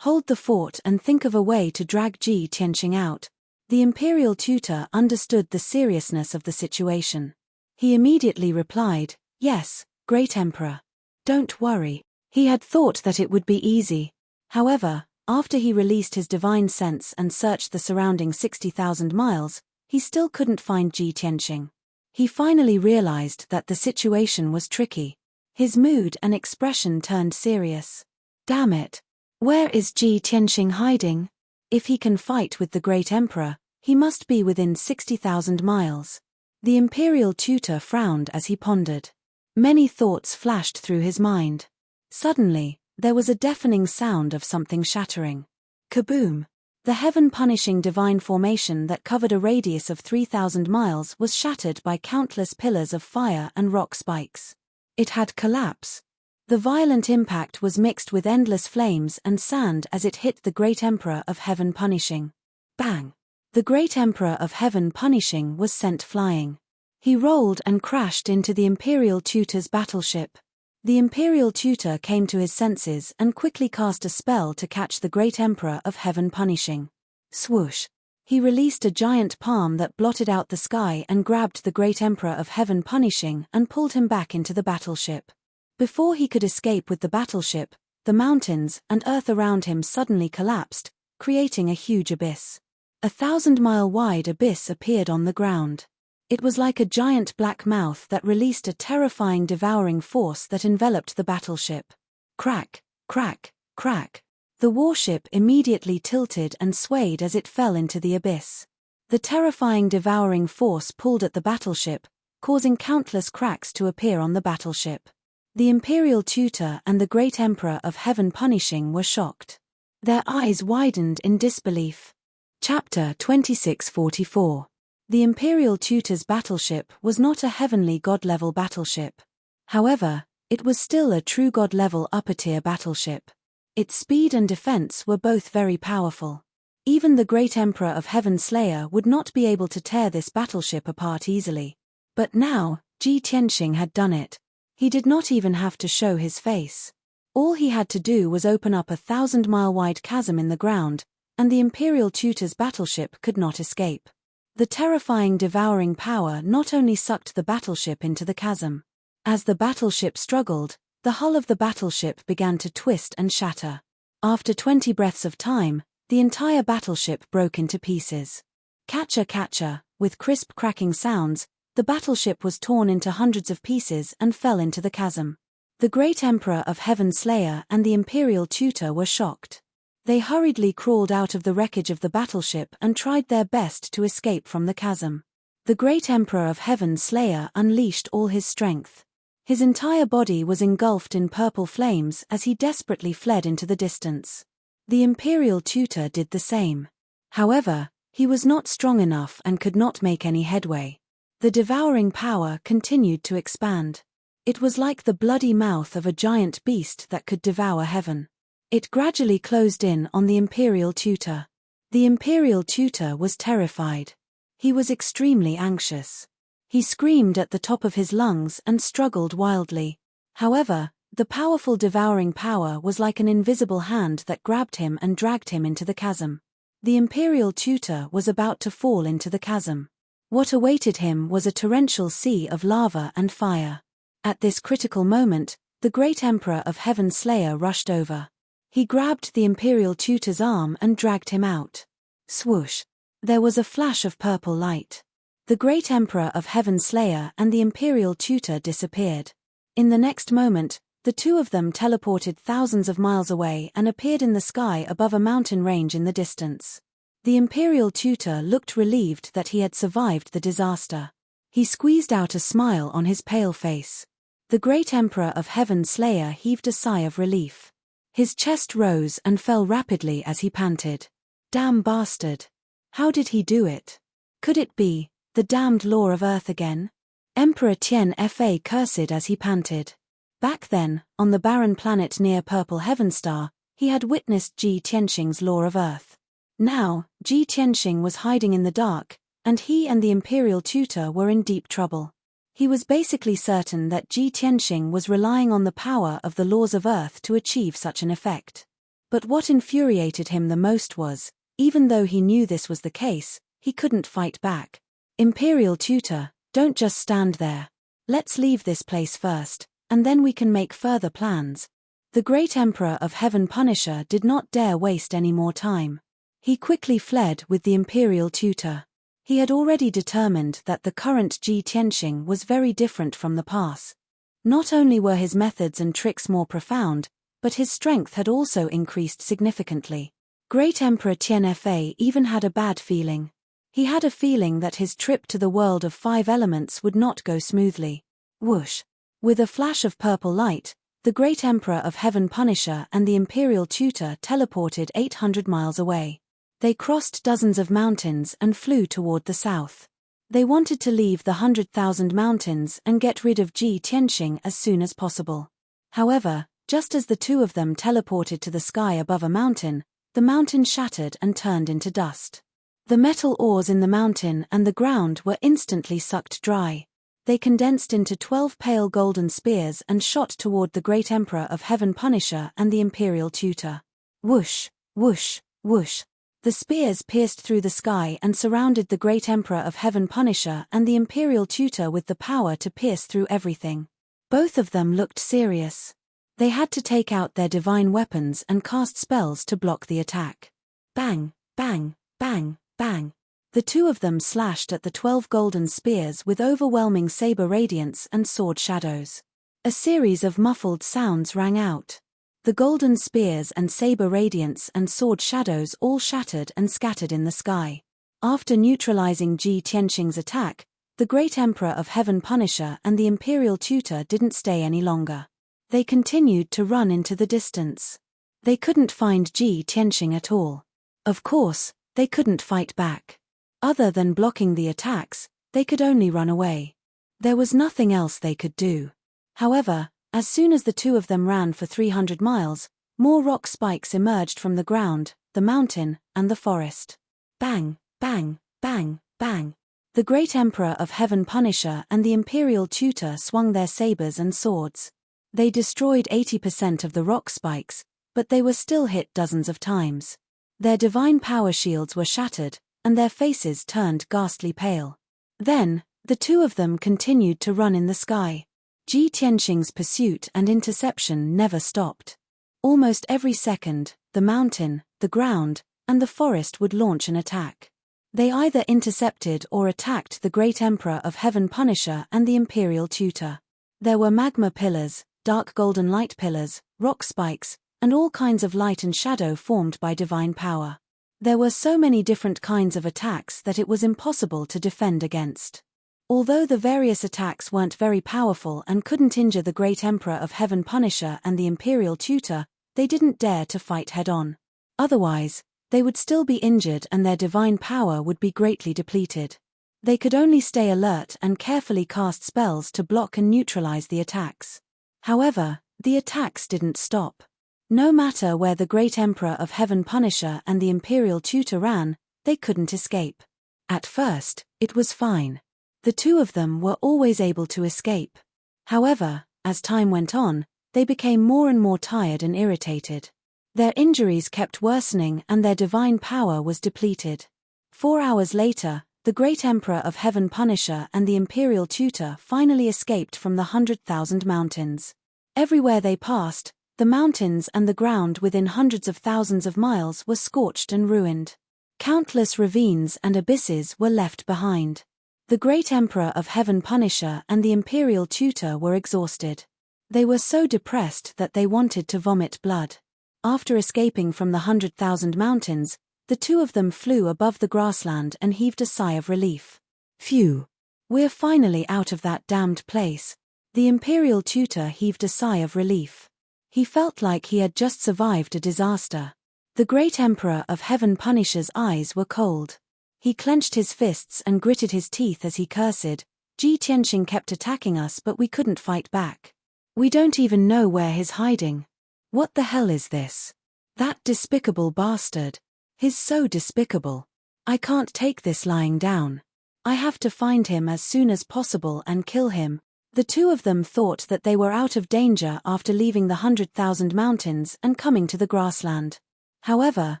Hold the fort and think of a way to drag Ji Tianxing out. The Imperial Tutor understood the seriousness of the situation. He immediately replied, Yes, Great Emperor. Don't worry. He had thought that it would be easy. However, after he released his divine sense and searched the surrounding 60,000 miles, he still couldn't find Ji Tianxing. He finally realized that the situation was tricky. His mood and expression turned serious. Damn it! Where is Ji Tianxing hiding? If he can fight with the Great Emperor, he must be within 60,000 miles. The Imperial Tutor frowned as he pondered. Many thoughts flashed through his mind. Suddenly, there was a deafening sound of something shattering. Kaboom! The heaven-punishing divine formation that covered a radius of 3,000 miles was shattered by countless pillars of fire and rock spikes. It had collapsed. The violent impact was mixed with endless flames and sand as it hit the Great Emperor of Heaven Punishing. Bang! The Great Emperor of Heaven Punishing was sent flying. He rolled and crashed into the Imperial Tutor's battleship. The Imperial Tutor came to his senses and quickly cast a spell to catch the Great Emperor of Heaven Punishing. Swoosh! He released a giant palm that blotted out the sky and grabbed the great Emperor of Heaven punishing and pulled him back into the battleship. Before he could escape with the battleship, the mountains and earth around him suddenly collapsed, creating a huge abyss. 1,000-mile-wide abyss appeared on the ground. It was like a giant black mouth that released a terrifying devouring force that enveloped the battleship. Crack, crack, crack. The warship immediately tilted and swayed as it fell into the abyss. The terrifying devouring force pulled at the battleship, causing countless cracks to appear on the battleship. The Imperial Tutor and the Great Emperor of Heaven punishing were shocked. Their eyes widened in disbelief. Chapter 2644. The Imperial Tutor's battleship was not a heavenly god-level battleship. However, it was still a true god-level upper-tier battleship. Its speed and defense were both very powerful. Even the Great Emperor of Heaven Slayer would not be able to tear this battleship apart easily. But now, Ji Tianxing had done it. He did not even have to show his face. All he had to do was open up a 1,000-mile-wide chasm in the ground, and the Imperial Tutor's battleship could not escape. The terrifying devouring power not only sucked the battleship into the chasm. As the battleship struggled, the hull of the battleship began to twist and shatter. After 20 breaths of time, the entire battleship broke into pieces. Catcha catcha, with crisp cracking sounds, the battleship was torn into hundreds of pieces and fell into the chasm. The Great Emperor of Heaven Slayer and the Imperial Tutor were shocked. They hurriedly crawled out of the wreckage of the battleship and tried their best to escape from the chasm. The Great Emperor of Heaven Slayer unleashed all his strength. His entire body was engulfed in purple flames as he desperately fled into the distance. The Imperial Tutor did the same. However, he was not strong enough and could not make any headway. The devouring power continued to expand. It was like the bloody mouth of a giant beast that could devour heaven. It gradually closed in on the Imperial Tutor. The Imperial Tutor was terrified. He was extremely anxious. He screamed at the top of his lungs and struggled wildly. However, the powerful devouring power was like an invisible hand that grabbed him and dragged him into the chasm. The Imperial Tutor was about to fall into the chasm. What awaited him was a torrential sea of lava and fire. At this critical moment, the Great Emperor of Heaven Slayer rushed over. He grabbed the Imperial Tutor's arm and dragged him out. Swoosh! There was a flash of purple light. The Great Emperor of Heaven Slayer and the Imperial Tutor disappeared. In the next moment, the two of them teleported thousands of miles away and appeared in the sky above a mountain range in the distance. The Imperial Tutor looked relieved that he had survived the disaster. He squeezed out a smile on his pale face. The Great Emperor of Heaven Slayer heaved a sigh of relief. His chest rose and fell rapidly as he panted. Damn bastard! How did he do it? Could it be the damned law of Earth again? Emperor Tian Fa cursed as he panted. Back then, on the barren planet near Purple Heaven Star, he had witnessed Ji Tianxing's law of Earth. Now, Ji Tianxing was hiding in the dark, and he and the Imperial Tutor were in deep trouble. He was basically certain that Ji Tianxing was relying on the power of the laws of Earth to achieve such an effect. But what infuriated him the most was, even though he knew this was the case, he couldn't fight back. Imperial Tutor, don't just stand there. Let's leave this place first, and then we can make further plans. The Great Emperor of Heaven Punisher did not dare waste any more time. He quickly fled with the Imperial Tutor. He had already determined that the current Ji Tianxing was very different from the past. Not only were his methods and tricks more profound, but his strength had also increased significantly. Great Emperor Tian Fa even had a bad feeling. He had a feeling that his trip to the world of 5 elements would not go smoothly. Whoosh! With a flash of purple light, the Great Emperor of Heaven Punisher and the Imperial Tutor teleported 800 miles away. They crossed dozens of mountains and flew toward the south. They wanted to leave the 100,000 mountains and get rid of Ji Tianxing as soon as possible. However, just as the two of them teleported to the sky above a mountain, the mountain shattered and turned into dust. The metal ores in the mountain and the ground were instantly sucked dry. They condensed into 12 pale golden spears and shot toward the Great Emperor of Heaven Punisher and the Imperial Tutor. Whoosh, whoosh, whoosh. The spears pierced through the sky and surrounded the great Emperor of Heaven Punisher and the Imperial Tutor with the power to pierce through everything. Both of them looked serious. They had to take out their divine weapons and cast spells to block the attack. Bang, bang, bang, bang. The two of them slashed at the 12 golden spears with overwhelming saber radiance and sword shadows. A series of muffled sounds rang out. The golden spears and saber radiance and sword shadows all shattered and scattered in the sky. After neutralizing Ji Tianqing's attack, the great Emperor of Heaven Punisher and the Imperial Tutor didn't stay any longer. They continued to run into the distance. They couldn't find Ji Tianqing at all. Of course, they couldn't fight back. Other than blocking the attacks, they could only run away. There was nothing else they could do. However, as soon as the two of them ran for 300 miles, more rock spikes emerged from the ground, the mountain, and the forest. Bang, bang, bang, bang. The great Emperor of Heaven Punisher and the Imperial Tutor swung their sabers and swords. They destroyed 80% of the rock spikes, but they were still hit dozens of times. Their divine power shields were shattered, and their faces turned ghastly pale. Then, the two of them continued to run in the sky. Ji Tianqing's pursuit and interception never stopped. Almost every second, the mountain, the ground, and the forest would launch an attack. They either intercepted or attacked the great Emperor of Heaven Punisher and the Imperial Tutor. There were magma pillars, dark golden light pillars, rock spikes, and all kinds of light and shadow formed by divine power. There were so many different kinds of attacks that it was impossible to defend against. Although the various attacks weren't very powerful and couldn't injure the great Emperor of Heaven Punisher and the Imperial Tutor, they didn't dare to fight head-on. Otherwise, they would still be injured and their divine power would be greatly depleted. They could only stay alert and carefully cast spells to block and neutralize the attacks. However, the attacks didn't stop. No matter where the great Emperor of Heaven Punisher and the Imperial Tutor ran, they couldn't escape. At first, it was fine. The two of them were always able to escape. However, as time went on, they became more and more tired and irritated. Their injuries kept worsening and their divine power was depleted. 4 hours later, the great Emperor of Heaven Punisher and the Imperial Tutor finally escaped from the 100,000 mountains. Everywhere they passed, the mountains and the ground within hundreds of thousands of miles were scorched and ruined. Countless ravines and abysses were left behind. The great Emperor of Heaven Punisher and the Imperial Tutor were exhausted. They were so depressed that they wanted to vomit blood. After escaping from the 100,000 mountains, the two of them flew above the grassland and heaved a sigh of relief. Phew! We're finally out of that damned place. The Imperial Tutor heaved a sigh of relief. He felt like he had just survived a disaster. The great Emperor of Heaven Punisher's eyes were cold. He clenched his fists and gritted his teeth as he cursed, Ji Tianqing kept attacking us but we couldn't fight back. We don't even know where he's hiding. What the hell is this? That despicable bastard. He's so despicable. I can't take this lying down. I have to find him as soon as possible and kill him. The two of them thought that they were out of danger after leaving the 100,000 mountains and coming to the grassland. However,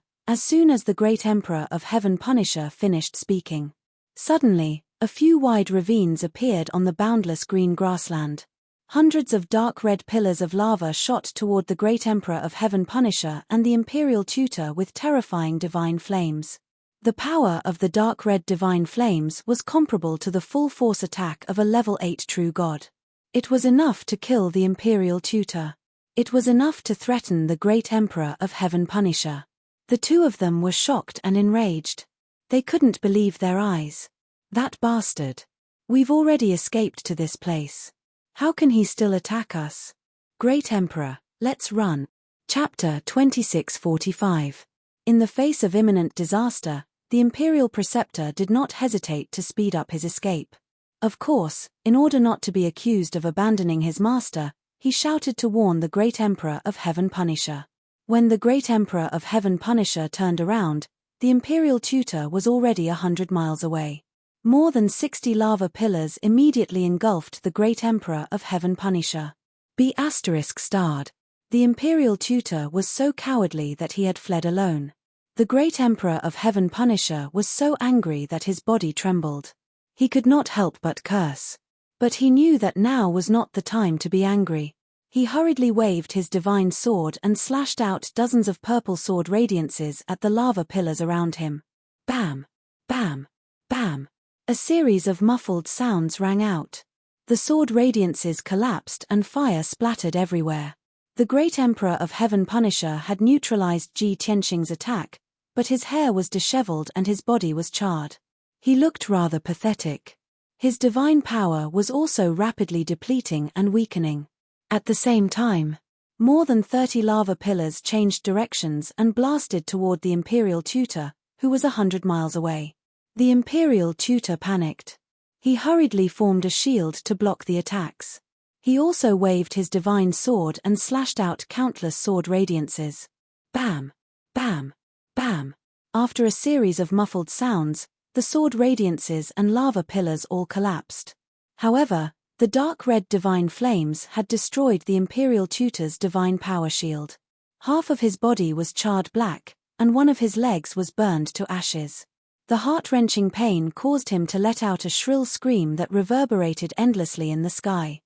as soon as the great Emperor of Heaven Punisher finished speaking, suddenly, a few wide ravines appeared on the boundless green grassland. Hundreds of dark red pillars of lava shot toward the great Emperor of Heaven Punisher and the Imperial Tutor with terrifying divine flames. The power of the dark red divine flames was comparable to the full force attack of a level 8 true god. It was enough to kill the Imperial Tutor. It was enough to threaten the great Emperor of Heaven Punisher. The two of them were shocked and enraged. They couldn't believe their eyes. That bastard. We've already escaped to this place. How can he still attack us? Great Emperor, let's run. Chapter 2645. In the face of imminent disaster, the Imperial Preceptor did not hesitate to speed up his escape. Of course, in order not to be accused of abandoning his master, he shouted to warn the great Emperor of Heaven Punisher. When the great Emperor of Heaven Punisher turned around, the Imperial Tutor was already 100 miles away. More than 60 lava pillars immediately engulfed the great Emperor of Heaven Punisher. B*****. The Imperial Tutor was so cowardly that he had fled alone. The great Emperor of Heaven Punisher was so angry that his body trembled. He could not help but curse. But he knew that now was not the time to be angry. He hurriedly waved his divine sword and slashed out dozens of purple sword radiances at the lava pillars around him. Bam! Bam! Bam! A series of muffled sounds rang out. The sword radiances collapsed and fire splattered everywhere. The great Emperor of Heaven Punisher had neutralized Ji Tianxing's attack, but his hair was disheveled and his body was charred. He looked rather pathetic. His divine power was also rapidly depleting and weakening. At the same time, more than 30 lava pillars changed directions and blasted toward the Imperial Tutor, who was 100 miles away. The Imperial Tutor panicked. He hurriedly formed a shield to block the attacks. He also waved his divine sword and slashed out countless sword radiances. Bam! Bam! Bam! After a series of muffled sounds, the sword radiances and lava pillars all collapsed. However, the dark red divine flames had destroyed the Imperial Tutor's divine power shield. Half of his body was charred black, and one of his legs was burned to ashes. The heart-wrenching pain caused him to let out a shrill scream that reverberated endlessly in the sky.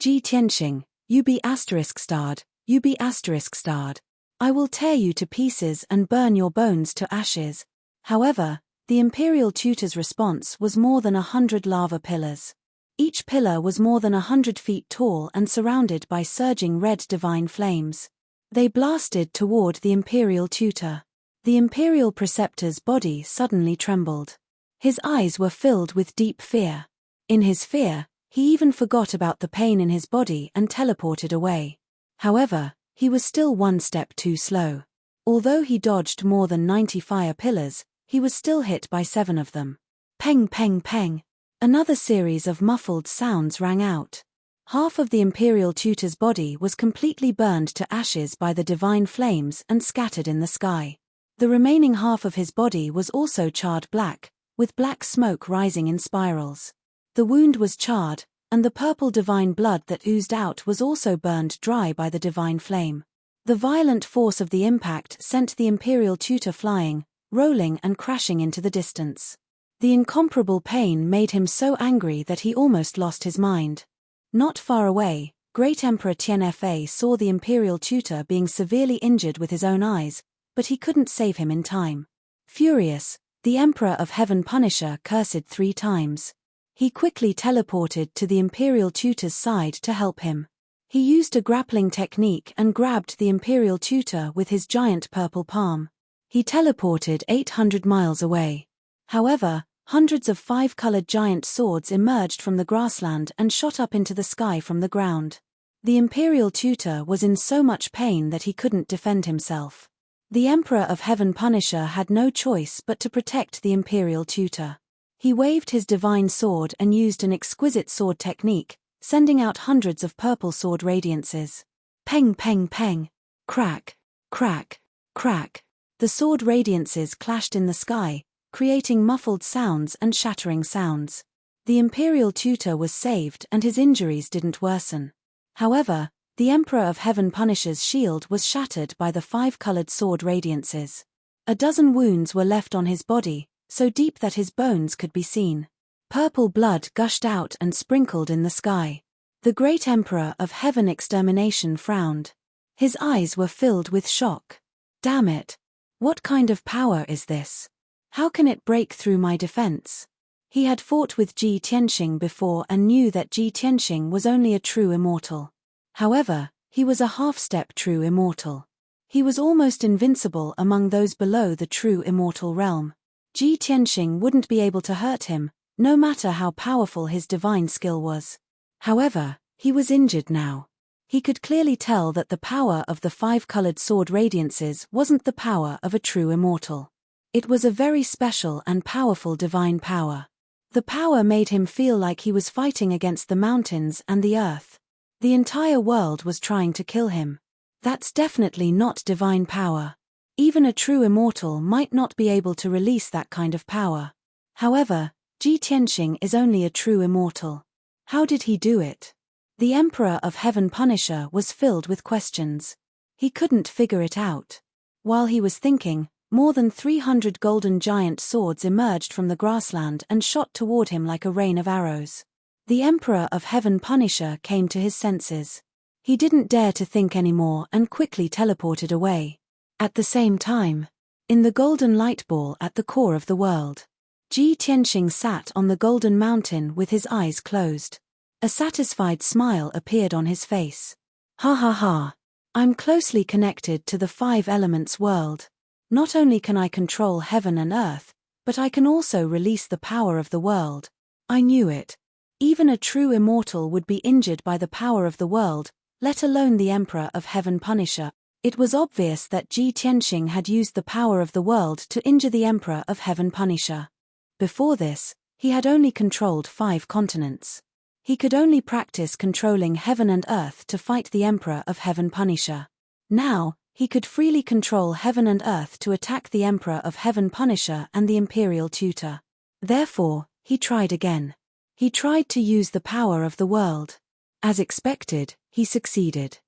Ji Tianxing, you be *starred, you be *starred. I will tear you to pieces and burn your bones to ashes. However, the Imperial Tutor's response was more than 100 lava pillars. Each pillar was more than 100 feet tall and surrounded by surging red divine flames. They blasted toward the Imperial Tutor. The Imperial Preceptor's body suddenly trembled. His eyes were filled with deep fear. In his fear, he even forgot about the pain in his body and teleported away. However, he was still one step too slow. Although he dodged more than 90 fire pillars, he was still hit by 7 of them. Peng peng peng. Another series of muffled sounds rang out. Half of the Imperial Tutor's body was completely burned to ashes by the divine flames and scattered in the sky. The remaining half of his body was also charred black, with black smoke rising in spirals. The wound was charred, and the purple divine blood that oozed out was also burned dry by the divine flame. The violent force of the impact sent the Imperial Tutor flying, rolling and crashing into the distance. The incomparable pain made him so angry that he almost lost his mind. Not far away, Great Emperor Tianfa saw the Imperial Tutor being severely injured with his own eyes, but he couldn't save him in time. Furious, the Emperor of Heaven Punisher cursed 3 times. He quickly teleported to the Imperial Tutor's side to help him. He used a grappling technique and grabbed the Imperial Tutor with his giant purple palm. He teleported 800 miles away. However, hundreds of 5-colored giant swords emerged from the grassland and shot up into the sky from the ground. The Imperial Tutor was in so much pain that he couldn't defend himself. The Emperor of Heaven Punisher had no choice but to protect the Imperial Tutor. He waved his divine sword and used an exquisite sword technique, sending out hundreds of purple sword radiances. Peng peng peng. Crack, crack, crack. The sword radiances clashed in the sky, creating muffled sounds and shattering sounds. The Imperial Tutor was saved and his injuries didn't worsen. However, the Emperor of Heaven Punisher's shield was shattered by the 5-colored sword radiances. A dozen wounds were left on his body, so deep that his bones could be seen. Purple blood gushed out and sprinkled in the sky. The great Emperor of Heaven Extermination frowned. His eyes were filled with shock. Damn it! What kind of power is this? How can it break through my defense? He had fought with Ji Tianxing before and knew that Ji Tianxing was only a true immortal. However, he was a half-step true immortal. He was almost invincible among those below the true immortal realm. Ji Tianxing wouldn't be able to hurt him, no matter how powerful his divine skill was. However, he was injured now. He could clearly tell that the power of the 5-colored sword radiances wasn't the power of a true immortal. It was a very special and powerful divine power. The power made him feel like he was fighting against the mountains and the earth. The entire world was trying to kill him. That's definitely not divine power. Even a true immortal might not be able to release that kind of power. However, Ji Tianxing is only a true immortal. How did he do it? The Emperor of Heaven Punisher was filled with questions. He couldn't figure it out. While he was thinking, More than 300 golden giant swords emerged from the grassland and shot toward him like a rain of arrows. The Emperor of Heaven Punisher came to his senses. He didn't dare to think anymore and quickly teleported away. At the same time, in the golden light ball at the core of the world, Ji Tianxing sat on the golden mountain with his eyes closed. A satisfied smile appeared on his face. Ha ha ha. I'm closely connected to the five elements world. Not only can I control heaven and earth, but I can also release the power of the world. I knew it. Even a true immortal would be injured by the power of the world, let alone the Emperor of Heaven Punisher. It was obvious that Ji Tianxing had used the power of the world to injure the Emperor of Heaven Punisher. Before this, he had only controlled 5 continents. He could only practice controlling heaven and earth to fight the Emperor of Heaven Punisher. Now, he could freely control heaven and earth to attack the Emperor of Heaven Punisher and the Imperial Tutor. Therefore, he tried again. He tried to use the power of the world. As expected, he succeeded.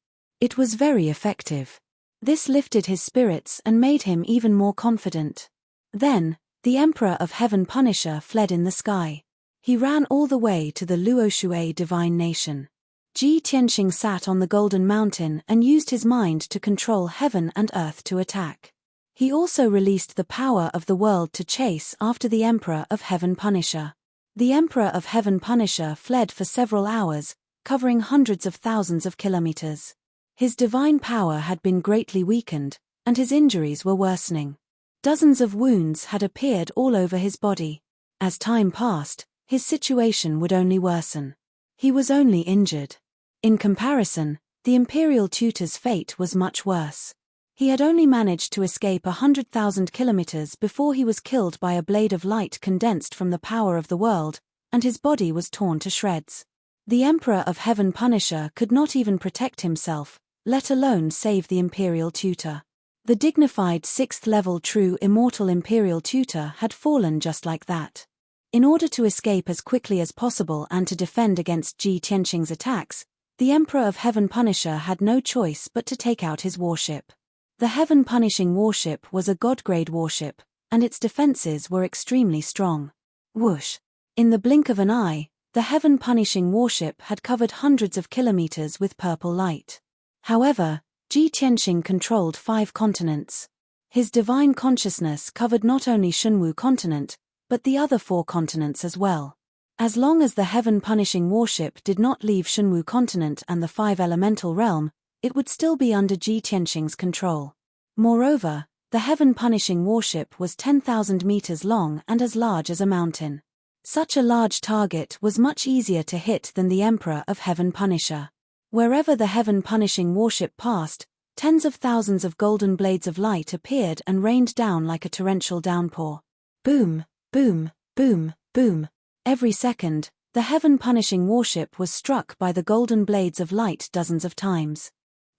It was very effective. This lifted his spirits and made him even more confident. Then, the Emperor of Heaven Punisher fled in the sky. He ran all the way to the Luoshui divine nation. Ji Tianxing sat on the golden mountain and used his mind to control heaven and earth to attack. He also released the power of the world to chase after the Emperor of Heaven Punisher. The Emperor of Heaven Punisher fled for several hours, covering hundreds of thousands of kilometers. His divine power had been greatly weakened, and his injuries were worsening. Dozens of wounds had appeared all over his body. As time passed, his situation would only worsen. He was only injured. In comparison, the Imperial Tutor's fate was much worse. He had only managed to escape 100,000 kilometers before he was killed by a blade of light condensed from the power of the world, and his body was torn to shreds. The Emperor of Heaven Punisher could not even protect himself, let alone save the Imperial Tutor. The dignified 6th-level true immortal Imperial Tutor had fallen just like that. In order to escape as quickly as possible and to defend against Ji Tianxing's attacks, the Emperor of Heaven Punisher had no choice but to take out his warship. The Heaven Punishing warship was a god-grade warship, and its defenses were extremely strong. Whoosh! In the blink of an eye, the Heaven Punishing warship had covered hundreds of kilometers with purple light. However, Ji Tianxing controlled 5 continents. His divine consciousness covered not only Shunwu continent, but the other 4 continents as well. As long as the Heaven Punishing warship did not leave Shunwu continent and the 5 elemental realm, it would still be under Ji Tianxing's control. Moreover, the Heaven Punishing warship was 10,000 meters long and as large as a mountain. Such a large target was much easier to hit than the Emperor of Heaven Punisher. Wherever the Heaven Punishing warship passed, tens of thousands of golden blades of light appeared and rained down like a torrential downpour. Boom, boom, boom, boom. Every second, the Heaven Punishing warship was struck by the golden blades of light dozens of times.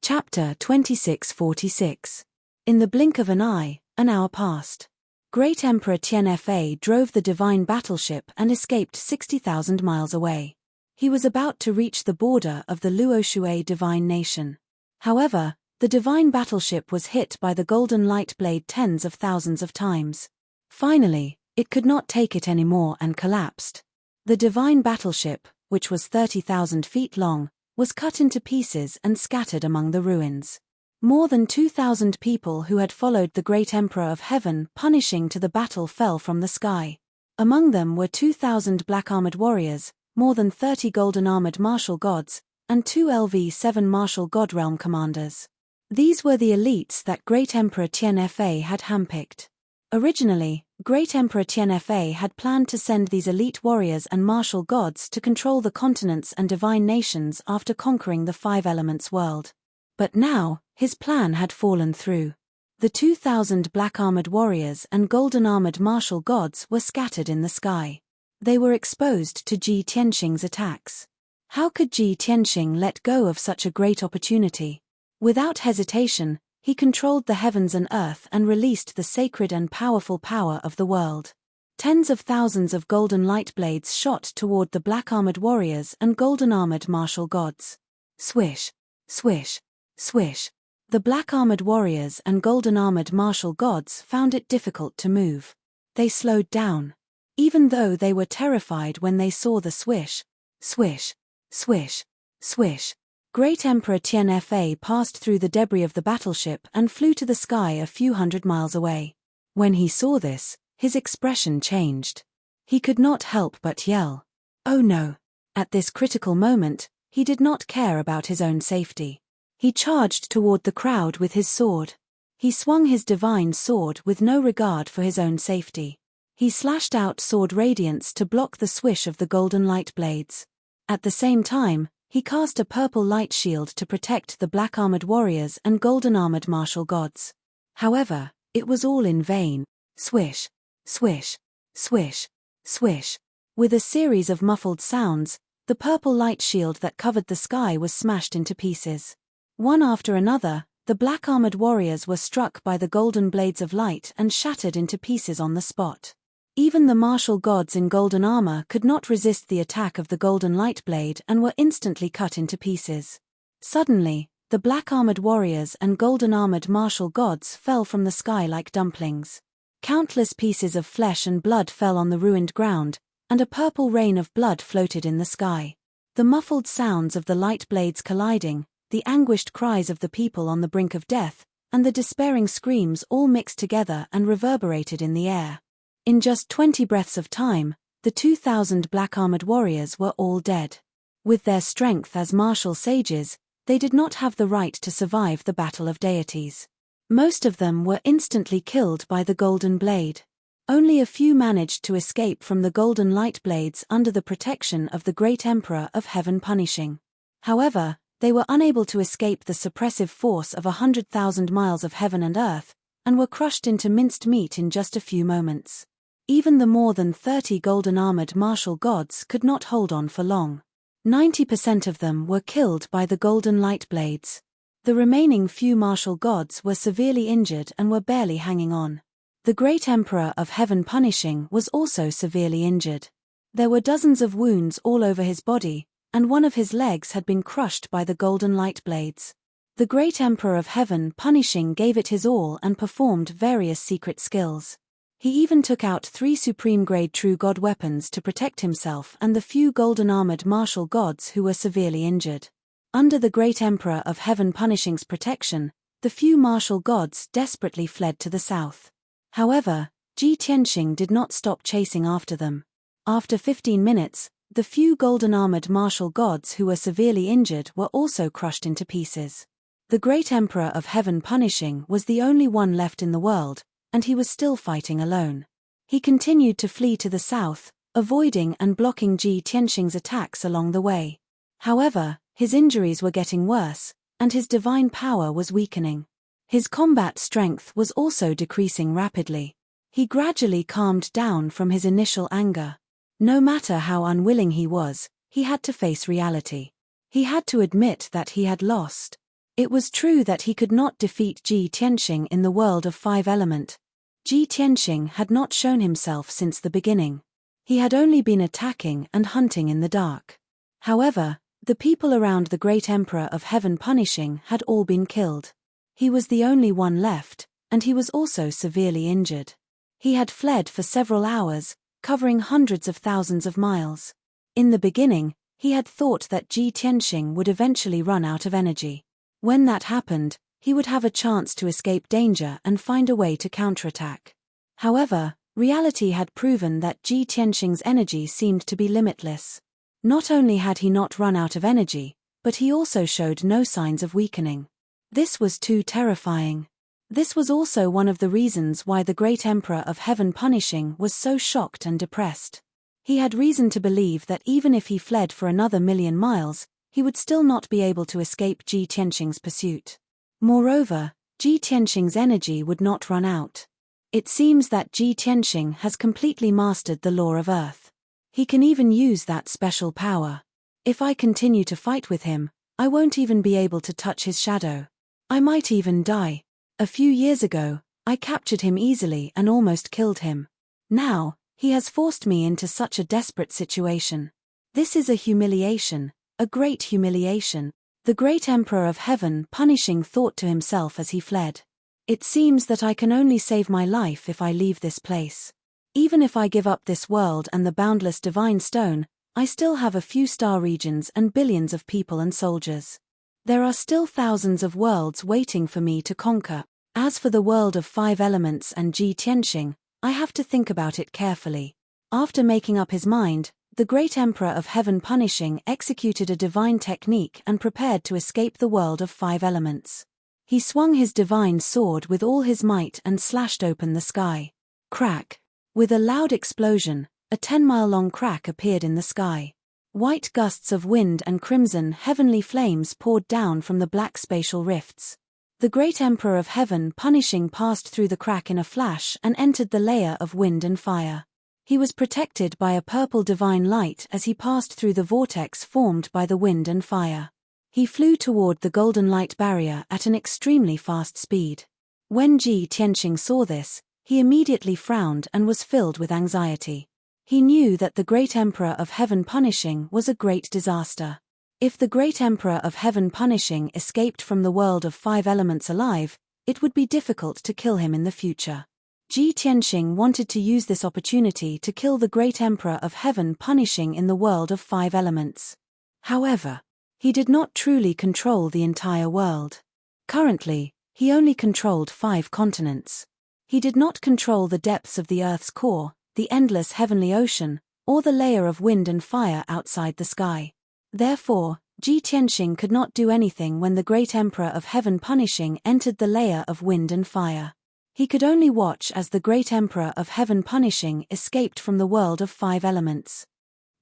Chapter 2646. In the blink of an eye, an hour passed. Great Emperor Tianfa drove the divine battleship and escaped 60,000 miles away. He was about to reach the border of the Luoshui divine nation. However, the divine battleship was hit by the golden light blade tens of thousands of times. Finally, it could not take it anymore and collapsed. The divine battleship, which was 30,000 feet long, was cut into pieces and scattered among the ruins. More than 2,000 people who had followed the great Emperor of Heaven Punishing to the battle fell from the sky. Among them were 2,000 black-armored warriors, more than 30 golden-armored martial gods, and 2 LV-7 martial god realm commanders. These were the elites that great Emperor Tianfa had handpicked. Originally, great Emperor Tianfa had planned to send these elite warriors and martial gods to control the continents and divine nations after conquering the 5 elements world. But now, his plan had fallen through. The 2,000 black-armored warriors and golden-armored martial gods were scattered in the sky. They were exposed to Ji Tianxing's attacks. How could Ji Tianxing let go of such a great opportunity? Without hesitation, he controlled the heavens and earth and released the sacred and powerful power of the world. Tens of thousands of golden light blades shot toward the black-armored warriors and golden-armored martial gods. Swish, swish, swish. The black-armored warriors and golden-armored martial gods found it difficult to move. They slowed down. Even though they were terrified when they saw the swish, swish, swish, swish. Great Emperor Tianfa passed through the debris of the battleship and flew to the sky a few hundred miles away. When he saw this, his expression changed. He could not help but yell, "Oh no!" At this critical moment, he did not care about his own safety. He charged toward the crowd with his sword. He swung his divine sword with no regard for his own safety. He slashed out sword radiance to block the swish of the golden light blades. At the same time, he cast a purple light shield to protect the black-armored warriors and golden-armored martial gods. However, it was all in vain. Swish, swish, swish, swish. With a series of muffled sounds, the purple light shield that covered the sky was smashed into pieces. One after another, the black-armored warriors were struck by the golden blades of light and shattered into pieces on the spot. Even the martial gods in golden armor could not resist the attack of the golden light blade and were instantly cut into pieces. Suddenly, the black-armored warriors and golden-armored martial gods fell from the sky like dumplings. Countless pieces of flesh and blood fell on the ruined ground, and a purple rain of blood floated in the sky. The muffled sounds of the light blades colliding, the anguished cries of the people on the brink of death, and the despairing screams all mixed together and reverberated in the air. In just 20 breaths of time, the 2,000 black-armored warriors were all dead. With their strength as martial sages, they did not have the right to survive the battle of deities. Most of them were instantly killed by the golden blade. Only a few managed to escape from the golden light blades under the protection of the great Emperor of Heaven punishing. However, they were unable to escape the suppressive force of 100,000 miles of heaven and earth, and were crushed into minced meat in just a few moments. Even the more than 30 golden-armored martial gods could not hold on for long. 90% of them were killed by the golden light blades. The remaining few martial gods were severely injured and were barely hanging on. The great Emperor of Heaven punishing was also severely injured. There were dozens of wounds all over his body, and one of his legs had been crushed by the golden light blades. The great Emperor of Heaven punishing gave it his all and performed various secret skills. He even took out 3 supreme-grade true god weapons to protect himself and the few golden-armored martial gods who were severely injured. Under the great Emperor of Heaven punishing's protection, the few martial gods desperately fled to the south. However, Ji Tianxing did not stop chasing after them. After 15 minutes, the few golden-armored martial gods who were severely injured were also crushed into pieces. The great Emperor of Heaven punishing was the only one left in the world, and he was still fighting alone. He continued to flee to the south, avoiding and blocking Ji Tianxing's attacks along the way. However, his injuries were getting worse, and his divine power was weakening. His combat strength was also decreasing rapidly. He gradually calmed down from his initial anger. No matter how unwilling he was, he had to face reality. He had to admit that he had lost. It was true that he could not defeat Ji Tianxing in the world of 5 element. Ji Tianxing had not shown himself since the beginning. He had only been attacking and hunting in the dark. However, the people around the great Emperor of Heaven punishing had all been killed. He was the only one left, and he was also severely injured. He had fled for several hours, covering hundreds of thousands of miles. In the beginning, he had thought that Ji Tianxing would eventually run out of energy. When that happened, he would have a chance to escape danger and find a way to counterattack. However, reality had proven that Ji Tianxing's energy seemed to be limitless. Not only had he not run out of energy, but he also showed no signs of weakening. This was too terrifying. This was also one of the reasons why the great Emperor of Heaven punishing was so shocked and depressed. He had reason to believe that even if he fled for another 1,000,000 miles, he would still not be able to escape Ji Tianxing's pursuit. Moreover, Ji Tianxing's energy would not run out. It seems that Ji Tianxing has completely mastered the law of Earth. He can even use that special power. If I continue to fight with him, I won't even be able to touch his shadow. I might even die. A few years ago, I captured him easily and almost killed him. Now, he has forced me into such a desperate situation. This is a humiliation, a great humiliation. The great Emperor of Heaven Punishing thought to himself as he fled. It seems that I can only save my life if I leave this place. Even if I give up this world and the boundless divine stone, I still have a few star regions and billions of people and soldiers. There are still thousands of worlds waiting for me to conquer. As for the world of 5 elements and Ji Tianxing, I have to think about it carefully. After making up his mind, the great Emperor of Heaven Punishing executed a divine technique and prepared to escape the world of 5 elements. He swung his divine sword with all his might and slashed open the sky. Crack! With a loud explosion, a 10-mile-long crack appeared in the sky. White gusts of wind and crimson heavenly flames poured down from the black spatial rifts. The great Emperor of Heaven Punishing passed through the crack in a flash and entered the layer of wind and fire. He was protected by a purple divine light as he passed through the vortex formed by the wind and fire. He flew toward the golden light barrier at an extremely fast speed. When Ji Tianxing saw this, he immediately frowned and was filled with anxiety. He knew that the great Emperor of Heaven Punishing was a great disaster. If the great Emperor of Heaven Punishing escaped from the world of 5 elements alive, it would be difficult to kill him in the future. Ji Tianxing wanted to use this opportunity to kill the great Emperor of Heaven Punishing in the world of 5 elements. However, he did not truly control the entire world. Currently, he only controlled 5 continents. He did not control the depths of the Earth's core, the endless heavenly ocean, or the layer of wind and fire outside the sky. Therefore, Ji Tianxing could not do anything when the great Emperor of Heaven Punishing entered the layer of wind and fire. He could only watch as the great Emperor of Heaven Punishing escaped from the world of 5 elements.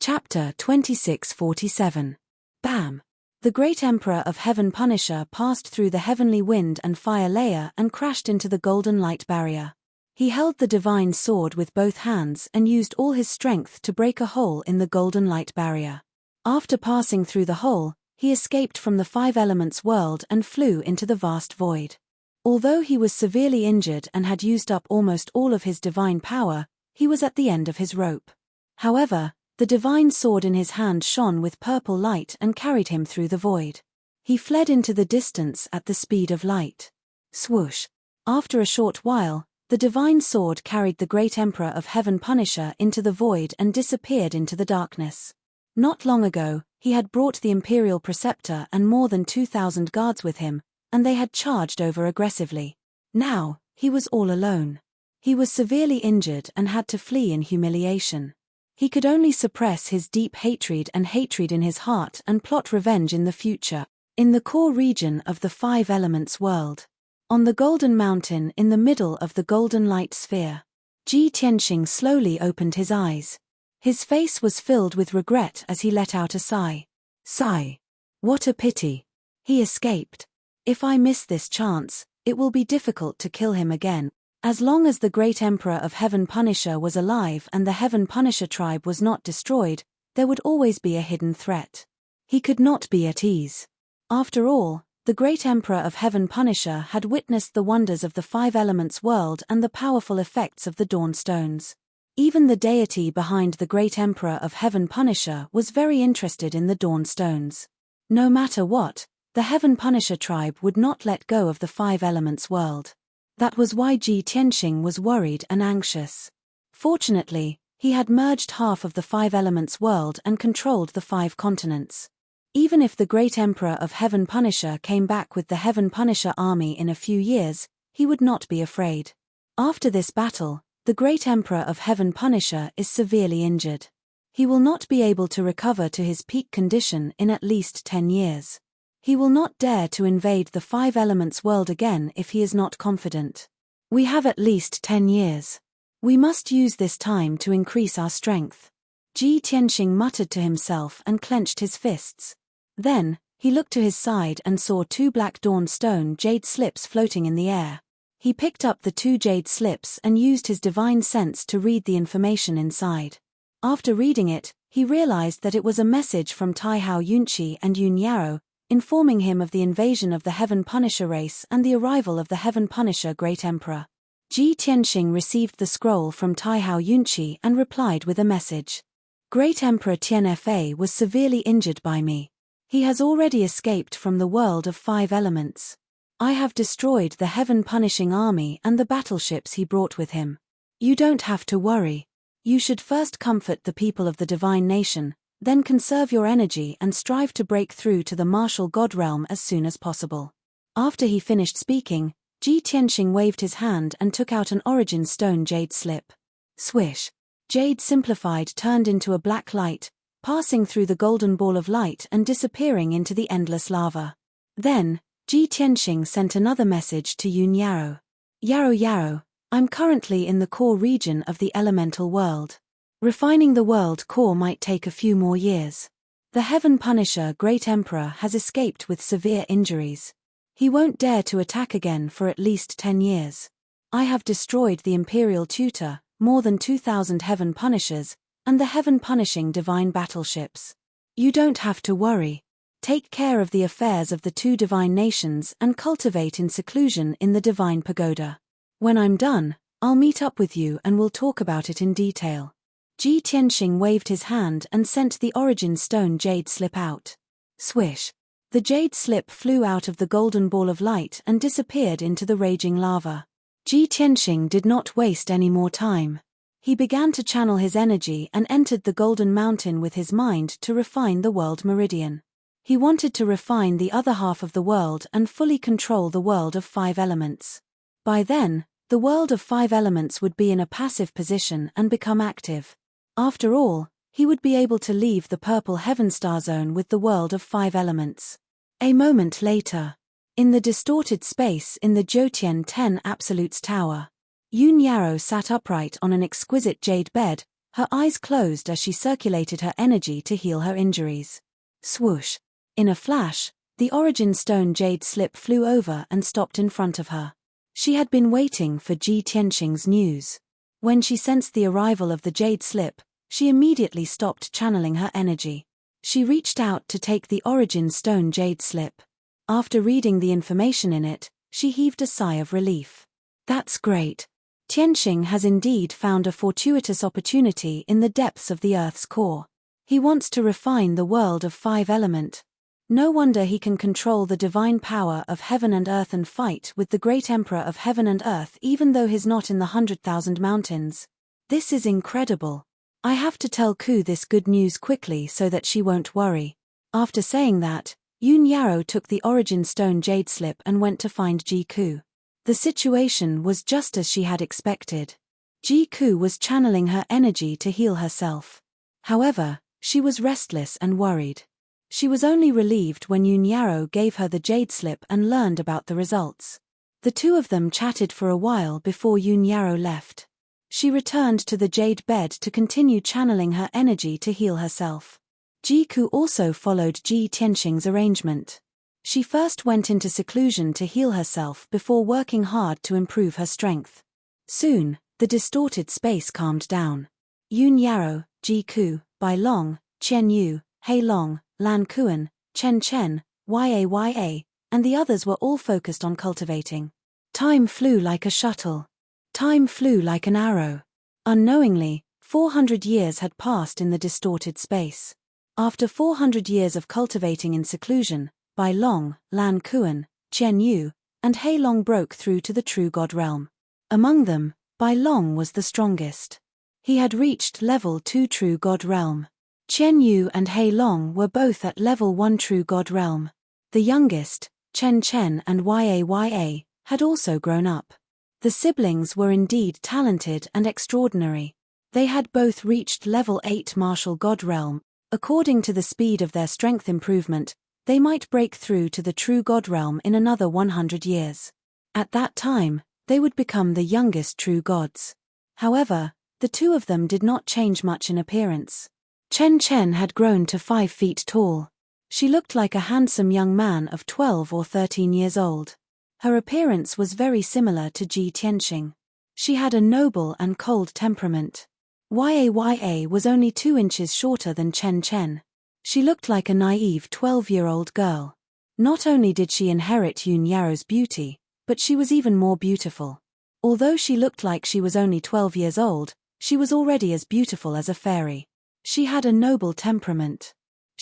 Chapter 2647. Bam! The great Emperor of Heaven Punisher passed through the heavenly wind and fire layer and crashed into the golden light barrier. He held the divine sword with both hands and used all his strength to break a hole in the golden light barrier. After passing through the hole, he escaped from the 5 elements world and flew into the vast void. Although he was severely injured and had used up almost all of his divine power, he was at the end of his rope. However, the divine sword in his hand shone with purple light and carried him through the void. He fled into the distance at the speed of light. Swoosh! After a short while, the divine sword carried the great Emperor of Heaven Punisher into the void and disappeared into the darkness. Not long ago, he had brought the Imperial Preceptor and more than 2,000 guards with him, and they had charged over aggressively. Now, he was all alone. He was severely injured and had to flee in humiliation. He could only suppress his deep hatred in his heart and plot revenge in the future, in the core region of the 5 elements world. On the Golden Mountain in the middle of the golden light sphere, Ji Tianxing slowly opened his eyes. His face was filled with regret as he let out a sigh. Sigh. What a pity. He escaped. If I miss this chance, it will be difficult to kill him again. As long as the great Emperor of Heaven Punisher was alive and the Heaven Punisher tribe was not destroyed, there would always be a hidden threat. He could not be at ease. After all, the great Emperor of Heaven Punisher had witnessed the wonders of the 5 elements world and the powerful effects of the Dawn Stones. Even the deity behind the great Emperor of Heaven Punisher was very interested in the Dawn Stones. No matter what, the Heaven Punisher tribe would not let go of the 5 elements world. That was why Ji Tianxing was worried and anxious. Fortunately, he had merged half of the 5 elements world and controlled the 5 continents. Even if the great Emperor of Heaven Punisher came back with the Heaven Punisher army in a few years, he would not be afraid. After this battle, the great Emperor of Heaven Punisher is severely injured. He will not be able to recover to his peak condition in at least 10 years. He will not dare to invade the 5 elements world again if he is not confident. We have at least 10 years. We must use this time to increase our strength. Ji Tianxing muttered to himself and clenched his fists. Then, he looked to his side and saw 2 black dawn stone jade slips floating in the air. He picked up the 2 jade slips and used his divine sense to read the information inside. After reading it, he realized that it was a message from Tai Hao Yunqi and Yun Yaro, informing him of the invasion of the Heaven Punisher race and the arrival of the Heaven Punisher Great Emperor. Ji Tianxing received the scroll from Tai Hao Yunqi and replied with a message. Great Emperor Tianfa was severely injured by me. He has already escaped from the world of 5 elements. I have destroyed the heaven-punishing army and the battleships he brought with him. You don't have to worry. You should first comfort the people of the divine nation, then conserve your energy and strive to break through to the martial god realm as soon as possible. After he finished speaking, Ji Tianxing waved his hand and took out an origin stone jade slip. Swish! Jade simplified turned into a black light, passing through the golden ball of light and disappearing into the endless lava. Then, Ji Tianxing sent another message to Yun Yarrow. Yarrow, I'm currently in the core region of the elemental world. Refining the world core might take a few more years. The Heaven Punisher Great Emperor has escaped with severe injuries. He won't dare to attack again for at least 10 years. I have destroyed the Imperial Tutor, more than 2,000 Heaven Punishers, and the Heaven-punishing divine battleships. You don't have to worry. Take care of the affairs of the 2 divine nations and cultivate in seclusion in the divine pagoda. When I'm done, I'll meet up with you and we'll talk about it in detail. Ji Tianxing waved his hand and sent the origin stone jade slip out. Swish! The jade slip flew out of the golden ball of light and disappeared into the raging lava. Ji Tianxing did not waste any more time. He began to channel his energy and entered the Golden Mountain with his mind to refine the world meridian. He wanted to refine the other half of the world and fully control the world of 5 elements. By then, the world of 5 elements would be in a passive position and become active. After all, he would be able to leave the purple heaven star zone with the world of 5 elements. A moment later, in the distorted space in the Jiutian 10 Absolutes Tower, Yun Yarrow sat upright on an exquisite jade bed, her eyes closed as she circulated her energy to heal her injuries. Swoosh! In a flash, the origin stone jade slip flew over and stopped in front of her. She had been waiting for Ji Tianxing's news. When she sensed the arrival of the jade slip, she immediately stopped channeling her energy. She reached out to take the origin stone jade slip. After reading the information in it, she heaved a sigh of relief. That's great. Tianxing has indeed found a fortuitous opportunity in the depths of the Earth's core. He wants to refine the world of 5 element. No wonder he can control the divine power of heaven and earth and fight with the great emperor of heaven and earth even though he's not in the 100,000 mountains. This is incredible. I have to tell Ku this good news quickly so that she won't worry. After saying that, Yun Yarrow took the origin stone jade slip and went to find Ji Ku. The situation was just as she had expected. Ji Ku was channeling her energy to heal herself. However, she was restless and worried. She was only relieved when Yun Yarrow gave her the jade slip and learned about the results. The 2 of them chatted for a while before Yun Yarrow left. She returned to the jade bed to continue channeling her energy to heal herself. Ji Ku also followed Ji Tianxing's arrangement. She first went into seclusion to heal herself before working hard to improve her strength. Soon, the distorted space calmed down. Yun Yarrow, Ji Ku, Bai Long, Chen Yu, Hei Long, Lan Kuan, Chen Chen, Yaya, and the others were all focused on cultivating. Time flew like a shuttle. Time flew like an arrow. Unknowingly, 400 years had passed in the distorted space. After 400 years of cultivating in seclusion, Bai Long, Lan Kuan, Chen Yu, and Hei Long broke through to the true God realm. Among them, Bai Long was the strongest. He had reached level 2 true God realm. Chen Yu and Hei Long were both at level 1 true God realm. The youngest, Chen Chen and Yaya, had also grown up. The siblings were indeed talented and extraordinary. They had both reached level 8 martial God realm. According to the speed of their strength improvement, they might break through to the true God realm in another 100 years. At that time, they would become the youngest true gods. However, the 2 of them did not change much in appearance. Chen Chen had grown to 5 feet tall. She looked like a handsome young man of 12 or 13 years old. Her appearance was very similar to Ji Tianxing. She had a noble and cold temperament. Yaya was only 2 inches shorter than Chen Chen. She looked like a naive 12-year-old girl. Not only did she inherit Yun Yarrow's beauty, but she was even more beautiful. Although she looked like she was only 12 years old, she was already as beautiful as a fairy. She had a noble temperament.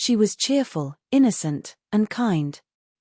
She was cheerful, innocent, and kind.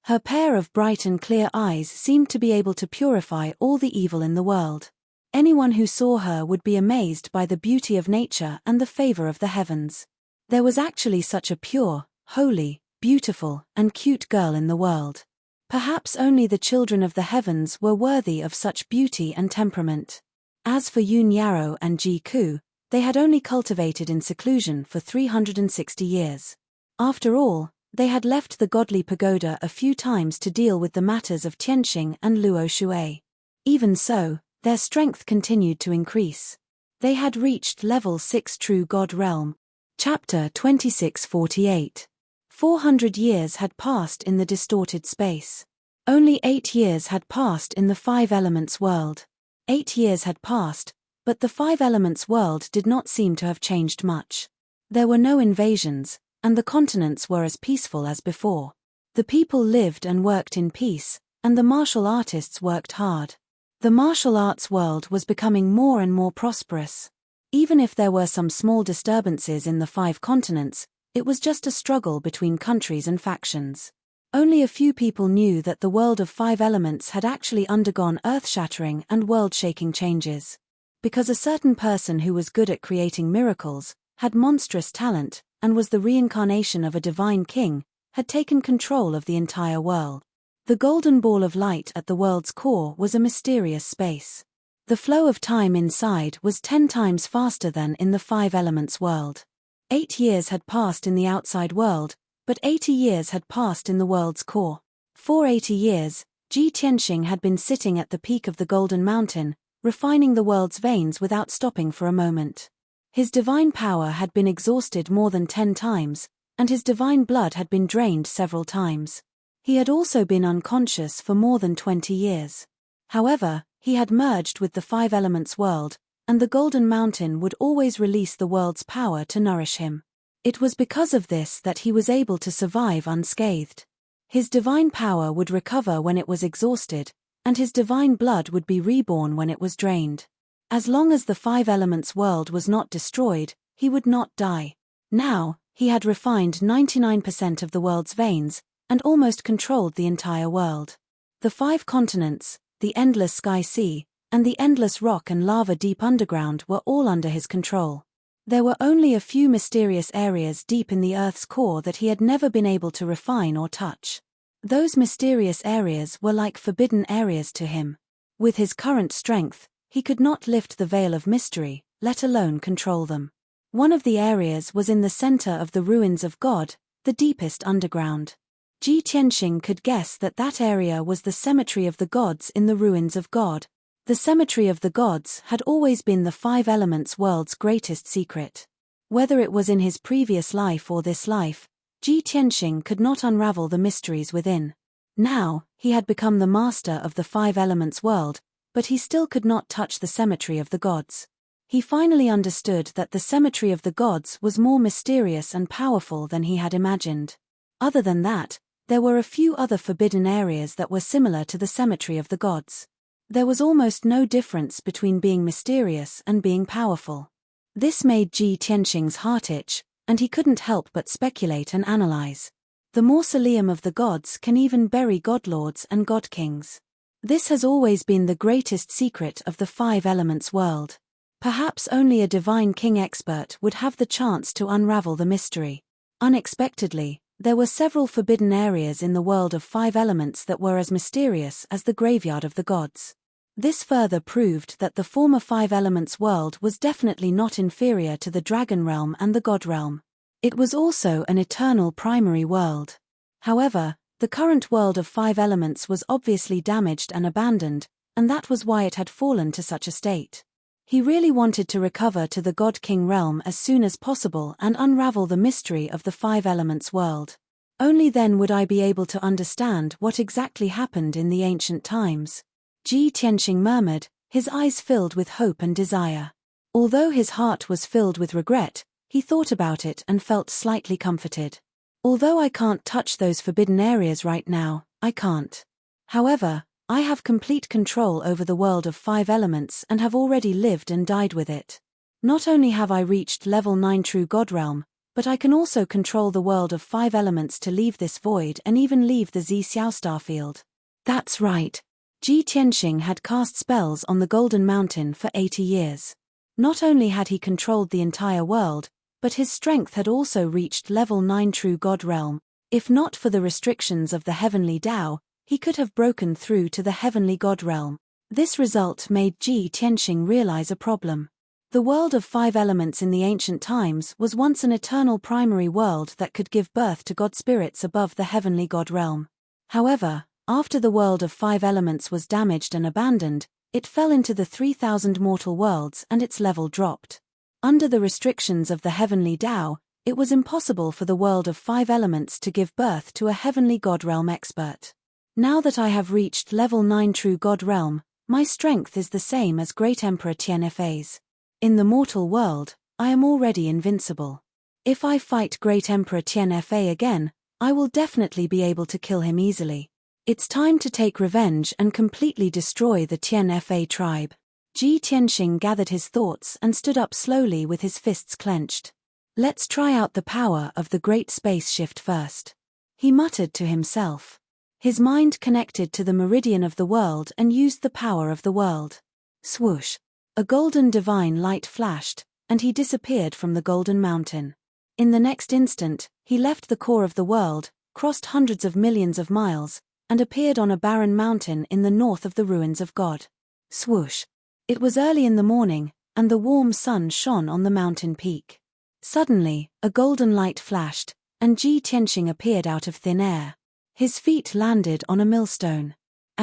Her pair of bright and clear eyes seemed to be able to purify all the evil in the world. Anyone who saw her would be amazed by the beauty of nature and the favor of the heavens. There was actually such a pure, holy, beautiful, and cute girl in the world. Perhaps only the children of the heavens were worthy of such beauty and temperament. As for Yoon Yarrow and Ji Ku, they had only cultivated in seclusion for 360 years. After all, they had left the godly pagoda a few times to deal with the matters of Tianxing and Luo Shui. Even so, their strength continued to increase. They had reached level 6 True God Realm. Chapter 2648. 400 years had passed in the distorted space. Only 8 years had passed in the Five Elements world. 8 years had passed, but the Five Elements world did not seem to have changed much. There were no invasions, and the continents were as peaceful as before. The people lived and worked in peace, and the martial artists worked hard. The martial arts world was becoming more and more prosperous. Even if there were some small disturbances in the 5 continents, it was just a struggle between countries and factions. Only a few people knew that the world of 5 elements had actually undergone earth-shattering and world-shaking changes. Because a certain person who was good at creating miracles, had monstrous talent, and was the reincarnation of a divine king, had taken control of the entire world. The golden ball of light at the world's core was a mysterious space. The flow of time inside was 10 times faster than in the 5 elements world. 8 years had passed in the outside world, but 80 years had passed in the world's core. For 80 years, Ji Tianxing had been sitting at the peak of the Golden Mountain, refining the world's veins without stopping for a moment. His divine power had been exhausted more than 10 times, and his divine blood had been drained several times. He had also been unconscious for more than 20 years. However, he had merged with the 5 elements world, and the Golden Mountain would always release the world's power to nourish him. It was because of this that he was able to survive unscathed. His divine power would recover when it was exhausted, and his divine blood would be reborn when it was drained. As long as the 5 elements world was not destroyed, he would not die. Now, he had refined 99% of the world's veins, and almost controlled the entire world. The 5 continents, the endless sky sea, and the endless rock and lava deep underground were all under his control. There were only a few mysterious areas deep in the Earth's core that he had never been able to refine or touch. Those mysterious areas were like forbidden areas to him. With his current strength, he could not lift the veil of mystery, let alone control them. One of the areas was in the center of the ruins of God, the deepest underground. Ji Tianxing could guess that that area was the cemetery of the gods in the ruins of God. The cemetery of the gods had always been the 5 elements world's greatest secret. Whether it was in his previous life or this life, Ji Tianxing could not unravel the mysteries within. Now, he had become the master of the 5 elements world, but he still could not touch the cemetery of the gods. He finally understood that the cemetery of the gods was more mysterious and powerful than he had imagined. Other than that, there were a few other forbidden areas that were similar to the cemetery of the gods. There was almost no difference between being mysterious and being powerful. This made Ji Tianxing's heart itch, and he couldn't help but speculate and analyze. The mausoleum of the gods can even bury godlords and god-kings. This has always been the greatest secret of the 5 elements world. Perhaps only a divine king expert would have the chance to unravel the mystery. Unexpectedly, there were several forbidden areas in the world of 5 elements that were as mysterious as the graveyard of the gods. This further proved that the former 5 elements world was definitely not inferior to the dragon realm and the god realm. It was also an eternal primary world. However, the current world of 5 elements was obviously damaged and abandoned, and that was why it had fallen to such a state. He really wanted to recover to the God-King realm as soon as possible and unravel the mystery of the 5 elements world. Only then would I be able to understand what exactly happened in the ancient times. Ji Tianxing murmured, his eyes filled with hope and desire. Although his heart was filled with regret, he thought about it and felt slightly comforted. Although I can't touch those forbidden areas right now, I can't. However, I have complete control over the world of 5 elements and have already lived and died with it. Not only have I reached level 9 True God Realm, but I can also control the world of 5 elements to leave this void and even leave the Xiao starfield. That's right. Ji Tianxing had cast spells on the Golden Mountain for 80 years. Not only had he controlled the entire world, but his strength had also reached level 9 True God Realm. If not for the restrictions of the Heavenly Tao, he could have broken through to the Heavenly God Realm. This result made Ji Tianxing realize a problem. The world of 5 elements in the ancient times was once an eternal primary world that could give birth to god spirits above the Heavenly God Realm. However, after the world of 5 elements was damaged and abandoned, it fell into the 3,000 mortal worlds and its level dropped. Under the restrictions of the Heavenly Tao, it was impossible for the world of 5 elements to give birth to a Heavenly God Realm expert. Now that I have reached level 9 True God Realm, my strength is the same as Great Emperor Tianfei's. In the mortal world, I am already invincible. If I fight Great Emperor Tianfei again, I will definitely be able to kill him easily. It's time to take revenge and completely destroy the Tianfei tribe. Ji Tianxing gathered his thoughts and stood up slowly with his fists clenched. Let's try out the power of the great space shift first. He muttered to himself. His mind connected to the meridian of the world and used the power of the world. Swoosh! A golden divine light flashed, and he disappeared from the Golden Mountain. In the next instant, he left the core of the world, crossed hundreds of millions of miles, and appeared on a barren mountain in the north of the ruins of God. Swoosh! It was early in the morning, and the warm sun shone on the mountain peak. Suddenly, a golden light flashed, and Ji Tianxing appeared out of thin air. His feet landed on a millstone.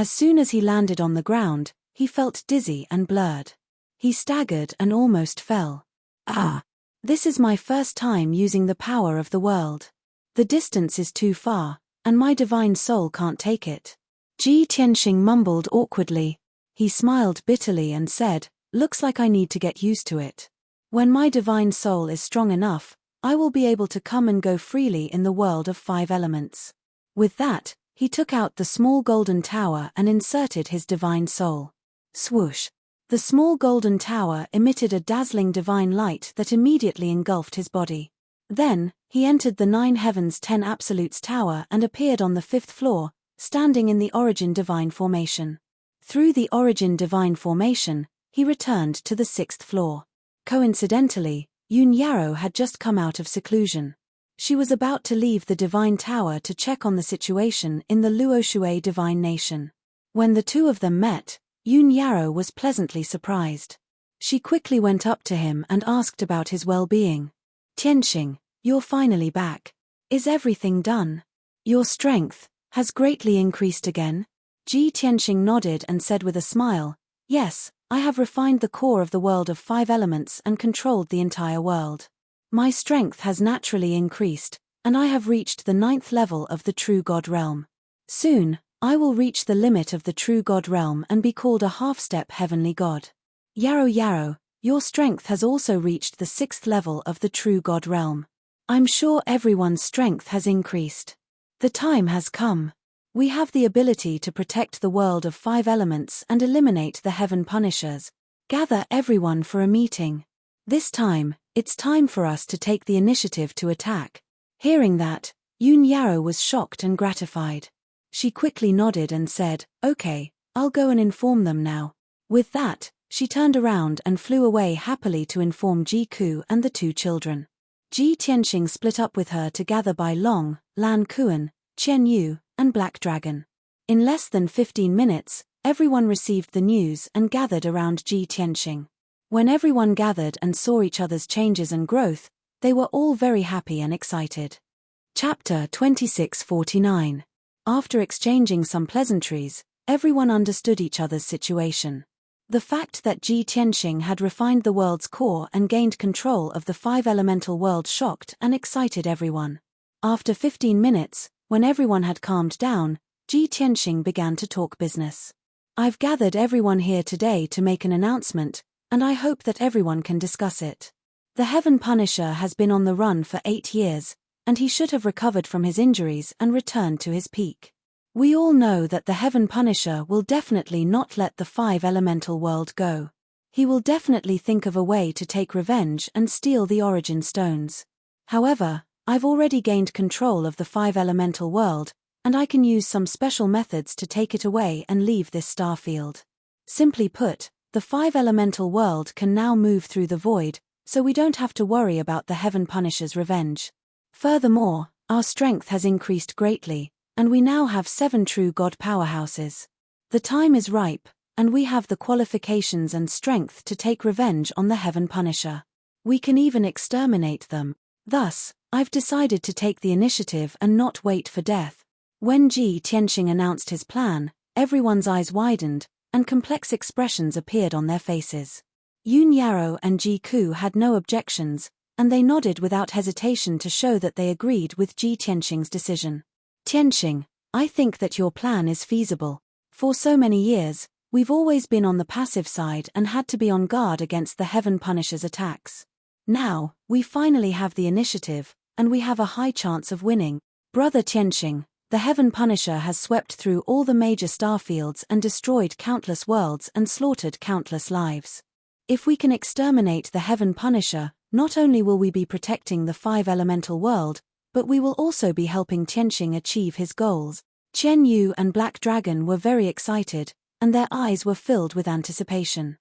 As soon as he landed on the ground, he felt dizzy and blurred. He staggered and almost fell. Ah! This is my first time using the power of the world. The distance is too far, and my divine soul can't take it. Ji Tianxing mumbled awkwardly. He smiled bitterly and said, "Looks like I need to get used to it. When my divine soul is strong enough, I will be able to come and go freely in the world of 5 elements." With that, he took out the small golden tower and inserted his divine soul. Swoosh! The small golden tower emitted a dazzling divine light that immediately engulfed his body. Then, he entered the 9 Heavens 10 Absolutes Tower and appeared on the 5th floor, standing in the Origin Divine Formation. Through the Origin Divine Formation, he returned to the 6th floor. Coincidentally, Yun Yarrow had just come out of seclusion. She was about to leave the Divine Tower to check on the situation in the Luoshui Divine Nation. When the two of them met, Yun Yarrow was pleasantly surprised. She quickly went up to him and asked about his well-being. "Tianxing, you're finally back. Is everything done? Your strength has greatly increased again?" Ji Tianxing nodded and said with a smile, "Yes, I have refined the core of the world of 5 elements and controlled the entire world. My strength has naturally increased, and I have reached the 9th level of the True God Realm. Soon, I will reach the limit of the True God Realm and be called a half-step Heavenly God. Yarrow, your strength has also reached the 6th level of the True God Realm. I'm sure everyone's strength has increased. The time has come. We have the ability to protect the world of 5 elements and eliminate the Heaven Punishers. Gather everyone for a meeting. This time, it's time for us to take the initiative to attack." Hearing that, Yun Yarrow was shocked and gratified. She quickly nodded and said, "Okay, I'll go and inform them now." With that, she turned around and flew away happily to inform Ji Ku and the 2 children. Ji Tianxing split up with her to gather Bai Long, Lan Kuan, Qian Yu, and Black Dragon. In less than 15 minutes, everyone received the news and gathered around Ji Tianxing. When everyone gathered and saw each other's changes and growth, they were all very happy and excited. Chapter 2649. After exchanging some pleasantries, everyone understood each other's situation. The fact that Ji Tianxing had refined the world's core and gained control of the 5 elemental world shocked and excited everyone. After 15 minutes, when everyone had calmed down, Ji Tianxing began to talk business. "I've gathered everyone here today to make an announcement, and I hope that everyone can discuss it. The Heaven Punisher has been on the run for 8 years, and he should have recovered from his injuries and returned to his peak. We all know that the Heaven Punisher will definitely not let the 5 elemental world go. He will definitely think of a way to take revenge and steal the Origin Stones. However, I've already gained control of the 5-elemental world, and I can use some special methods to take it away and leave this star field. Simply put, the 5-elemental world can now move through the void, so we don't have to worry about the Heaven Punisher's revenge. Furthermore, our strength has increased greatly, and we now have 7 true God powerhouses. The time is ripe, and we have the qualifications and strength to take revenge on the Heaven Punisher. We can even exterminate them. Thus, I've decided to take the initiative and not wait for death. When Ji Tianxing announced his plan, everyone's eyes widened, and complex expressions appeared on their faces. Yun Yaro and Ji Ku had no objections, and they nodded without hesitation to show that they agreed with Ji Tianxing's decision. Tianxing, I think that your plan is feasible. For so many years, we've always been on the passive side and had to be on guard against the Heaven Punisher's attacks. Now, we finally have the initiative, and we have a high chance of winning. Brother Tianxing, the Heaven Punisher has swept through all the major starfields and destroyed countless worlds and slaughtered countless lives. If we can exterminate the Heaven Punisher, not only will we be protecting the 5-elemental world, but we will also be helping Tianxing achieve his goals. Chen Yu and Black Dragon were very excited, and their eyes were filled with anticipation.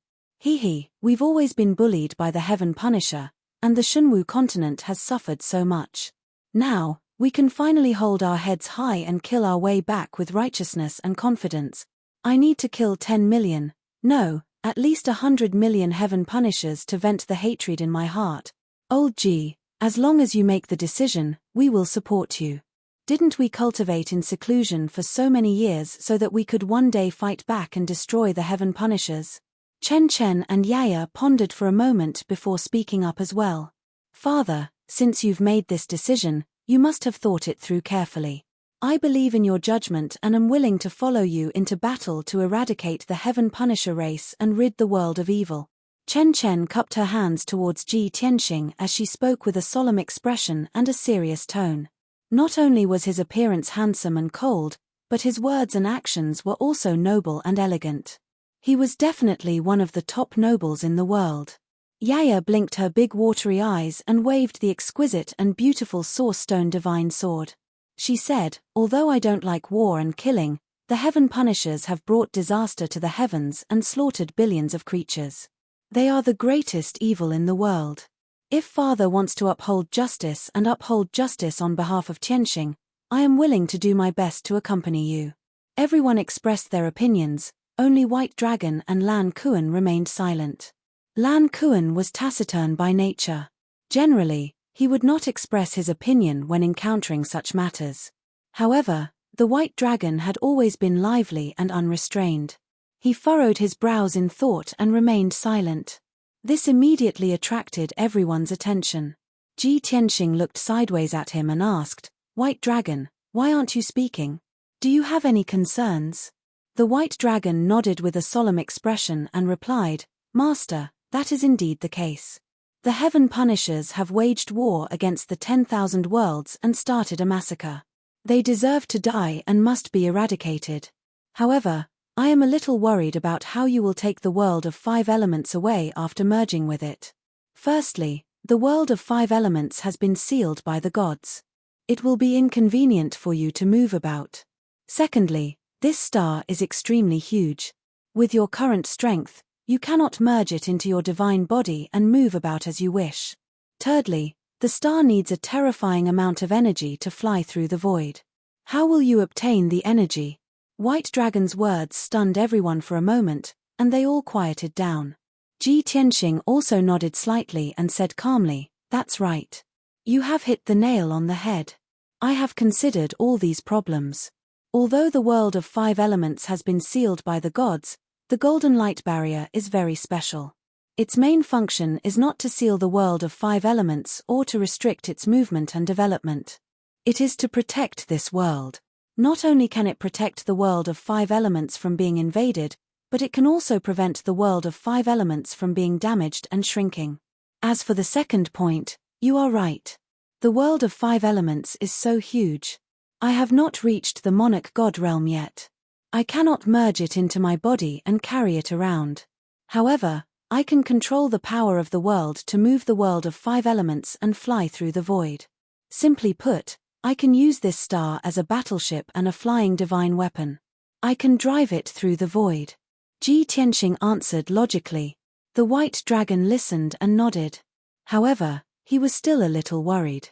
We've always been bullied by the Heaven Punisher, and the Shunwu continent has suffered so much. Now, we can finally hold our heads high and kill our way back with righteousness and confidence. I need to kill 10 million, no, at least 100 million Heaven Punishers to vent the hatred in my heart. Old G, as long as you make the decision, we will support you. Didn't we cultivate in seclusion for so many years so that we could one day fight back and destroy the Heaven Punishers? Chen Chen and Yaya pondered for a moment before speaking up as well. Father, since you've made this decision, you must have thought it through carefully. I believe in your judgment and am willing to follow you into battle to eradicate the Heaven Punisher race and rid the world of evil. Chen Chen cupped her hands towards Ji Tianxing as she spoke with a solemn expression and a serious tone. Not only was his appearance handsome and cold, but his words and actions were also noble and elegant. He was definitely one of the top nobles in the world. Yaya blinked her big watery eyes and waved the exquisite and beautiful Source Stone Divine Sword. She said, although I don't like war and killing, the Heaven Punishers have brought disaster to the heavens and slaughtered billions of creatures. They are the greatest evil in the world. If Father wants to uphold justice on behalf of Tianxing, I am willing to do my best to accompany you. Everyone expressed their opinions, only White Dragon and Lan Kuan remained silent. Lan Kuan was taciturn by nature. Generally, he would not express his opinion when encountering such matters. However, the White Dragon had always been lively and unrestrained. He furrowed his brows in thought and remained silent. This immediately attracted everyone's attention. Ji Tianxing looked sideways at him and asked, White Dragon, why aren't you speaking? Do you have any concerns? The White Dragon nodded with a solemn expression and replied, Master, that is indeed the case. The Heaven Punishers have waged war against the 10,000 worlds and started a massacre. They deserve to die and must be eradicated. However, I am a little worried about how you will take the world of 5 elements away after merging with it. Firstly, the world of 5 elements has been sealed by the gods. It will be inconvenient for you to move about. Secondly, this star is extremely huge. With your current strength, you cannot merge it into your divine body and move about as you wish. Thirdly, the star needs a terrifying amount of energy to fly through the void. How will you obtain the energy? White Dragon's words stunned everyone for a moment, and they all quieted down. Ji Tianxing also nodded slightly and said calmly, That's right. You have hit the nail on the head. I have considered all these problems. Although the world of 5 elements has been sealed by the gods, the golden light barrier is very special. Its main function is not to seal the world of 5 elements or to restrict its movement and development. It is to protect this world. Not only can it protect the world of 5 elements from being invaded, but it can also prevent the world of 5 elements from being damaged and shrinking. As for the second point, you are right. The world of 5 elements is so huge. I have not reached the monarch god realm yet. I cannot merge it into my body and carry it around. However, I can control the power of the world to move the world of 5 elements and fly through the void. Simply put, I can use this star as a battleship and a flying divine weapon. I can drive it through the void. Ji Tianxing answered logically. The white dragon listened and nodded. However, he was still a little worried.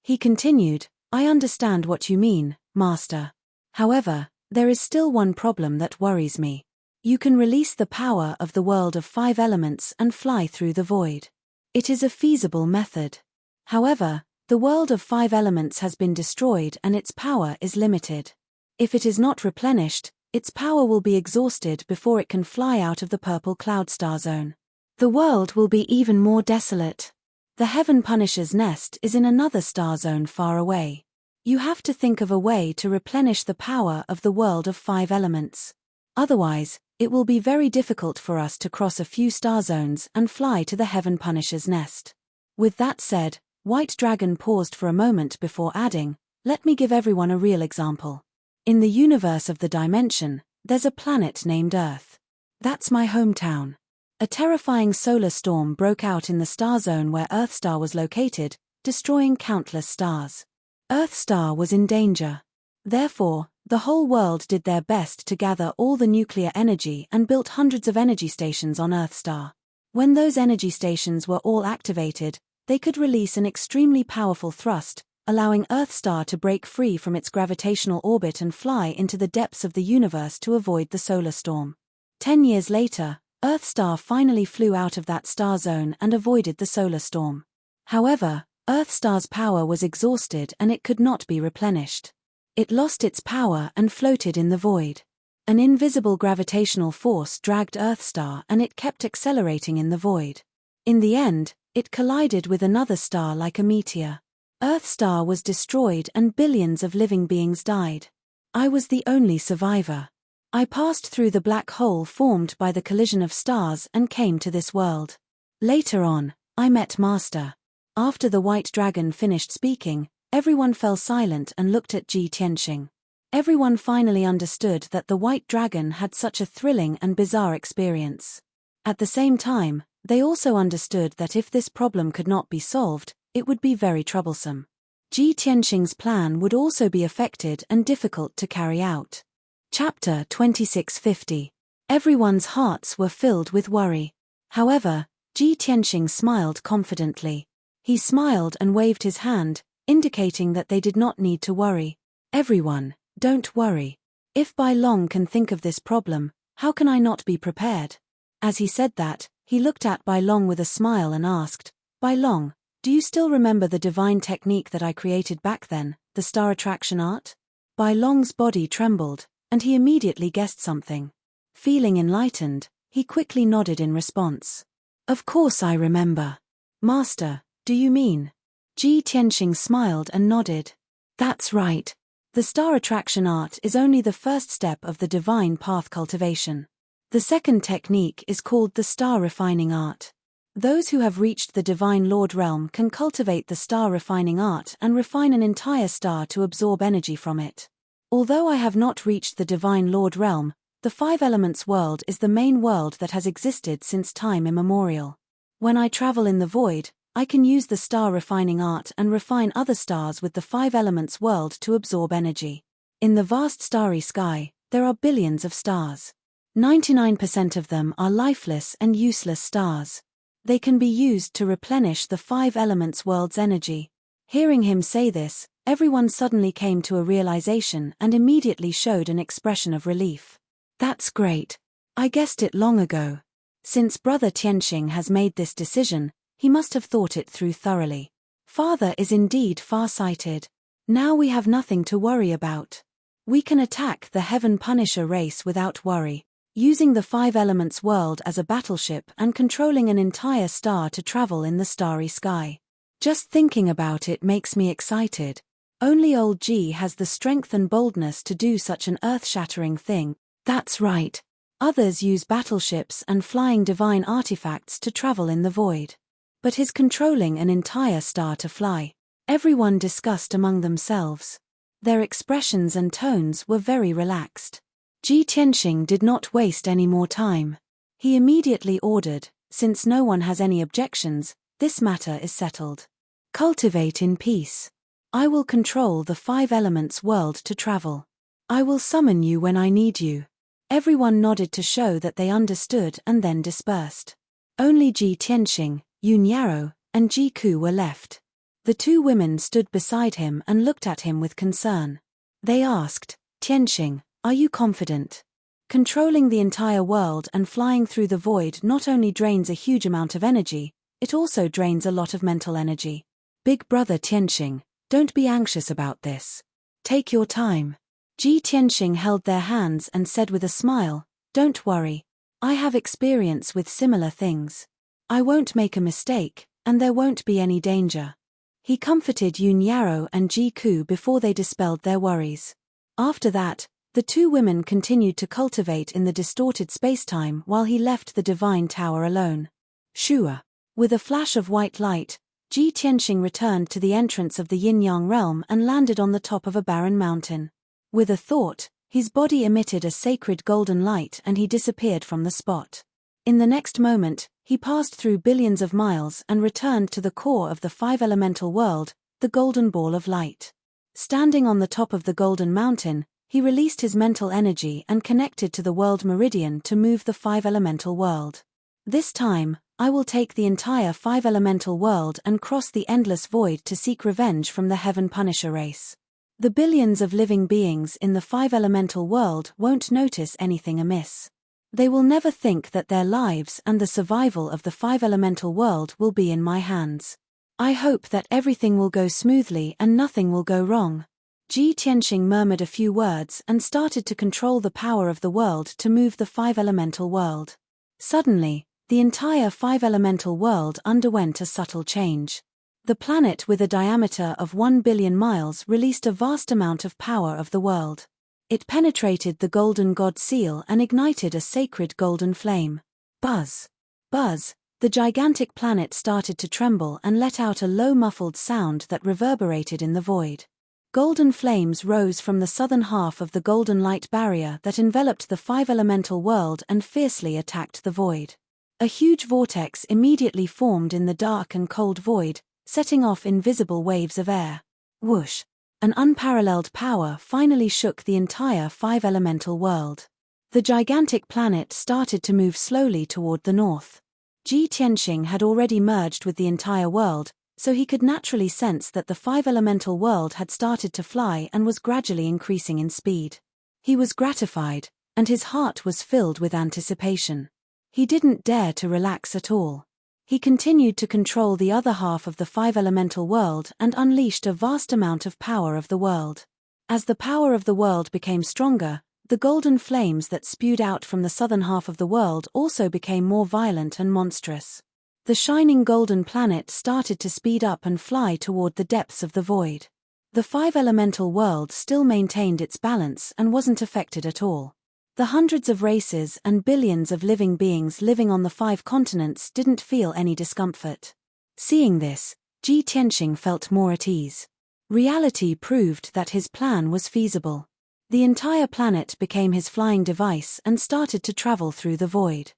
He continued, I understand what you mean, Master. However, there is still one problem that worries me. You can release the power of the world of 5 elements and fly through the void. It is a feasible method. However, the world of 5 elements has been destroyed and its power is limited. If it is not replenished, its power will be exhausted before it can fly out of the purple cloud star zone. The world will be even more desolate. The Heavenpiercer's nest is in another star zone far away. You have to think of a way to replenish the power of the world of 5 elements. Otherwise, it will be very difficult for us to cross a few star zones and fly to the Heavenpiercer's nest. With that said, White Dragon paused for a moment before adding, let me give everyone a real example. In the universe of the dimension, there's a planet named Earth. That's my hometown. A terrifying solar storm broke out in the star zone where Earthstar was located, destroying countless stars. Earthstar was in danger. Therefore, the whole world did their best to gather all the nuclear energy and built hundreds of energy stations on Earthstar. When those energy stations were all activated, they could release an extremely powerful thrust, allowing Earthstar to break free from its gravitational orbit and fly into the depths of the universe to avoid the solar storm. 10 years later, Earthstar finally flew out of that star zone and avoided the solar storm. However, Earthstar's power was exhausted and it could not be replenished. It lost its power and floated in the void. An invisible gravitational force dragged Earthstar and it kept accelerating in the void. In the end, it collided with another star like a meteor. Earthstar was destroyed and billions of living beings died. I was the only survivor. I passed through the black hole formed by the collision of stars and came to this world. Later on, I met Master. After the White Dragon finished speaking, everyone fell silent and looked at Ji Tianxing. Everyone finally understood that the White Dragon had such a thrilling and bizarre experience. At the same time, they also understood that if this problem could not be solved, it would be very troublesome. Ji Tianxing's plan would also be affected and difficult to carry out. Chapter 2650. Everyone's hearts were filled with worry. However, Ji Tianxing smiled confidently. He smiled and waved his hand, indicating that they did not need to worry. Everyone, don't worry. If Bai Long can think of this problem, how can I not be prepared? As he said that, he looked at Bai Long with a smile and asked, Bai Long, do you still remember the divine technique that I created back then, the star attraction art? Bai Long's body trembled, and he immediately guessed something. Feeling enlightened, he quickly nodded in response. Of course I remember. Master, do you mean? Ji Tianxing smiled and nodded. That's right. The star attraction art is only the first step of the divine path cultivation. The second technique is called the star refining art. Those who have reached the divine Lord realm can cultivate the star refining art and refine an entire star to absorb energy from it. Although I have not reached the divine Lord realm, the 5 elements world is the main world that has existed since time immemorial. When I travel in the void, I can use the star refining art and refine other stars with the 5 elements world to absorb energy. In the vast starry sky, there are billions of stars. 99% of them are lifeless and useless stars. They can be used to replenish the 5 elements world's energy. Hearing him say this, everyone suddenly came to a realization and immediately showed an expression of relief. That's great. I guessed it long ago. Since Brother Tianxing has made this decision, he must have thought it through thoroughly. Father is indeed far-sighted. Now we have nothing to worry about. We can attack the Heavenpiercer race without worry, using the 5 elements world as a battleship and controlling an entire star to travel in the starry sky. Just thinking about it makes me excited. Only old G has the strength and boldness to do such an earth-shattering thing. That's right. Others use battleships and flying divine artifacts to travel in the void. But his controlling an entire star to fly. Everyone discussed among themselves. Their expressions and tones were very relaxed. Ji Tianxing did not waste any more time. He immediately ordered, Since no one has any objections, this matter is settled. Cultivate in peace. I will control the 5 elements world to travel. I will summon you when I need you. Everyone nodded to show that they understood and then dispersed. Only Ji Tianxing, Yun Yarrow, and Ji Ku were left. The 2 women stood beside him and looked at him with concern. They asked, Tianxing, are you confident? Controlling the entire world and flying through the void not only drains a huge amount of energy, it also drains a lot of mental energy. Big brother Tianxing, don't be anxious about this. Take your time. Ji Tianxing held their hands and said with a smile, don't worry. I have experience with similar things. I won't make a mistake, and there won't be any danger. He comforted Yun Yarrow and Ji Ku before they dispelled their worries. After that, the 2 women continued to cultivate in the distorted spacetime while he left the divine tower alone. Shua. With a flash of white light, Ji Tianxing returned to the entrance of the yin-yang realm and landed on the top of a barren mountain. With a thought, his body emitted a sacred golden light and he disappeared from the spot. In the next moment, he passed through billions of miles and returned to the core of the 5 elemental world, the golden ball of light. Standing on the top of the golden mountain, he released his mental energy and connected to the world meridian to move the 5 elemental world. This time, I will take the entire 5 elemental world and cross the endless void to seek revenge from the Heaven Punisher race. The billions of living beings in the 5 elemental world won't notice anything amiss. They will never think that their lives and the survival of the 5 elemental world will be in my hands. I hope that everything will go smoothly and nothing will go wrong. Ji Tianxing murmured a few words and started to control the power of the world to move the 5 elemental world. Suddenly, the entire 5 elemental world underwent a subtle change. The planet with a diameter of 1 billion miles released a vast amount of power of the world. It penetrated the golden god seal and ignited a sacred golden flame. Buzz. Buzz. The gigantic planet started to tremble and let out a low muffled sound that reverberated in the void. Golden flames rose from the southern half of the golden light barrier that enveloped the 5 elemental world and fiercely attacked the void. A huge vortex immediately formed in the dark and cold void, setting off invisible waves of air. Whoosh! An unparalleled power finally shook the entire 5 elemental world. The gigantic planet started to move slowly toward the north. Ji Tianxing had already merged with the entire world, so he could naturally sense that the 5 elemental world had started to fly and was gradually increasing in speed. He was gratified, and his heart was filled with anticipation. He didn't dare to relax at all. He continued to control the other half of the 5 elemental world and unleashed a vast amount of power of the world. As the power of the world became stronger, the golden flames that spewed out from the southern half of the world also became more violent and monstrous. The shining golden planet started to speed up and fly toward the depths of the void. The 5 elemental world still maintained its balance and wasn't affected at all. The hundreds of races and billions of living beings living on the 5 continents didn't feel any discomfort. Seeing this, Ji Tianxing felt more at ease. Reality proved that his plan was feasible. The entire planet became his flying device and started to travel through the void.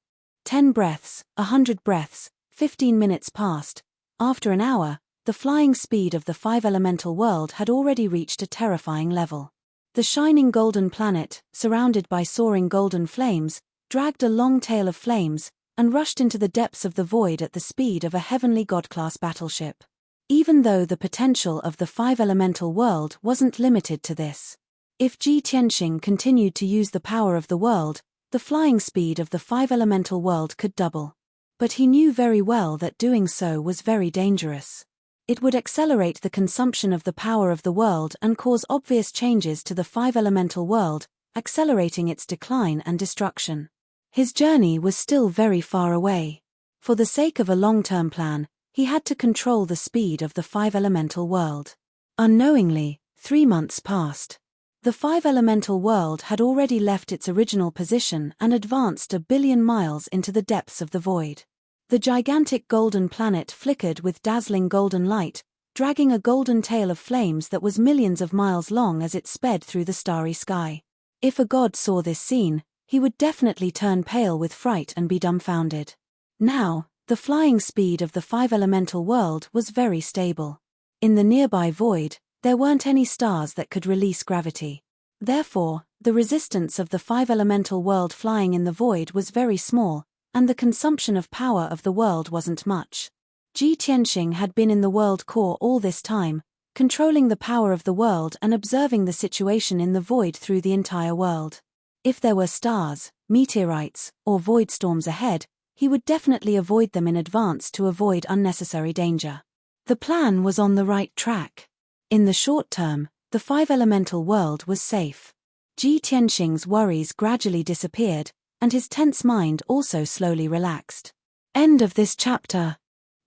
10 breaths, 100 breaths, 15 minutes passed. After an hour, the flying speed of the 5 elemental world had already reached a terrifying level. The shining golden planet, surrounded by soaring golden flames, dragged a long tail of flames, and rushed into the depths of the void at the speed of a heavenly god-class battleship. Even though the potential of the 5 elemental world wasn't limited to this. If Ji Tianxing continued to use the power of the world, the flying speed of the 5 elemental world could double. But he knew very well that doing so was very dangerous. It would accelerate the consumption of the power of the world and cause obvious changes to the 5 elemental world, accelerating its decline and destruction. His journey was still very far away. For the sake of a long-term plan, he had to control the speed of the 5 elemental world. Unknowingly, 3 months passed. The 5 elemental world had already left its original position and advanced a billion miles into the depths of the void. The gigantic golden planet flickered with dazzling golden light, dragging a golden tail of flames that was millions of miles long as it sped through the starry sky. If a god saw this scene, he would definitely turn pale with fright and be dumbfounded. Now, the flying speed of the five-elemental world was very stable. In the nearby void, there weren't any stars that could release gravity. Therefore, the resistance of the five-elemental world flying in the void was very small, and the consumption of power of the world wasn't much. Ji Tianxing had been in the world core all this time, controlling the power of the world and observing the situation in the void through the entire world. If there were stars, meteorites, or void storms ahead, he would definitely avoid them in advance to avoid unnecessary danger. The plan was on the right track. In the short term, the five-elemental world was safe. Ji Tianxing's worries gradually disappeared, and his tense mind also slowly relaxed. End of this chapter.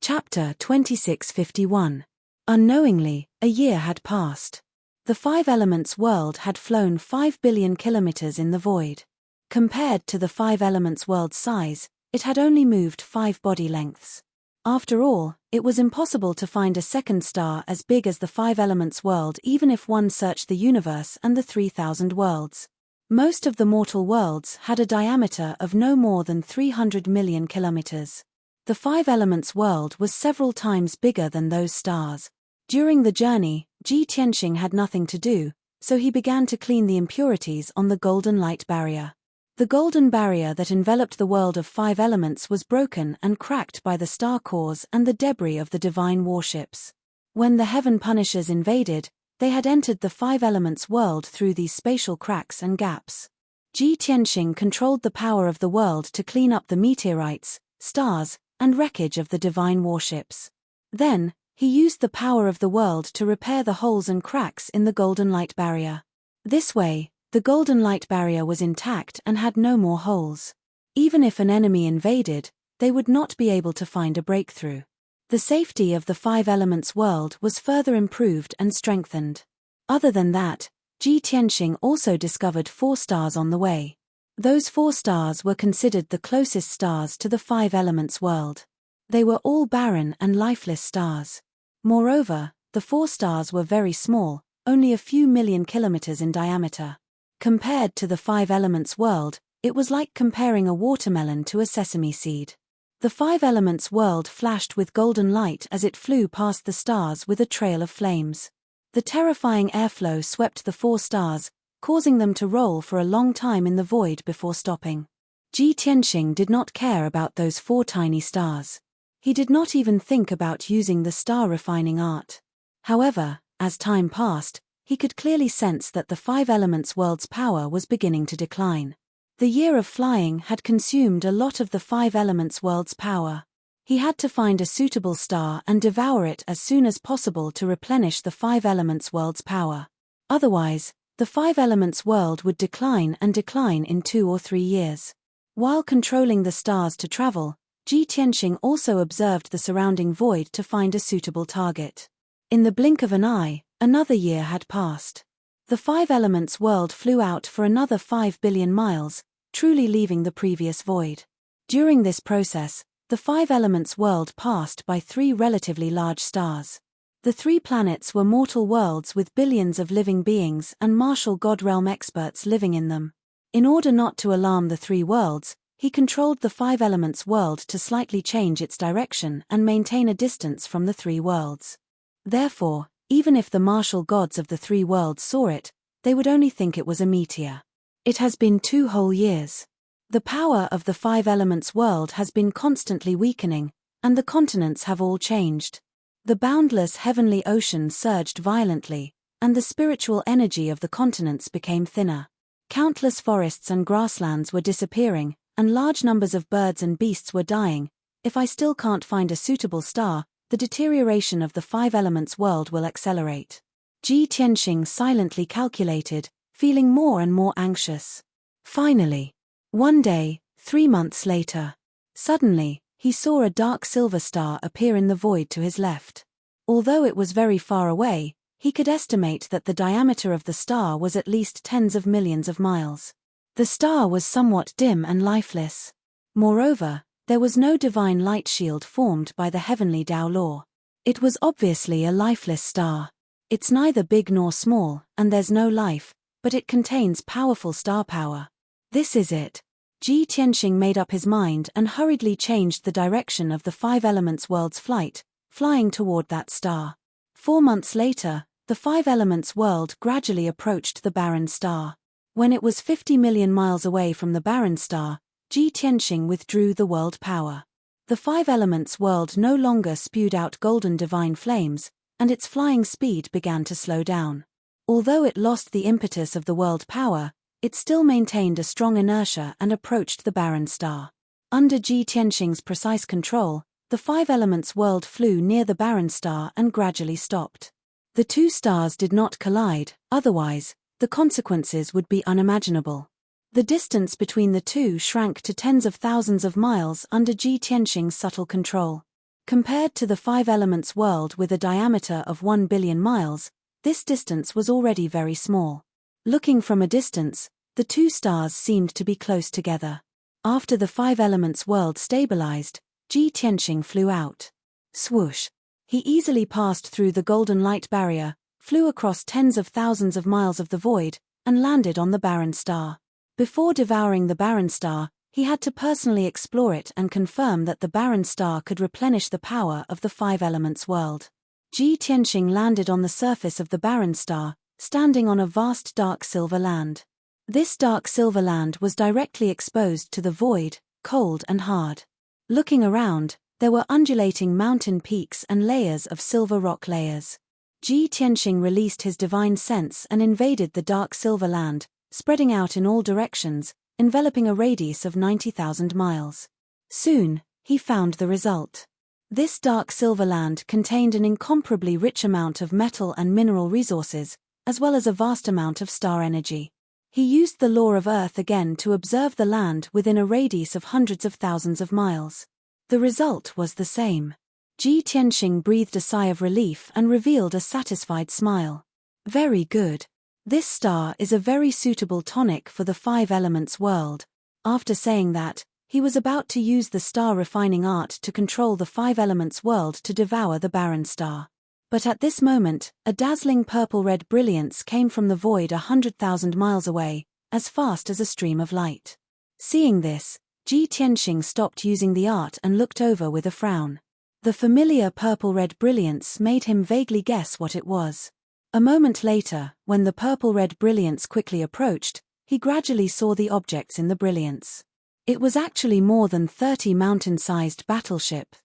Chapter 2651. Unknowingly, a year had passed. The five elements world had flown 5 billion kilometers in the void. Compared to the five elements world's size, it had only moved 5 body lengths. After all, it was impossible to find a second star as big as the five elements world even if one searched the universe and the 3,000 worlds. Most of the mortal worlds had a diameter of no more than 300 million kilometers. The five elements world was several times bigger than those stars. During the journey, Ji Tianxing had nothing to do, so he began to clean the impurities on the golden light barrier. The golden barrier that enveloped the world of five elements was broken and cracked by the star cores and the debris of the divine warships. When the heaven punishers invaded, they had entered the five elements world through these spatial cracks and gaps. Ji Tianxing controlled the power of the world to clean up the meteorites, stars, and wreckage of the divine warships. Then, he used the power of the world to repair the holes and cracks in the golden light barrier. This way, the golden light barrier was intact and had no more holes. Even if an enemy invaded, they would not be able to find a breakthrough. The safety of the five elements world was further improved and strengthened. Other than that, Ji Tianxing also discovered 4 stars on the way. Those 4 stars were considered the closest stars to the five elements world. They were all barren and lifeless stars. Moreover, the 4 stars were very small, only a few million kilometers in diameter. Compared to the five elements world, it was like comparing a watermelon to a sesame seed. The five elements world flashed with golden light as it flew past the stars with a trail of flames. The terrifying airflow swept the 4 stars, causing them to roll for a long time in the void before stopping. Ji Tianxing did not care about those 4 tiny stars. He did not even think about using the star refining art. However, as time passed, he could clearly sense that the five elements world's power was beginning to decline. The year of flying had consumed a lot of the five elements world's power. He had to find a suitable star and devour it as soon as possible to replenish the five elements world's power. Otherwise, the five elements world would decline in 2 or 3 years. While controlling the stars to travel, Ji Tianxing also observed the surrounding void to find a suitable target. In the blink of an eye, another year had passed. The five elements world flew out for another 5 billion miles, truly leaving the previous void. During this process, the five elements world passed by 3 relatively large stars. The 3 planets were mortal worlds with billions of living beings and martial god realm experts living in them. In order not to alarm the 3 worlds, he controlled the five elements world to slightly change its direction and maintain a distance from the 3 worlds. Therefore, even if the martial gods of the 3 worlds saw it, they would only think it was a meteor. It has been 2 whole years. The power of the five elements world has been constantly weakening, and the continents have all changed. The boundless heavenly ocean surged violently, and the spiritual energy of the continents became thinner. Countless forests and grasslands were disappearing, and large numbers of birds and beasts were dying. If I still can't find a suitable star, the deterioration of the five elements world will accelerate. Ji Tianxing silently calculated, feeling more and more anxious. Finally, one day, 3 months later, suddenly, he saw a dark silver star appear in the void to his left. Although it was very far away, he could estimate that the diameter of the star was at least tens of millions of miles. The star was somewhat dim and lifeless. Moreover, there was no divine light shield formed by the heavenly Tao law. It was obviously a lifeless star. It's neither big nor small, and there's no life, but it contains powerful star power. This is it. Ji Tianxing made up his mind and hurriedly changed the direction of the Five Elements world's flight, flying toward that star. 4 months later, the Five Elements world gradually approached the barren star. When it was 50 million miles away from the barren star, Ji Tianxing withdrew the world power. The Five Elements world no longer spewed out golden divine flames, and its flying speed began to slow down. Although it lost the impetus of the world power, it still maintained a strong inertia and approached the barren star. Under Ji Tianxing's precise control, the Five Elements world flew near the barren star and gradually stopped. The two stars did not collide, otherwise, the consequences would be unimaginable. The distance between the two shrank to tens of thousands of miles under Ji Tianxing's subtle control. Compared to the Five Elements world with a diameter of 1 billion miles, this distance was already very small. Looking from a distance, the two stars seemed to be close together. After the Five Elements world stabilized, Ji Tianxing flew out. Swoosh! He easily passed through the golden light barrier, flew across tens of thousands of miles of the void, and landed on the barren star. Before devouring the barren star, he had to personally explore it and confirm that the barren star could replenish the power of the Five Elements world. Ji Tianxing landed on the surface of the barren star, standing on a vast dark silver land. This dark silver land was directly exposed to the void, cold and hard. Looking around, there were undulating mountain peaks and layers of silver rock layers. Ji Tianxing released his divine sense and invaded the dark silver land, spreading out in all directions, enveloping a radius of 90,000 miles. Soon, he found the result. This dark silver land contained an incomparably rich amount of metal and mineral resources, as well as a vast amount of star energy. He used the law of Earth again to observe the land within a radius of hundreds of thousands of miles. The result was the same. Ji Tianxing breathed a sigh of relief and revealed a satisfied smile. Very good. This star is a very suitable tonic for the Five Elements world. After saying that, he was about to use the star refining art to control the Five Elements world to devour the barren star. But at this moment, a dazzling purple-red brilliance came from the void 100,000 miles away, as fast as a stream of light. Seeing this, Ji Tianxing stopped using the art and looked over with a frown. The familiar purple-red brilliance made him vaguely guess what it was. A moment later, when the purple-red brilliance quickly approached, he gradually saw the objects in the brilliance. It was actually more than 30 mountain-sized battleships.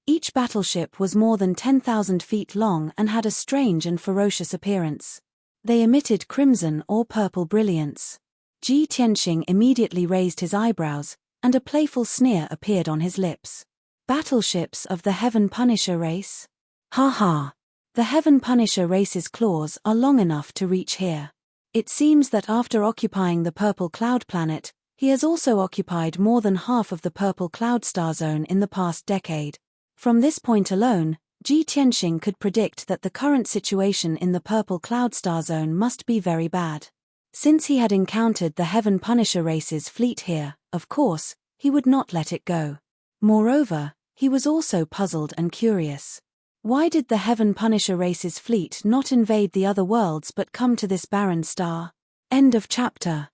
Each battleship was more than 10,000 feet long and had a strange and ferocious appearance. They emitted crimson or purple brilliance. Ji Tianxing immediately raised his eyebrows, and a playful sneer appeared on his lips. Battleships of the Heavenpiercer race? Ha ha! The Heavenpiercer race's claws are long enough to reach here. It seems that after occupying the Purple Cloud planet, he has also occupied more than half of the Purple Cloud star zone in the past decade. From this point alone, Ji Tianxing could predict that the current situation in the Purple Cloud star zone must be very bad. Since he had encountered the Heavenpiercer race's fleet here, of course, he would not let it go. Moreover, he was also puzzled and curious. Why did the Heavenpiercer race's fleet not invade the other worlds but come to this barren star? End of chapter.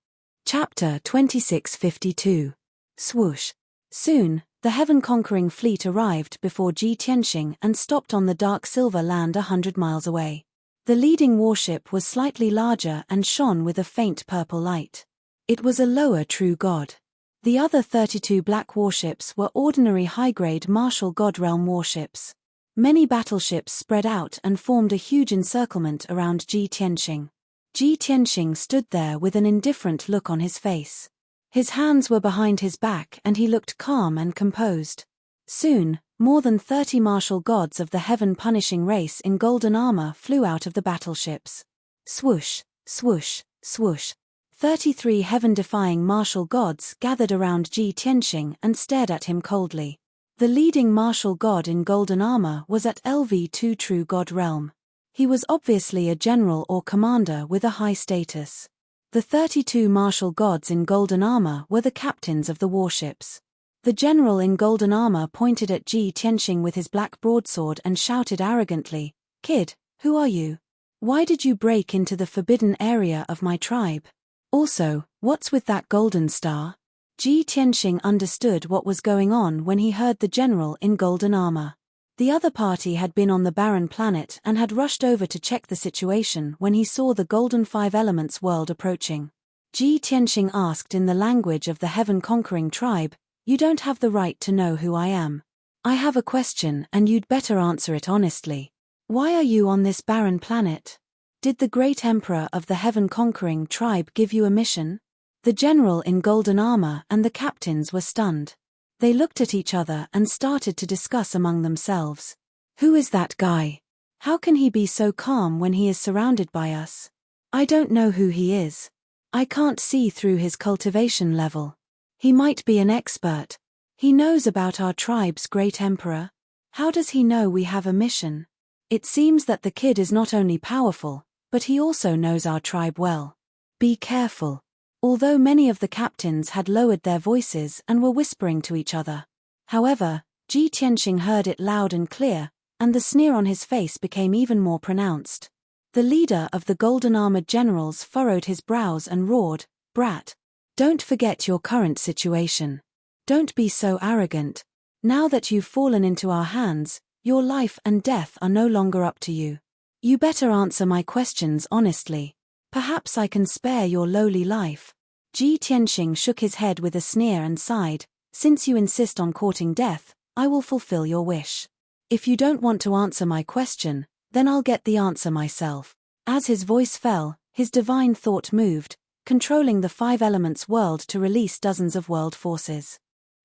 Chapter 2652. Swoosh. Soon, the heaven-conquering fleet arrived before Ji Tianxing and stopped on the dark silver land 100 miles away. The leading warship was slightly larger and shone with a faint purple light. It was a lower true god. The other 32 black warships were ordinary high-grade Martial God Realm warships. Many battleships spread out and formed a huge encirclement around Ji Tianxing. Ji Tianxing stood there with an indifferent look on his face. His hands were behind his back and he looked calm and composed. Soon, more than 30 martial gods of the heaven-punishing race in golden armor flew out of the battleships. Swoosh, swoosh, swoosh. 33 heaven-defying martial gods gathered around Ji Tianxing and stared at him coldly. The leading martial god in golden armor was at LV2 True God Realm. He was obviously a general or commander with a high status. The 32 martial gods in golden armor were the captains of the warships. The general in golden armor pointed at Ji Tianxing with his black broadsword and shouted arrogantly, "Kid, who are you? Why did you break into the forbidden area of my tribe? Also, what's with that golden star? Ji Tianxing understood what was going on when he heard the general in golden armor. The other party had been on the barren planet and had rushed over to check the situation when he saw the golden five elements world approaching. Ji Tianxing asked in the language of the heaven-conquering tribe, "You don't have the right to know who I am. I have a question and you'd better answer it honestly. Why are you on this barren planet? Did the great emperor of the heaven-conquering tribe give you a mission?" The general in golden armor and the captains were stunned. They looked at each other and started to discuss among themselves. Who is that guy? How can he be so calm when he is surrounded by us? I don't know who he is. I can't see through his cultivation level. He might be an expert. He knows about our tribe's great emperor. How does he know we have a mission? It seems that the kid is not only powerful, but he also knows our tribe well. Be careful. Although many of the captains had lowered their voices and were whispering to each other. However, Ji Tianxing heard it loud and clear, and the sneer on his face became even more pronounced. The leader of the golden-armored generals furrowed his brows and roared, "Brat! Don't forget your current situation. Don't be so arrogant. Now that you've fallen into our hands, your life and death are no longer up to you. You better answer my questions honestly. Perhaps I can spare your lowly life." Ji Tianxing shook his head with a sneer and sighed, "Since you insist on courting death, I will fulfill your wish. If you don't want to answer my question, then I'll get the answer myself." As his voice fell, his divine thought moved, controlling the five elements world to release dozens of world forces.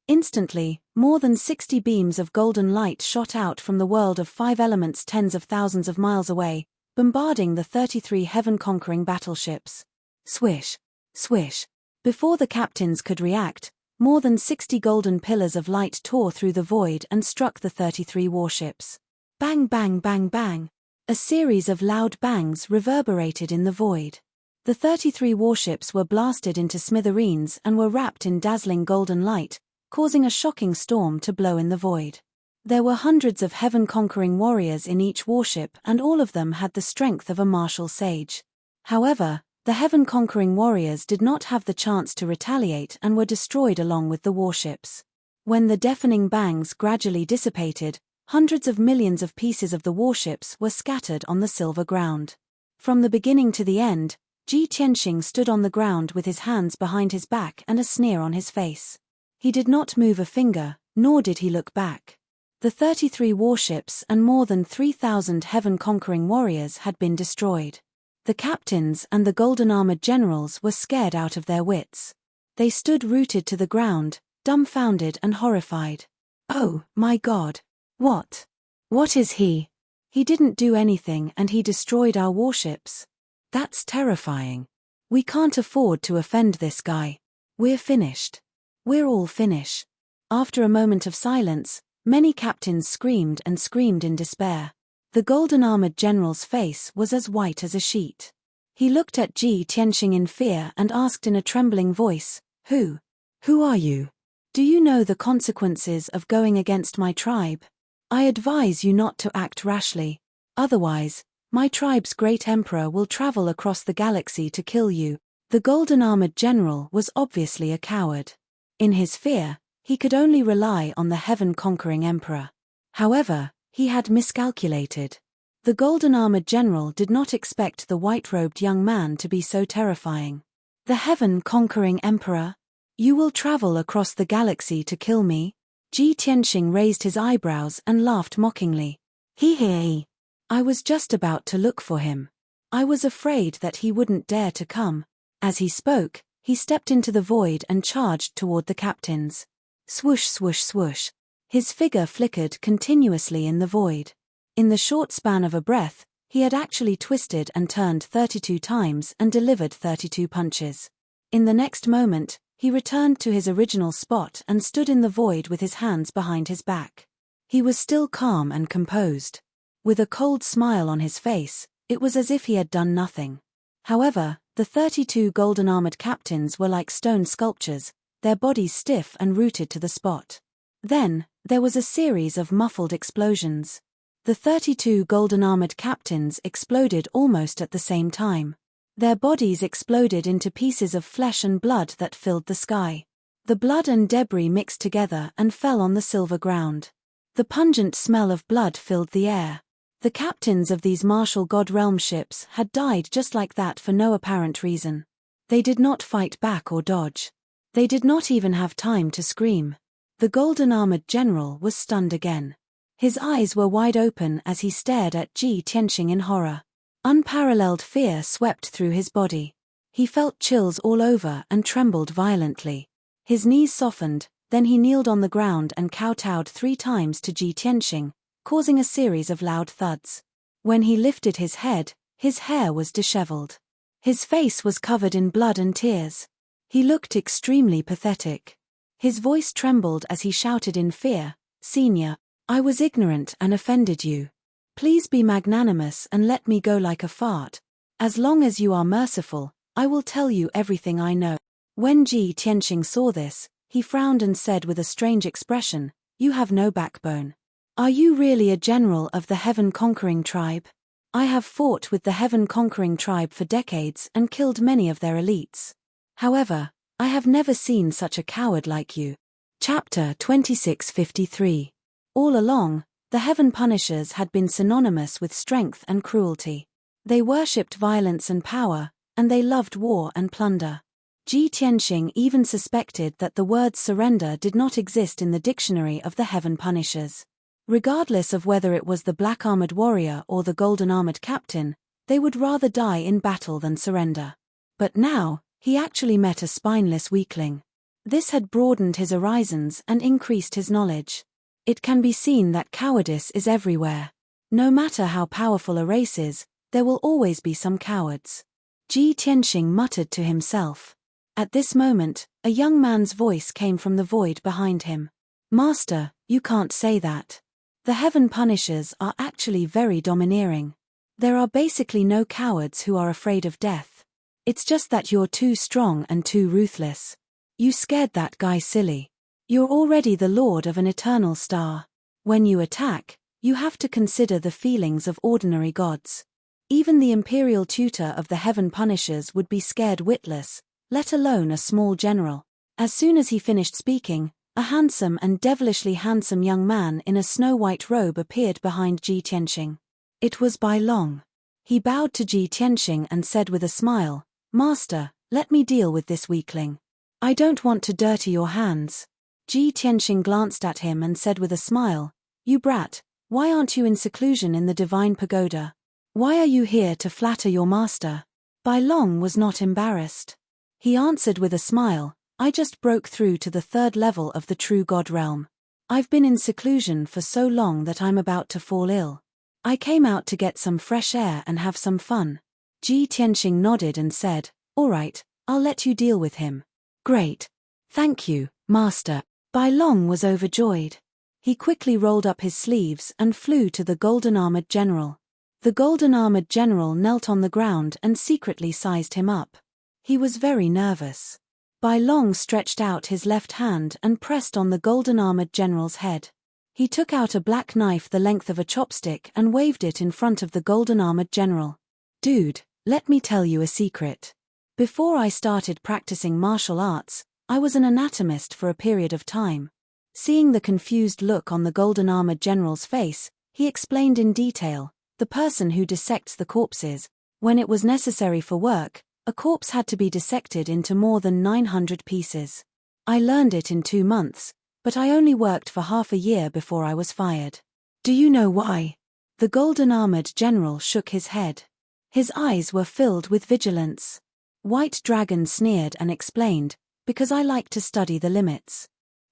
Instantly, more than 60 beams of golden light shot out from the world of five elements tens of thousands of miles away, bombarding the 33 heaven-conquering battleships. Swish, swish. Before the captains could react, more than 60 golden pillars of light tore through the void and struck the 33 warships. Bang bang bang bang. A series of loud bangs reverberated in the void. The 33 warships were blasted into smithereens and were wrapped in dazzling golden light, causing a shocking storm to blow in the void. There were hundreds of heaven-conquering warriors in each warship and all of them had the strength of a martial sage. However, the heaven-conquering warriors did not have the chance to retaliate and were destroyed along with the warships. When the deafening bangs gradually dissipated, hundreds of millions of pieces of the warships were scattered on the silver ground. From the beginning to the end, Ji Tianxing stood on the ground with his hands behind his back and a sneer on his face. He did not move a finger, nor did he look back. The 33 warships and more than 3,000 heaven-conquering warriors had been destroyed. The captains and the golden-armored generals were scared out of their wits. They stood rooted to the ground, dumbfounded and horrified. "Oh, my God! What? What is he? He didn't do anything and he destroyed our warships. That's terrifying. We can't afford to offend this guy. We're finished. We're all finished." After a moment of silence, many captains screamed and screamed in despair. The golden-armored general's face was as white as a sheet. He looked at Ji Tianxing in fear and asked in a trembling voice, Who are you? Do you know the consequences of going against my tribe? I advise you not to act rashly. Otherwise, my tribe's great emperor will travel across the galaxy to kill you." The golden-armored general was obviously a coward. In his fear, he could only rely on the heaven-conquering emperor. However, he had miscalculated. The golden-armored general did not expect the white-robed young man to be so terrifying. "The heaven-conquering emperor? You will travel across the galaxy to kill me?" Ji Tianxing raised his eyebrows and laughed mockingly. He. I was just about to look for him. I was afraid that he wouldn't dare to come." As he spoke, he stepped into the void and charged toward the captains. Swoosh swoosh swoosh. His figure flickered continuously in the void. In the short span of a breath, he had actually twisted and turned 32 times and delivered 32 punches. In the next moment, he returned to his original spot and stood in the void with his hands behind his back. He was still calm and composed. With a cold smile on his face, it was as if he had done nothing. However, the 32 golden-armored captains were like stone sculptures, their bodies stiff and rooted to the spot. Then, there was a series of muffled explosions. The 32 golden-armored captains exploded almost at the same time. Their bodies exploded into pieces of flesh and blood that filled the sky. The blood and debris mixed together and fell on the silver ground. The pungent smell of blood filled the air. The captains of these martial god realm ships had died just like that for no apparent reason. They did not fight back or dodge. They did not even have time to scream. The golden-armored general was stunned again. His eyes were wide open as he stared at Ji Tianxing in horror. Unparalleled fear swept through his body. He felt chills all over and trembled violently. His knees softened, then he kneeled on the ground and kowtowed 3 times to Ji Tianxing, causing a series of loud thuds. When he lifted his head, his hair was disheveled. His face was covered in blood and tears. He looked extremely pathetic. His voice trembled as he shouted in fear, "Senior, I was ignorant and offended you. Please be magnanimous and let me go like a fart. As long as you are merciful, I will tell you everything I know." When Ji Tianxing saw this, he frowned and said with a strange expression, "You have no backbone. Are you really a general of the Heaven-conquering tribe? I have fought with the Heaven-conquering tribe for decades and killed many of their elites. However, I have never seen such a coward like you." Chapter 2653. All along, the Heaven Punishers had been synonymous with strength and cruelty. They worshipped violence and power, and they loved war and plunder. Ji Tianxing even suspected that the word surrender did not exist in the dictionary of the Heaven Punishers. Regardless of whether it was the black-armored warrior or the golden-armored captain, they would rather die in battle than surrender. But now, he actually met a spineless weakling. This had broadened his horizons and increased his knowledge. It can be seen that cowardice is everywhere. No matter how powerful a race is, there will always be some cowards. Ji Tianxing muttered to himself. At this moment, a young man's voice came from the void behind him. "Master, you can't say that. The Heaven Punishers are actually very domineering. There are basically no cowards who are afraid of death. It's just that you're too strong and too ruthless. You scared that guy silly. You're already the lord of an eternal star. When you attack, you have to consider the feelings of ordinary gods. Even the imperial tutor of the Heaven Punishers would be scared witless, let alone a small general." As soon as he finished speaking, a handsome and devilishly handsome young man in a snow-white robe appeared behind Ji Tianxing. It was Bai Long. He bowed to Ji Tianxing and said with a smile, "Master, let me deal with this weakling. I don't want to dirty your hands." Ji Tianxing glanced at him and said with a smile, "You brat, why aren't you in seclusion in the divine pagoda? Why are you here to flatter your master?" Bai Long was not embarrassed. He answered with a smile, "I just broke through to the 3rd level of the true God realm. I've been in seclusion for so long that I'm about to fall ill. I came out to get some fresh air and have some fun." Ji Tianxing nodded and said, "All right, I'll let you deal with him." "Great. Thank you, Master." Bai Long was overjoyed. He quickly rolled up his sleeves and flew to the golden-armored general. The golden-armored general knelt on the ground and secretly sized him up. He was very nervous. Bai Long stretched out his left hand and pressed on the golden-armored general's head. He took out a black knife the length of a chopstick and waved it in front of the golden-armored general. "Dude, let me tell you a secret. Before I started practicing martial arts, I was an anatomist for a period of time." Seeing the confused look on the golden-armored general's face, he explained in detail, "The person who dissects the corpses, when it was necessary for work, a corpse had to be dissected into more than 900 pieces. I learned it in 2 months, but I only worked for half a year before I was fired." "Do you know why?" The golden-armored general shook his head. His eyes were filled with vigilance. White Dragon sneered and explained, "Because I like to study the limits.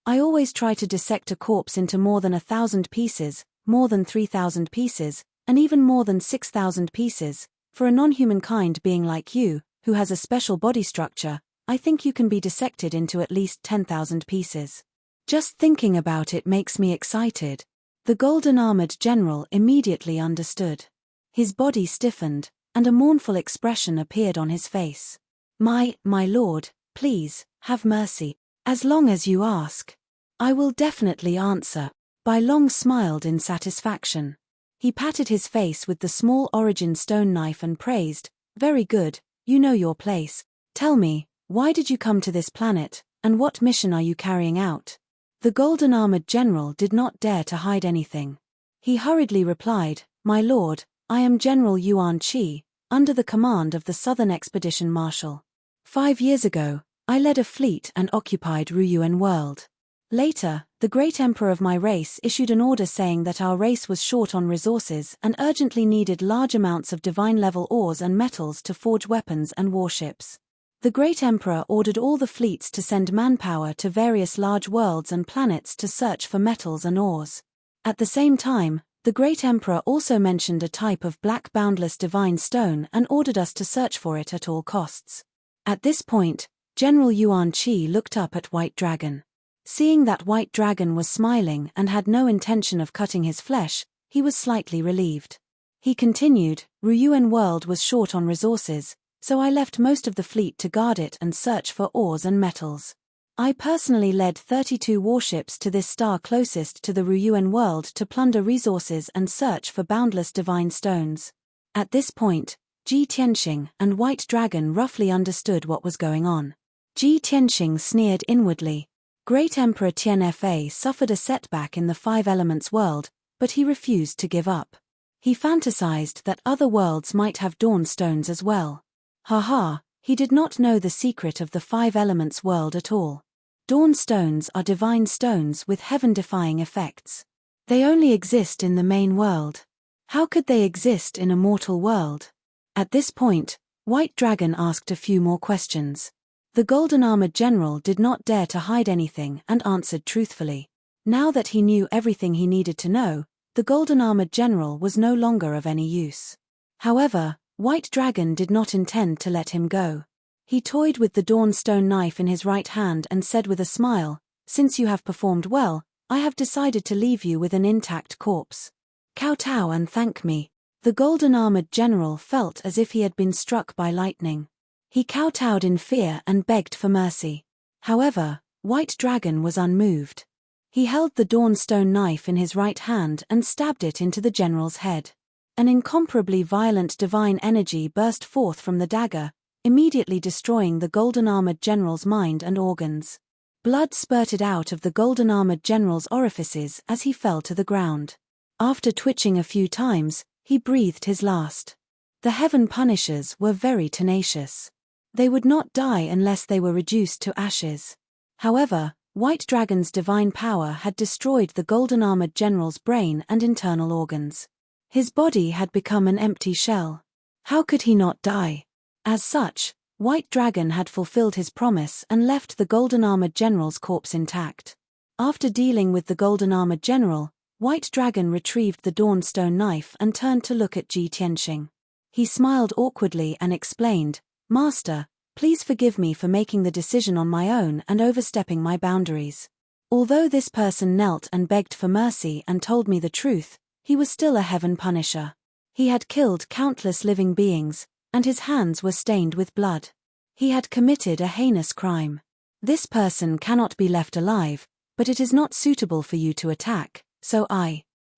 I always try to dissect a corpse into more than 1,000 pieces, more than 3,000 pieces, and even more than 6,000 pieces. For a non-human kind being like you, who has a special body structure, I think you can be dissected into at least 10,000 pieces. Just thinking about it makes me excited." The golden-armored general immediately understood. His body stiffened, and a mournful expression appeared on his face. My lord, please, have mercy. As long as you ask. I will definitely answer." Bai Long smiled in satisfaction. He patted his face with the small origin stone knife and praised, "Very good, you know your place. Tell me, why did you come to this planet, and what mission are you carrying out?" The golden-armored general did not dare to hide anything. He hurriedly replied, "My lord, I am General Yuan Qi, under the command of the Southern Expedition Marshal. 5 years ago, I led a fleet and occupied Ruyuan world. Later, the great emperor of my race issued an order saying that our race was short on resources and urgently needed large amounts of divine-level ores and metals to forge weapons and warships. The great emperor ordered all the fleets to send manpower to various large worlds and planets to search for metals and ores. At the same time, the great emperor also mentioned a type of black boundless divine stone and ordered us to search for it at all costs." At this point, General Yuan Qi looked up at White Dragon. Seeing that White Dragon was smiling and had no intention of cutting his flesh, he was slightly relieved. He continued, "Ruyuan world was short on resources, so I left most of the fleet to guard it and search for ores and metals. I personally led 32 warships to this star closest to the Ruyuan world to plunder resources and search for boundless divine stones." At this point, Ji Tianxing and White Dragon roughly understood what was going on. Ji Tianxing sneered inwardly. Great Emperor Tianfa suffered a setback in the Five Elements world, but he refused to give up. He fantasized that other worlds might have dawn stones as well. Haha, he did not know the secret of the Five Elements world at all. Dawn stones are divine stones with heaven-defying effects. They only exist in the main world. How could they exist in a mortal world? At this point, White Dragon asked a few more questions. The golden-armored general did not dare to hide anything and answered truthfully. Now that he knew everything he needed to know, the golden-armored general was no longer of any use. However, White Dragon did not intend to let him go. He toyed with the dawn stone knife in his right hand and said with a smile, "Since you have performed well, I have decided to leave you with an intact corpse. Kowtow and thank me." The golden-armored general felt as if he had been struck by lightning. He kowtowed in fear and begged for mercy. However, White Dragon was unmoved. He held the dawn stone knife in his right hand and stabbed it into the general's head. An incomparably violent divine energy burst forth from the dagger, immediately destroying the golden-armored general's mind and organs. Blood spurted out of the golden-armored general's orifices as he fell to the ground. After twitching a few times, he breathed his last. The Heaven Punishers were very tenacious. They would not die unless they were reduced to ashes. However, White Dragon's divine power had destroyed the golden-armored general's brain and internal organs. His body had become an empty shell. How could he not die? As such, White Dragon had fulfilled his promise and left the golden-armored general's corpse intact. After dealing with the golden-armored general, White Dragon retrieved the dawn stone knife and turned to look at Ji Tianxing. He smiled awkwardly and explained, "Master, please forgive me for making the decision on my own and overstepping my boundaries." Although this person knelt and begged for mercy and told me the truth, he was still a heaven punisher. He had killed countless living beings, and his hands were stained with blood. He had committed a heinous crime. This person cannot be left alive, but it is not suitable for you to attack, so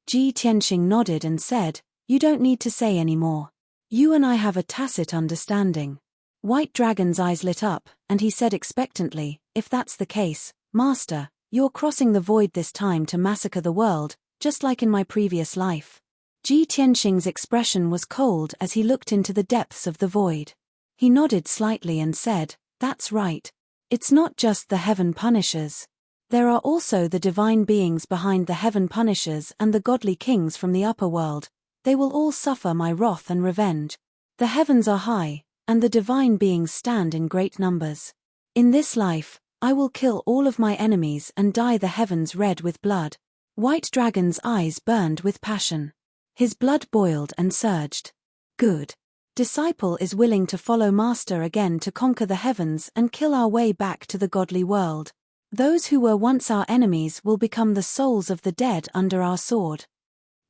Ji Tianxing nodded and said, "You don't need to say any more. You and I have a tacit understanding." White Dragon's eyes lit up, and he said expectantly, "If that's the case, Master, you're crossing the void this time to massacre the world, just like in my previous life." Ji Tianxing's expression was cold as he looked into the depths of the void. He nodded slightly and said, "That's right. It's not just the Heaven Punishers. There are also the divine beings behind the Heaven Punishers and the godly kings from the upper world. They will all suffer my wrath and revenge. The heavens are high, and the divine beings stand in great numbers. In this life, I will kill all of my enemies and dye the heavens red with blood." White Dragon's eyes burned with passion. His blood boiled and surged. "Good. Disciple is willing to follow Master again to conquer the heavens and kill our way back to the godly world. Those who were once our enemies will become the souls of the dead under our sword."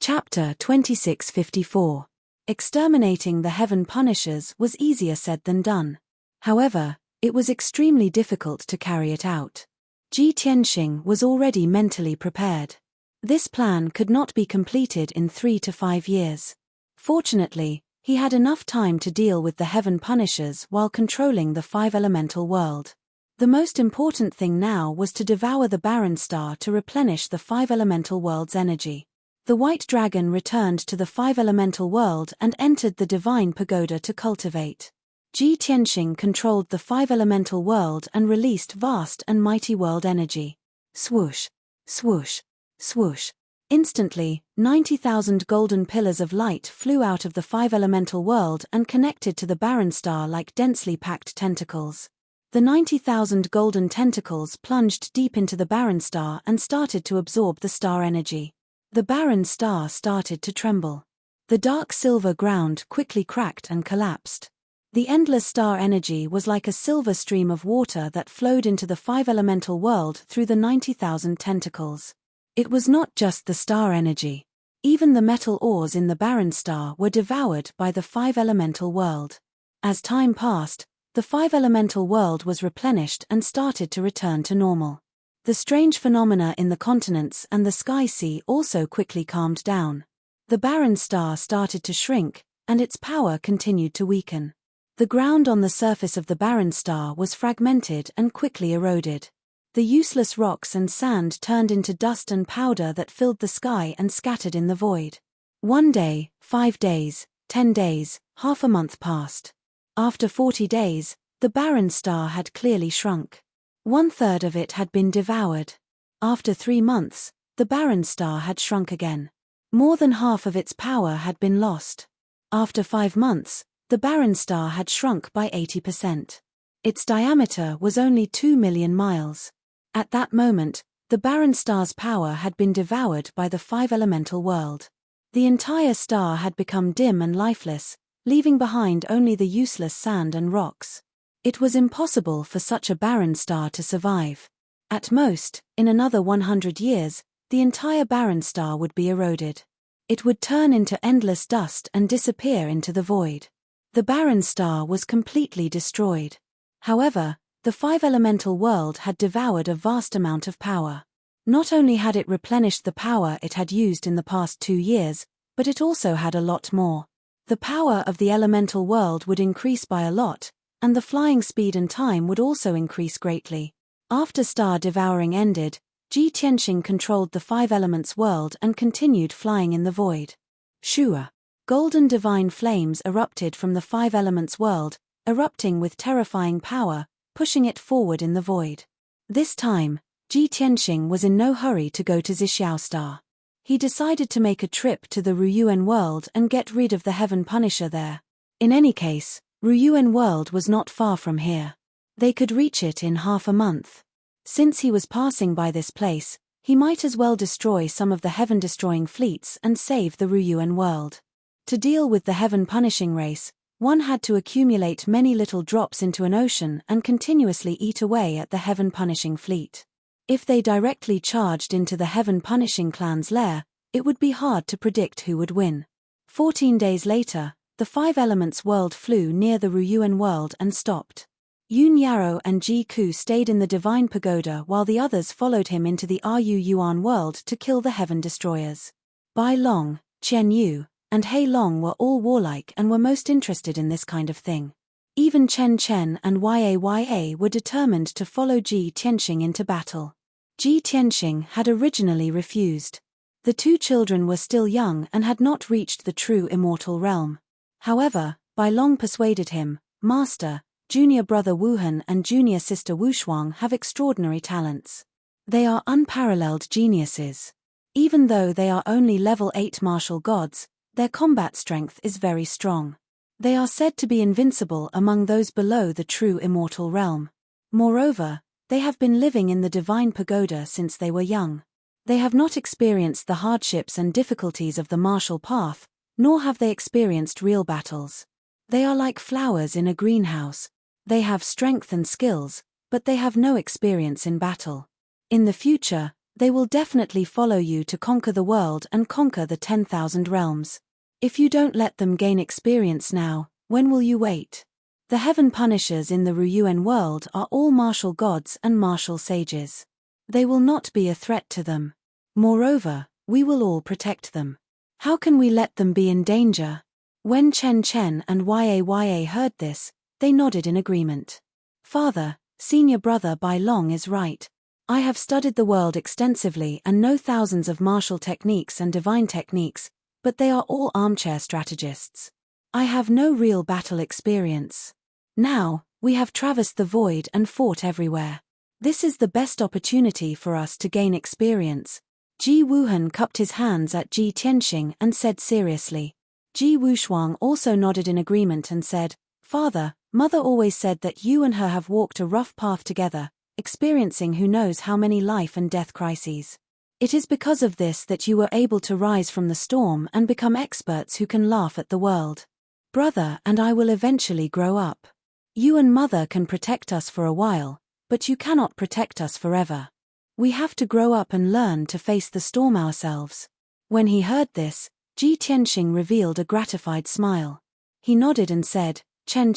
Chapter 2654. Exterminating the Heaven Punishers was easier said than done. However, it was extremely difficult to carry it out. Ji Tianxing was already mentally prepared. This plan could not be completed in 3 to 5 years. Fortunately, he had enough time to deal with the Heaven Punishers while controlling the Five Elemental world. The most important thing now was to devour the barren star to replenish the five elemental world's energy. The white dragon returned to the five elemental world and entered the divine pagoda to cultivate. Ji Tianxing controlled the five elemental world and released vast and mighty world energy. Swoosh, swoosh, swoosh. Instantly, 90,000 golden pillars of light flew out of the five elemental world and connected to the barren star like densely packed tentacles. The 90,000 golden tentacles plunged deep into the barren star and started to absorb the star energy. The barren star started to tremble. The dark silver ground quickly cracked and collapsed. The endless star energy was like a silver stream of water that flowed into the five elemental world through the 90,000 tentacles. It was not just the star energy. Even the metal ores in the barren star were devoured by the five elemental world. As time passed, the five elemental world was replenished and started to return to normal. The strange phenomena in the continents and the sky sea also quickly calmed down. The barren star started to shrink, and its power continued to weaken. The ground on the surface of the barren star was fragmented and quickly eroded. The useless rocks and sand turned into dust and powder that filled the sky and scattered in the void. 1 day, 5 days, 10 days, half a month passed. After 40 days, the barren star had clearly shrunk. 1/3 of it had been devoured. After 3 months, the barren star had shrunk again. More than half of its power had been lost. After 5 months, the barren star had shrunk by 80%. Its diameter was only 2 million miles. At that moment, the barren star's power had been devoured by the five elemental world. The entire star had become dim and lifeless, leaving behind only the useless sand and rocks. It was impossible for such a barren star to survive. At most, in another 100 years, the entire barren star would be eroded. It would turn into endless dust and disappear into the void. The barren star was completely destroyed. However, the five elemental world had devoured a vast amount of power. Not only had it replenished the power it had used in the past 2 years, but it also had a lot more. The power of the elemental world would increase by a lot, and the flying speed and time would also increase greatly. After star devouring ended, Ji Tianxing controlled the five elements world and continued flying in the void. Shua. Golden divine flames erupted from the five elements world, erupting with terrifying power, pushing it forward in the void. This time, Ji Tianxing was in no hurry to go to Zixiao Star. He decided to make a trip to the Ruyuan world and get rid of the Heaven Punisher there. In any case, Ruyuan world was not far from here. They could reach it in half a month. Since he was passing by this place, he might as well destroy some of the heaven-destroying fleets and save the Ruyuan world. To deal with the heaven-punishing race, one had to accumulate many little drops into an ocean and continuously eat away at the heaven-punishing fleet. If they directly charged into the heaven-punishing clan's lair, it would be hard to predict who would win. 14 days later, the five elements world flew near the Ruyuan world and stopped. Yun Yarrow and Ji Ku stayed in the divine pagoda while the others followed him into the Ru Yuan world to kill the heaven destroyers. Bai Long, Chen Yu, and Hei Long were all warlike and were most interested in this kind of thing. Even Chen Chen and Ya were determined to follow Ji Tianxing into battle. Ji Tianxing had originally refused. The 2 children were still young and had not reached the true immortal realm. However, Bai Long persuaded him, "Master, junior brother Wuhan and junior sister Wushuang have extraordinary talents. They are unparalleled geniuses. Even though they are only level 8 martial gods, their combat strength is very strong. They are said to be invincible among those below the true immortal realm. Moreover, they have been living in the divine pagoda since they were young. They have not experienced the hardships and difficulties of the martial path, nor have they experienced real battles. They are like flowers in a greenhouse. They have strength and skills, but they have no experience in battle. In the future, they will definitely follow you to conquer the world and conquer the 10,000 realms. If you don't let them gain experience now, when will you wait? The heaven punishers in the Ruyuan world are all martial gods and martial sages. They will not be a threat to them. Moreover, we will all protect them. How can we let them be in danger?" When Chen Chen and Ya heard this, they nodded in agreement. "Father, Senior brother by long is right. I have studied the world extensively and know thousands of martial techniques and divine techniques, but they are all armchair strategists. I have no real battle experience. Now, we have traversed the void and fought everywhere. This is the best opportunity for us to gain experience. Ji Wuhan cupped his hands at Ji Tianxing and said seriously. Ji Wushuang also nodded in agreement and said, Father, Mother always said that you and her have walked a rough path together, experiencing who knows how many life and death crises. It is because of this that you were able to rise from the storm and become experts who can laugh at the world. Brother and I will eventually grow up. You and Mother can protect us for a while, but you cannot protect us forever. We have to grow up and learn to face the storm ourselves. When he heard this, Ji Tianxing revealed a gratified smile. He nodded and said, Chen,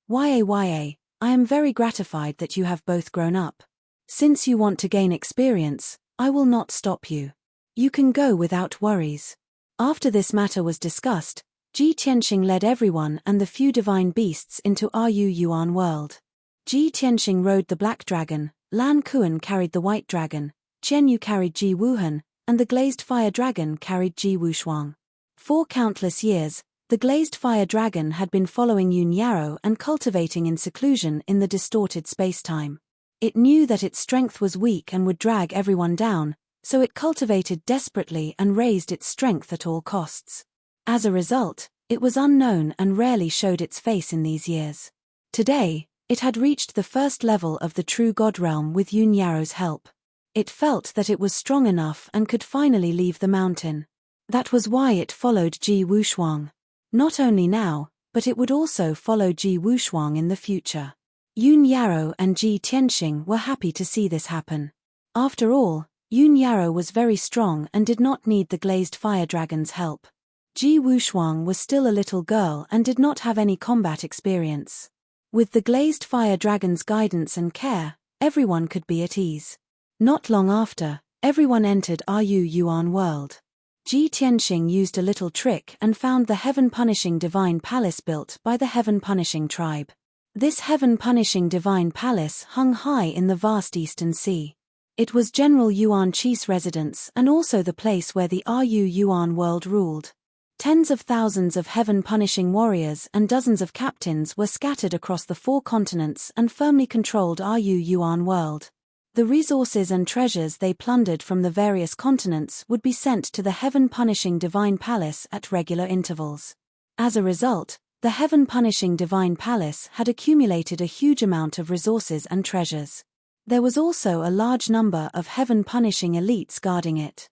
ya, I am very gratified that you have both grown up. Since you want to gain experience, I will not stop you. You can go without worries. After this matter was discussed, Ji Tianxing led everyone and the few divine beasts into Ru Yuan world. Ji Tianxing rode the black dragon, Lan Kuan carried the white dragon, Chen Yu carried Ji Wuhan, and the glazed fire dragon carried Ji Wushuang. For countless years, the glazed fire dragon had been following Yun Yarrow and cultivating in seclusion in the distorted space-time. It knew that its strength was weak and would drag everyone down, so it cultivated desperately and raised its strength at all costs. As a result, it was unknown and rarely showed its face in these years. Today, it had reached the first level of the true God realm with Yun Yarrow's help. It felt that it was strong enough and could finally leave the mountain. That was why it followed Ji Wushuang. Not only now, but it would also follow Ji Wushuang in the future. Yun Yarrow and Ji Tianxing were happy to see this happen. After all, Yun Yarrow was very strong and did not need the glazed fire dragon's help. Ji Wushuang was still a little girl and did not have any combat experience. With the glazed fire dragon's guidance and care, everyone could be at ease. Not long after, everyone entered Ru Yuan world. Ji Tianxing used a little trick and found the heaven-punishing divine palace built by the heaven-punishing tribe. This heaven-punishing divine palace hung high in the vast eastern sea. It was General Yuan Chi's residence and also the place where the Ru Yuan world ruled. Tens of thousands of heaven-punishing warriors and dozens of captains were scattered across the 4 continents and firmly controlled Ru Yuan world. The resources and treasures they plundered from the various continents would be sent to the heaven-punishing divine palace at regular intervals. As a result, the heaven-punishing divine palace had accumulated a huge amount of resources and treasures. There was also a large number of heaven-punishing elites guarding it.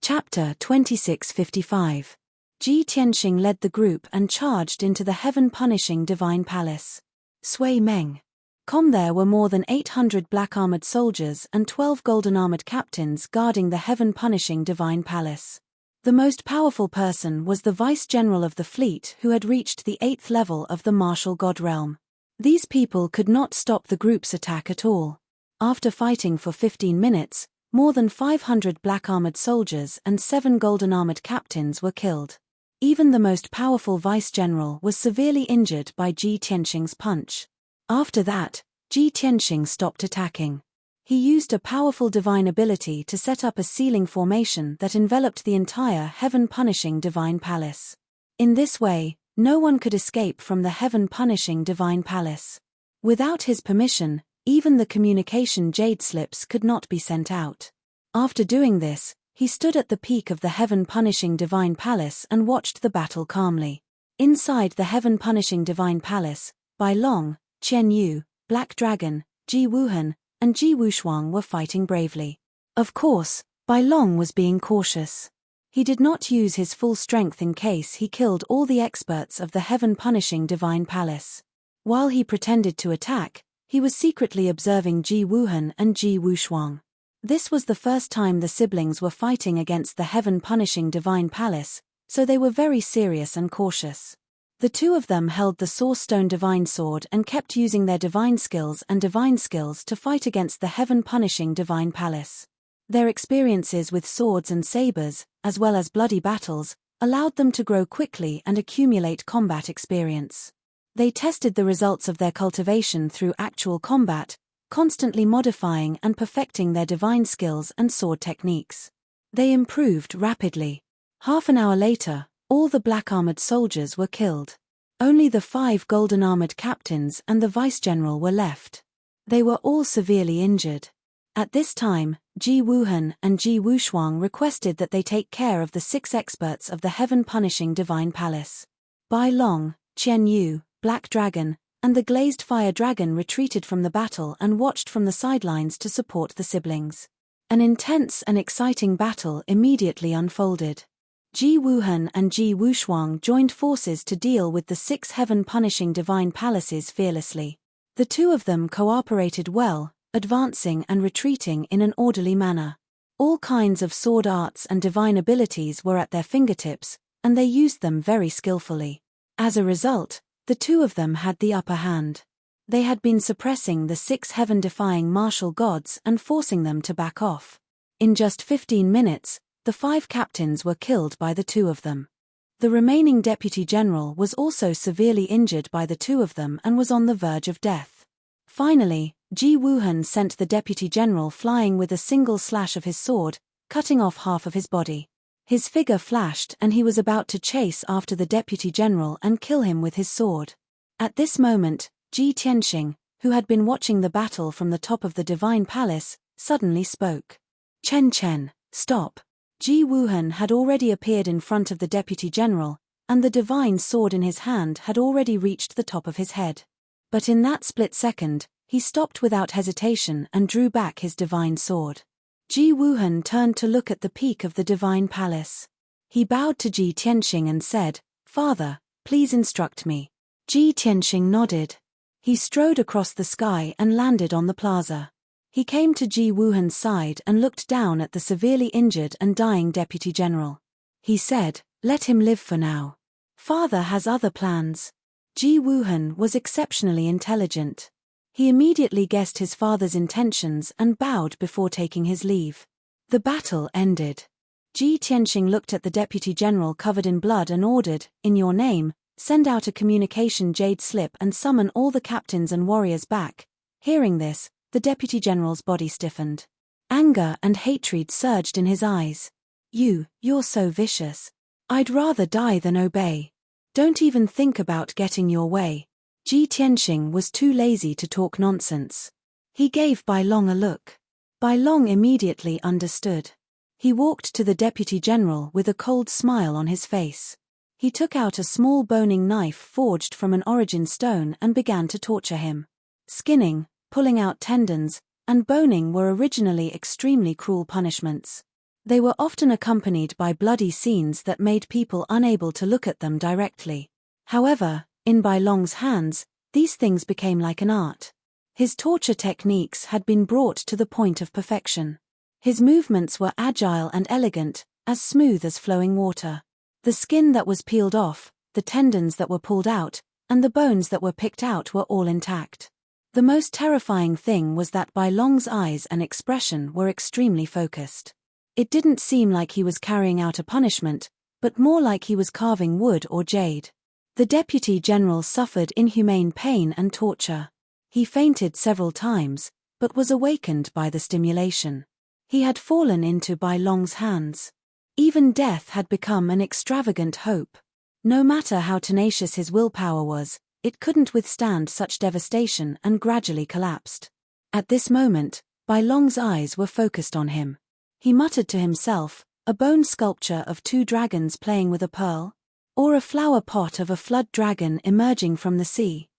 Chapter 2655. Ji Tianxing led the group and charged into the heaven-punishing divine palace. Sui Meng. There were more than 800 black-armored soldiers and 12 golden-armored captains guarding the heaven-punishing divine palace. The most powerful person was the vice-general of the fleet who had reached the 8th level of the martial god realm. These people could not stop the group's attack at all. After fighting for 15 minutes, more than 500 black-armored soldiers and 7 golden-armored captains were killed. Even the most powerful vice-general was severely injured by Ji Tianxing's punch. After that, Ji Tianxing stopped attacking. He used a powerful divine ability to set up a ceiling formation that enveloped the entire heaven-punishing divine palace. In this way, no one could escape from the heaven-punishing divine palace. Without his permission, even the communication jade slips could not be sent out. After doing this, he stood at the peak of the heaven-punishing divine palace and watched the battle calmly. Inside the heaven-punishing divine palace, Bai Long, Chen Yu, Black Dragon, Ji Wuhan, and Ji Wushuang were fighting bravely. Of course, Bai Long was being cautious. He did not use his full strength in case he killed all the experts of the heaven-punishing divine palace. While he pretended to attack, he was secretly observing Ji Wuhan and Ji Wushuang. This was the first time the siblings were fighting against the heaven-punishing divine palace, so they were very serious and cautious. The two of them held the Source Stone Divine Sword and kept using their divine skills to fight against the heaven-punishing divine palace. Their experiences with swords and sabers, as well as bloody battles, allowed them to grow quickly and accumulate combat experience. They tested the results of their cultivation through actual combat, constantly modifying and perfecting their divine skills and sword techniques. They improved rapidly. Half an hour later, all the black-armored soldiers were killed. Only the 5 golden-armored captains and the vice-general were left. They were all severely injured. At this time, Ji Wuhan and Ji Wushuang requested that they take care of the 6 experts of the heaven-punishing divine palace. Bai Long, Qian Yu, Black Dragon, and the glazed fire dragon retreated from the battle and watched from the sidelines to support the siblings. An intense and exciting battle immediately unfolded. Ji Wuhan and Ji Wushuang joined forces to deal with the 6 heaven-punishing divine palaces fearlessly. The two of them cooperated well, advancing and retreating in an orderly manner. All kinds of sword arts and divine abilities were at their fingertips, and they used them very skillfully. As a result, the two of them had the upper hand. They had been suppressing the 6 heaven-defying martial gods and forcing them to back off. In just 15 minutes, the 5 captains were killed by the two of them. The remaining deputy general was also severely injured by the two of them and was on the verge of death. Finally, Ji Wuhan sent the deputy general flying with a single slash of his sword, cutting off half of his body. His figure flashed and he was about to chase after the deputy general and kill him with his sword. At this moment, Ji Tianxing, who had been watching the battle from the top of the divine palace, suddenly spoke. Chen, stop. Ji Wuhan had already appeared in front of the deputy general, and the divine sword in his hand had already reached the top of his head. But in that split second, he stopped without hesitation and drew back his divine sword. Ji Wuhan turned to look at the peak of the divine palace. He bowed to Ji Tianxing and said, "Father, please instruct me." Ji Tianxing nodded. He strode across the sky and landed on the plaza. He came to Ji Wuhan's side and looked down at the severely injured and dying deputy general. He said, "Let him live for now. Father has other plans." Ji Wuhan was exceptionally intelligent. He immediately guessed his father's intentions and bowed before taking his leave. The battle ended. Ji Tianxing looked at the deputy general covered in blood and ordered, "In your name, send out a communication jade slip and summon all the captains and warriors back." Hearing this, the deputy general's body stiffened. Anger and hatred surged in his eyes. You're so vicious. I'd rather die than obey. Don't even think about getting your way." Ji Tianxing was too lazy to talk nonsense. He gave Bai Long a look. Bai Long immediately understood. He walked to the deputy general with a cold smile on his face. He took out a small boning knife forged from an origin stone and began to torture him. Skinning, pulling out tendons, and boning were originally extremely cruel punishments. They were often accompanied by bloody scenes that made people unable to look at them directly. However, in Bai Long's hands, these things became like an art. His torture techniques had been brought to the point of perfection. His movements were agile and elegant, as smooth as flowing water. The skin that was peeled off, the tendons that were pulled out, and the bones that were picked out were all intact. The most terrifying thing was that Bai Long's eyes and expression were extremely focused. It didn't seem like he was carrying out a punishment, but more like he was carving wood or jade. The deputy general suffered inhumane pain and torture. He fainted several times, but was awakened by the stimulation. He had fallen into Bai Long's hands. Even death had become an extravagant hope. No matter how tenacious his willpower was, it couldn't withstand such devastation and gradually collapsed. At this moment, Bai Long's eyes were focused on him. He muttered to himself, "A bone sculpture of 2 dragons playing with a pearl? Or a flower pot of a flood dragon emerging from the sea?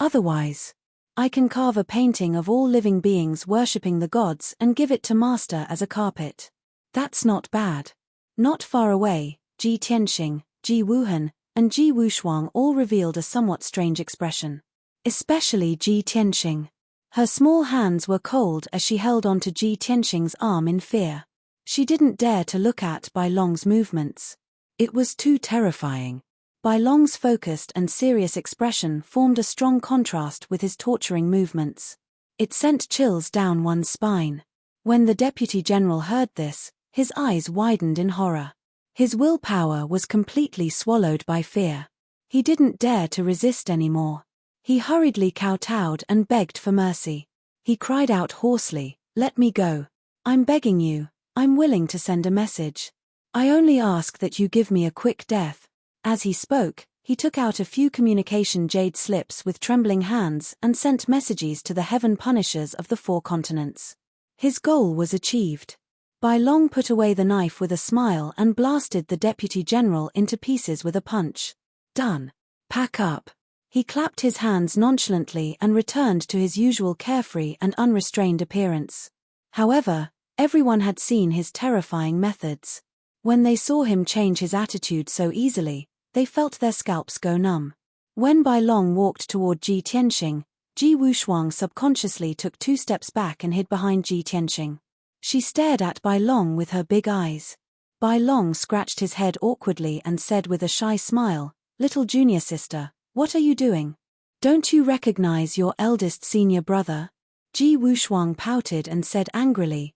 Otherwise, I can carve a painting of all living beings worshipping the gods and give it to master as a carpet. That's not bad." Not far away, Ji Tianxing, Ji Wuhan, and Ji Wushuang all revealed a somewhat strange expression. Especially Ji Tianxing. Her small hands were cold as she held onto Ji Tianxing's arm in fear. She didn't dare to look at Bai Long's movements. It was too terrifying. Bai Long's focused and serious expression formed a strong contrast with his torturing movements. It sent chills down one's spine. When the deputy general heard this, his eyes widened in horror. His willpower was completely swallowed by fear. He didn't dare to resist anymore. He hurriedly kowtowed and begged for mercy. He cried out hoarsely, "Let me go. I'm begging you, I'm willing to send a message. I only ask that you give me a quick death." As he spoke, he took out a few communication jade slips with trembling hands and sent messages to the heaven punishers of the 4 continents. His goal was achieved. Bai Long put away the knife with a smile and blasted the deputy general into pieces with a punch. "Done. Pack up." He clapped his hands nonchalantly and returned to his usual carefree and unrestrained appearance. However, everyone had seen his terrifying methods. When they saw him change his attitude so easily, they felt their scalps go numb. When Bai Long walked toward Ji Tianxing, Ji Wushuang subconsciously took 2 steps back and hid behind Ji Tianxing. She stared at Bai Long with her big eyes. Bai Long scratched his head awkwardly and said with a shy smile, "Little junior sister, what are you doing? Don't you recognize your eldest senior brother?" Ji Wushuang pouted and said angrily,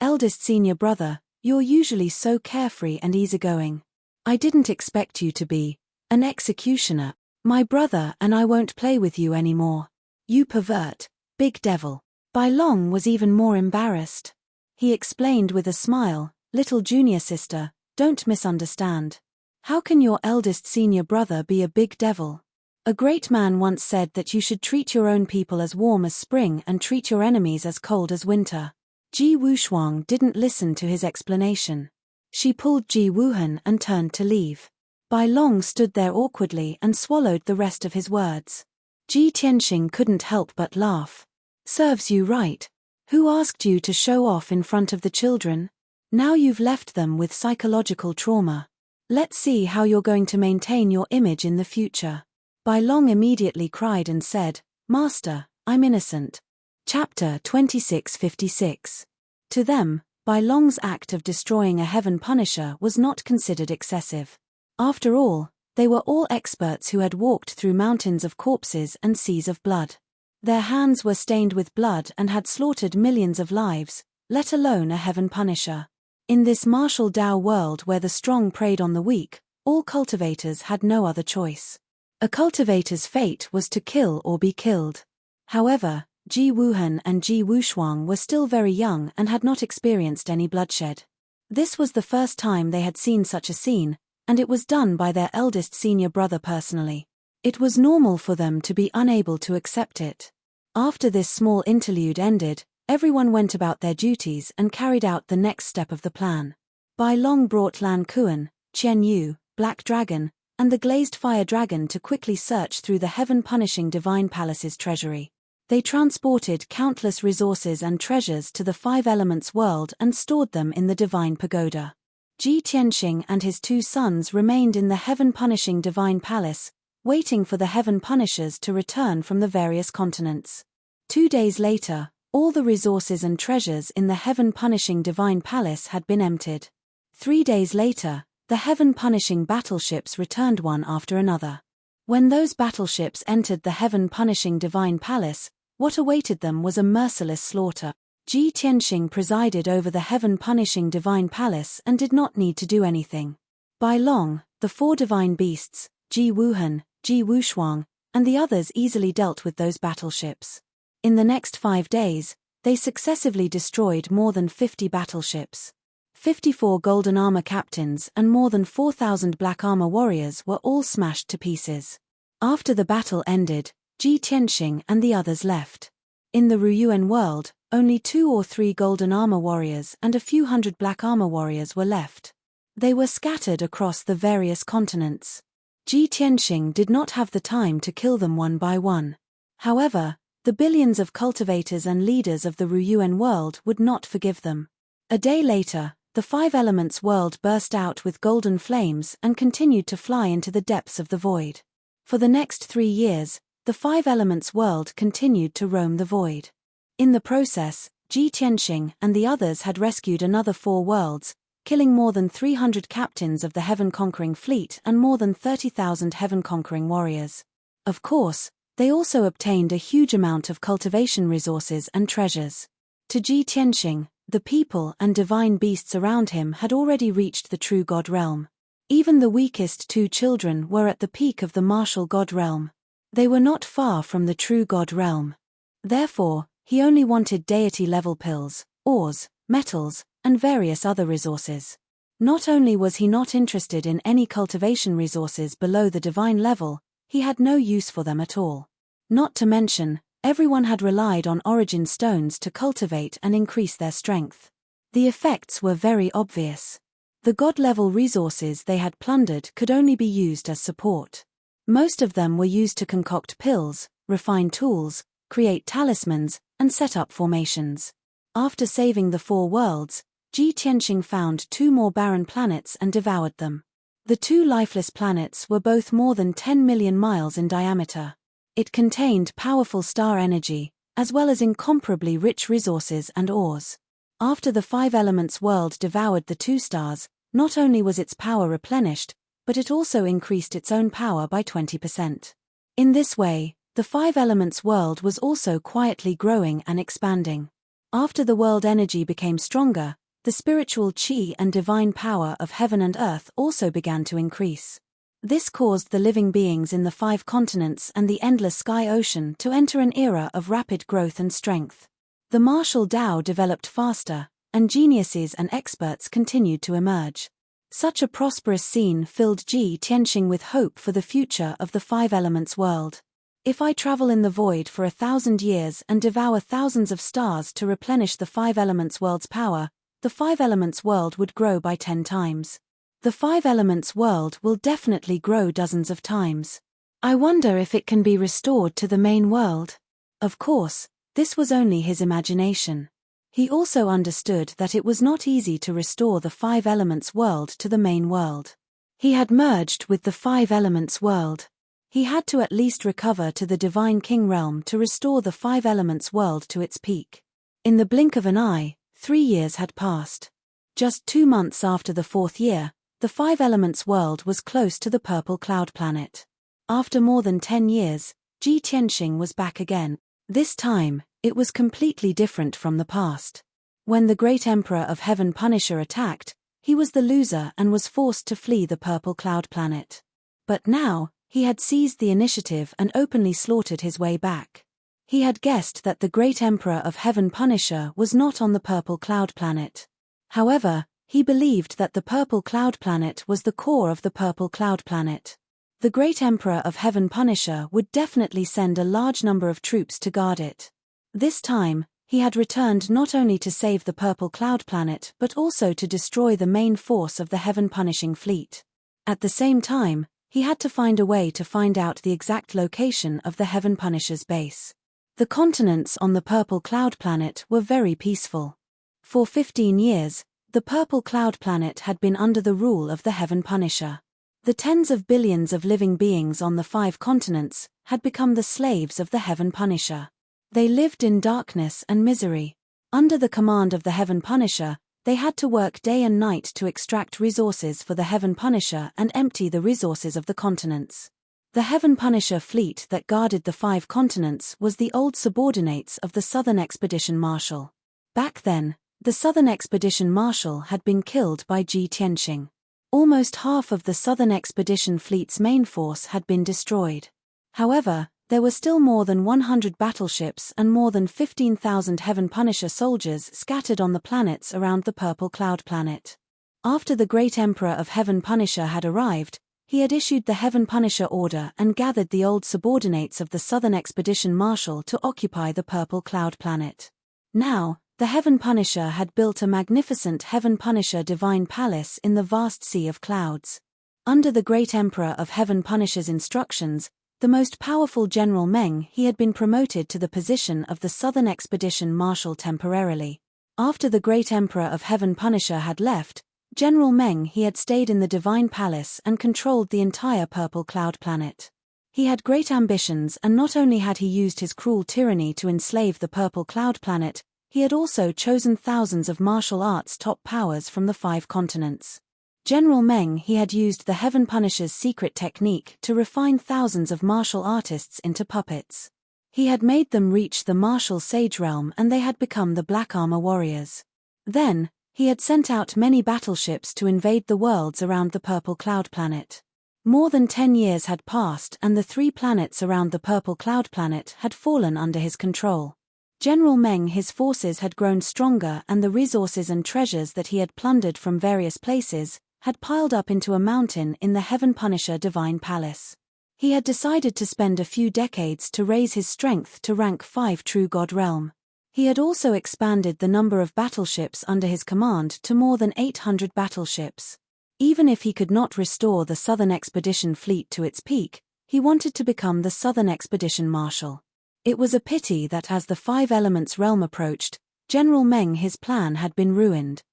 Eldest senior brother, you're usually so carefree and easygoing. I didn't expect you to be an executioner. My brother and I won't play with you anymore. You pervert, big devil." Bai Long was even more embarrassed. He explained with a smile, "Little junior sister, don't misunderstand. How can your eldest senior brother be a big devil? A great man once said that you should treat your own people as warm as spring and treat your enemies as cold as winter." Ji Wushuang didn't listen to his explanation. She pulled Ji Wuhan and turned to leave. Bai Long stood there awkwardly and swallowed the rest of his words. Ji Tianxing couldn't help but laugh. "Serves you right. Who asked you to show off in front of the children? Now you've left them with psychological trauma. Let's see how you're going to maintain your image in the future." Bai Long immediately cried and said, "Master, I'm innocent." Chapter 2656. To them, Bai Long's act of destroying a heaven punisher was not considered excessive. After all, they were all experts who had walked through mountains of corpses and seas of blood. Their hands were stained with blood and had slaughtered millions of lives, let alone a heaven punisher. In this martial Tao world where the strong preyed on the weak, all cultivators had no other choice. A cultivator's fate was to kill or be killed. However, Ji Wuhan and Ji Wushuang were still very young and had not experienced any bloodshed. This was the first time they had seen such a scene, and it was done by their eldest senior brother personally. It was normal for them to be unable to accept it. After this small interlude ended, everyone went about their duties and carried out the next step of the plan. Bai Long brought Lan Kuan, Qian Yu, Black Dragon, and the Glazed Fire Dragon to quickly search through the heaven-punishing Divine Palace's treasury. They transported countless resources and treasures to the 5 Elements world and stored them in the Divine Pagoda. Ji Tianxing and his 2 sons remained in the heaven-punishing Divine Palace, waiting for the heaven punishers to return from the various continents. 2 days later, all the resources and treasures in the heaven-punishing Divine Palace had been emptied. 3 days later, the heaven-punishing battleships returned one after another. When those battleships entered the heaven-punishing Divine Palace, what awaited them was a merciless slaughter. Ji Tianxing presided over the heaven-punishing Divine Palace and did not need to do anything. Bai Long, the 4 divine beasts, Ji Wuhan, Ji Wushuang, and the others easily dealt with those battleships. In the next 5 days, they successively destroyed more than 50 battleships. 54 golden armor captains and more than 4,000 black armor warriors were all smashed to pieces. After the battle ended, Ji Tianxing and the others left. In the Ruyuan world, only 2 or 3 golden armor warriors and a few hundred black armor warriors were left. They were scattered across the various continents. Ji Tianxing did not have the time to kill them one by one. However, the billions of cultivators and leaders of the Ruyuan world would not forgive them. A day later, the 5 Elements world burst out with golden flames and continued to fly into the depths of the void. For the next 3 years, the 5 Elements world continued to roam the void. In the process, Ji Tianxing and the others had rescued another 4 worlds, killing more than 300 captains of the heaven-conquering fleet and more than 30,000 heaven-conquering warriors. Of course, they also obtained a huge amount of cultivation resources and treasures. To Ji Tianxing, the people and divine beasts around him had already reached the true God realm. Even the weakest 2 children were at the peak of the martial God realm. They were not far from the true God realm. Therefore, He only wanted deity-level pills, ores, metals, and various other resources. Not only was he not interested in any cultivation resources below the divine level, he had no use for them at all. Not to mention, everyone had relied on origin stones to cultivate and increase their strength. The effects were very obvious. The god-level resources they had plundered could only be used as support. Most of them were used to concoct pills, refine tools, create talismans, and set up formations. After saving the 4 worlds, Ji Tianqing found 2 more barren planets and devoured them. The 2 lifeless planets were both more than 10 million miles in diameter. It contained powerful star energy, as well as incomparably rich resources and ores. After the 5 elements world devoured the 2 stars, not only was its power replenished, but it also increased its own power by 20%. In this way, the 5 elements world was also quietly growing and expanding. After the world energy became stronger, the spiritual qi and divine power of heaven and earth also began to increase. This caused the living beings in the 5 continents and the endless sky ocean to enter an era of rapid growth and strength. The martial Tao developed faster, and geniuses and experts continued to emerge. Such a prosperous scene filled Ji Tianqing with hope for the future of the 5 elements world. If I travel in the void for 1,000 years and devour thousands of stars to replenish the 5 elements world's power, the 5 elements world would grow by 10 times. The 5 elements world will definitely grow dozens of times. I wonder if it can be restored to the main world. Of course, this was only his imagination. He also understood that it was not easy to restore the 5 elements world to the main world. He had merged with the 5 elements world. He had to at least recover to the Divine King realm to restore the 5 elements world to its peak. In the blink of an eye, 3 years had passed. Just 2 months after the 4th year, the 5 elements world was close to the purple cloud planet. After more than 10 years, Ji Tianqing was back again. This time, it was completely different from the past. When the great Emperor of Heaven Punisher attacked, he was the loser and was forced to flee the purple cloud planet. But now, he had seized the initiative and openly slaughtered his way back. He had guessed that the great Emperor of Heaven Punisher was not on the purple cloud planet. However, he believed that the purple cloud planet was the core of the purple cloud planet. The great Emperor of Heaven Punisher would definitely send a large number of troops to guard it. This time, he had returned not only to save the purple cloud planet but also to destroy the main force of the Heaven Punishing fleet. At the same time, he had to find a way to find out the exact location of the Heaven Punisher's base. The continents on the purple cloud planet were very peaceful. For 15 years, the purple cloud planet had been under the rule of the Heaven Punisher. The tens of billions of living beings on the 5 continents had become the slaves of the Heaven Punisher. They lived in darkness and misery. Under the command of the Heaven Punisher, they had to work day and night to extract resources for the Heaven Punisher and empty the resources of the continents. The Heaven Punisher fleet that guarded the 5 continents was the old subordinates of the Southern Expedition Marshal. Back then, the Southern Expedition Marshal had been killed by Ji Tianqing. Almost half of the Southern Expedition fleet's main force had been destroyed. However, there were still more than 100 battleships and more than 15,000 Heaven Punisher soldiers scattered on the planets around the purple cloud planet. After the great Emperor of Heaven Punisher had arrived, he had issued the Heaven Punisher order and gathered the old subordinates of the Southern Expedition Marshal to occupy the purple cloud planet. Now, the Heaven Punisher had built a magnificent Heaven Punisher divine palace in the vast sea of clouds. Under the great Emperor of Heaven Punisher's instructions, the most powerful General Meng he had been promoted to the position of the Southern Expedition Marshal temporarily. After the great Emperor of Heaven Punisher had left, General Meng he had stayed in the Divine Palace and controlled the entire purple cloud planet. He had great ambitions, and not only had he used his cruel tyranny to enslave the purple cloud planet, he had also chosen thousands of martial arts top powers from the 5 continents. General Meng he had used the Heaven Punisher's secret technique to refine thousands of martial artists into puppets. He had made them reach the martial sage realm and they had become the Black Armor warriors. Then, he had sent out many battleships to invade the worlds around the purple cloud planet. More than 10 years had passed and the 3 planets around the purple cloud planet had fallen under his control. General Meng, his forces had grown stronger, and the resources and treasures that he had plundered from various places had piled up into a mountain in the Heavenpiercer divine palace. He had decided to spend a few decades to raise his strength to rank 5 true god realm. He had also expanded the number of battleships under his command to more than 800 battleships. Even if he could not restore the Southern Expedition fleet to its peak, he wanted to become the Southern Expedition Marshal. It was a pity that as the 5 Elements realm approached, General Meng, his plan had been ruined.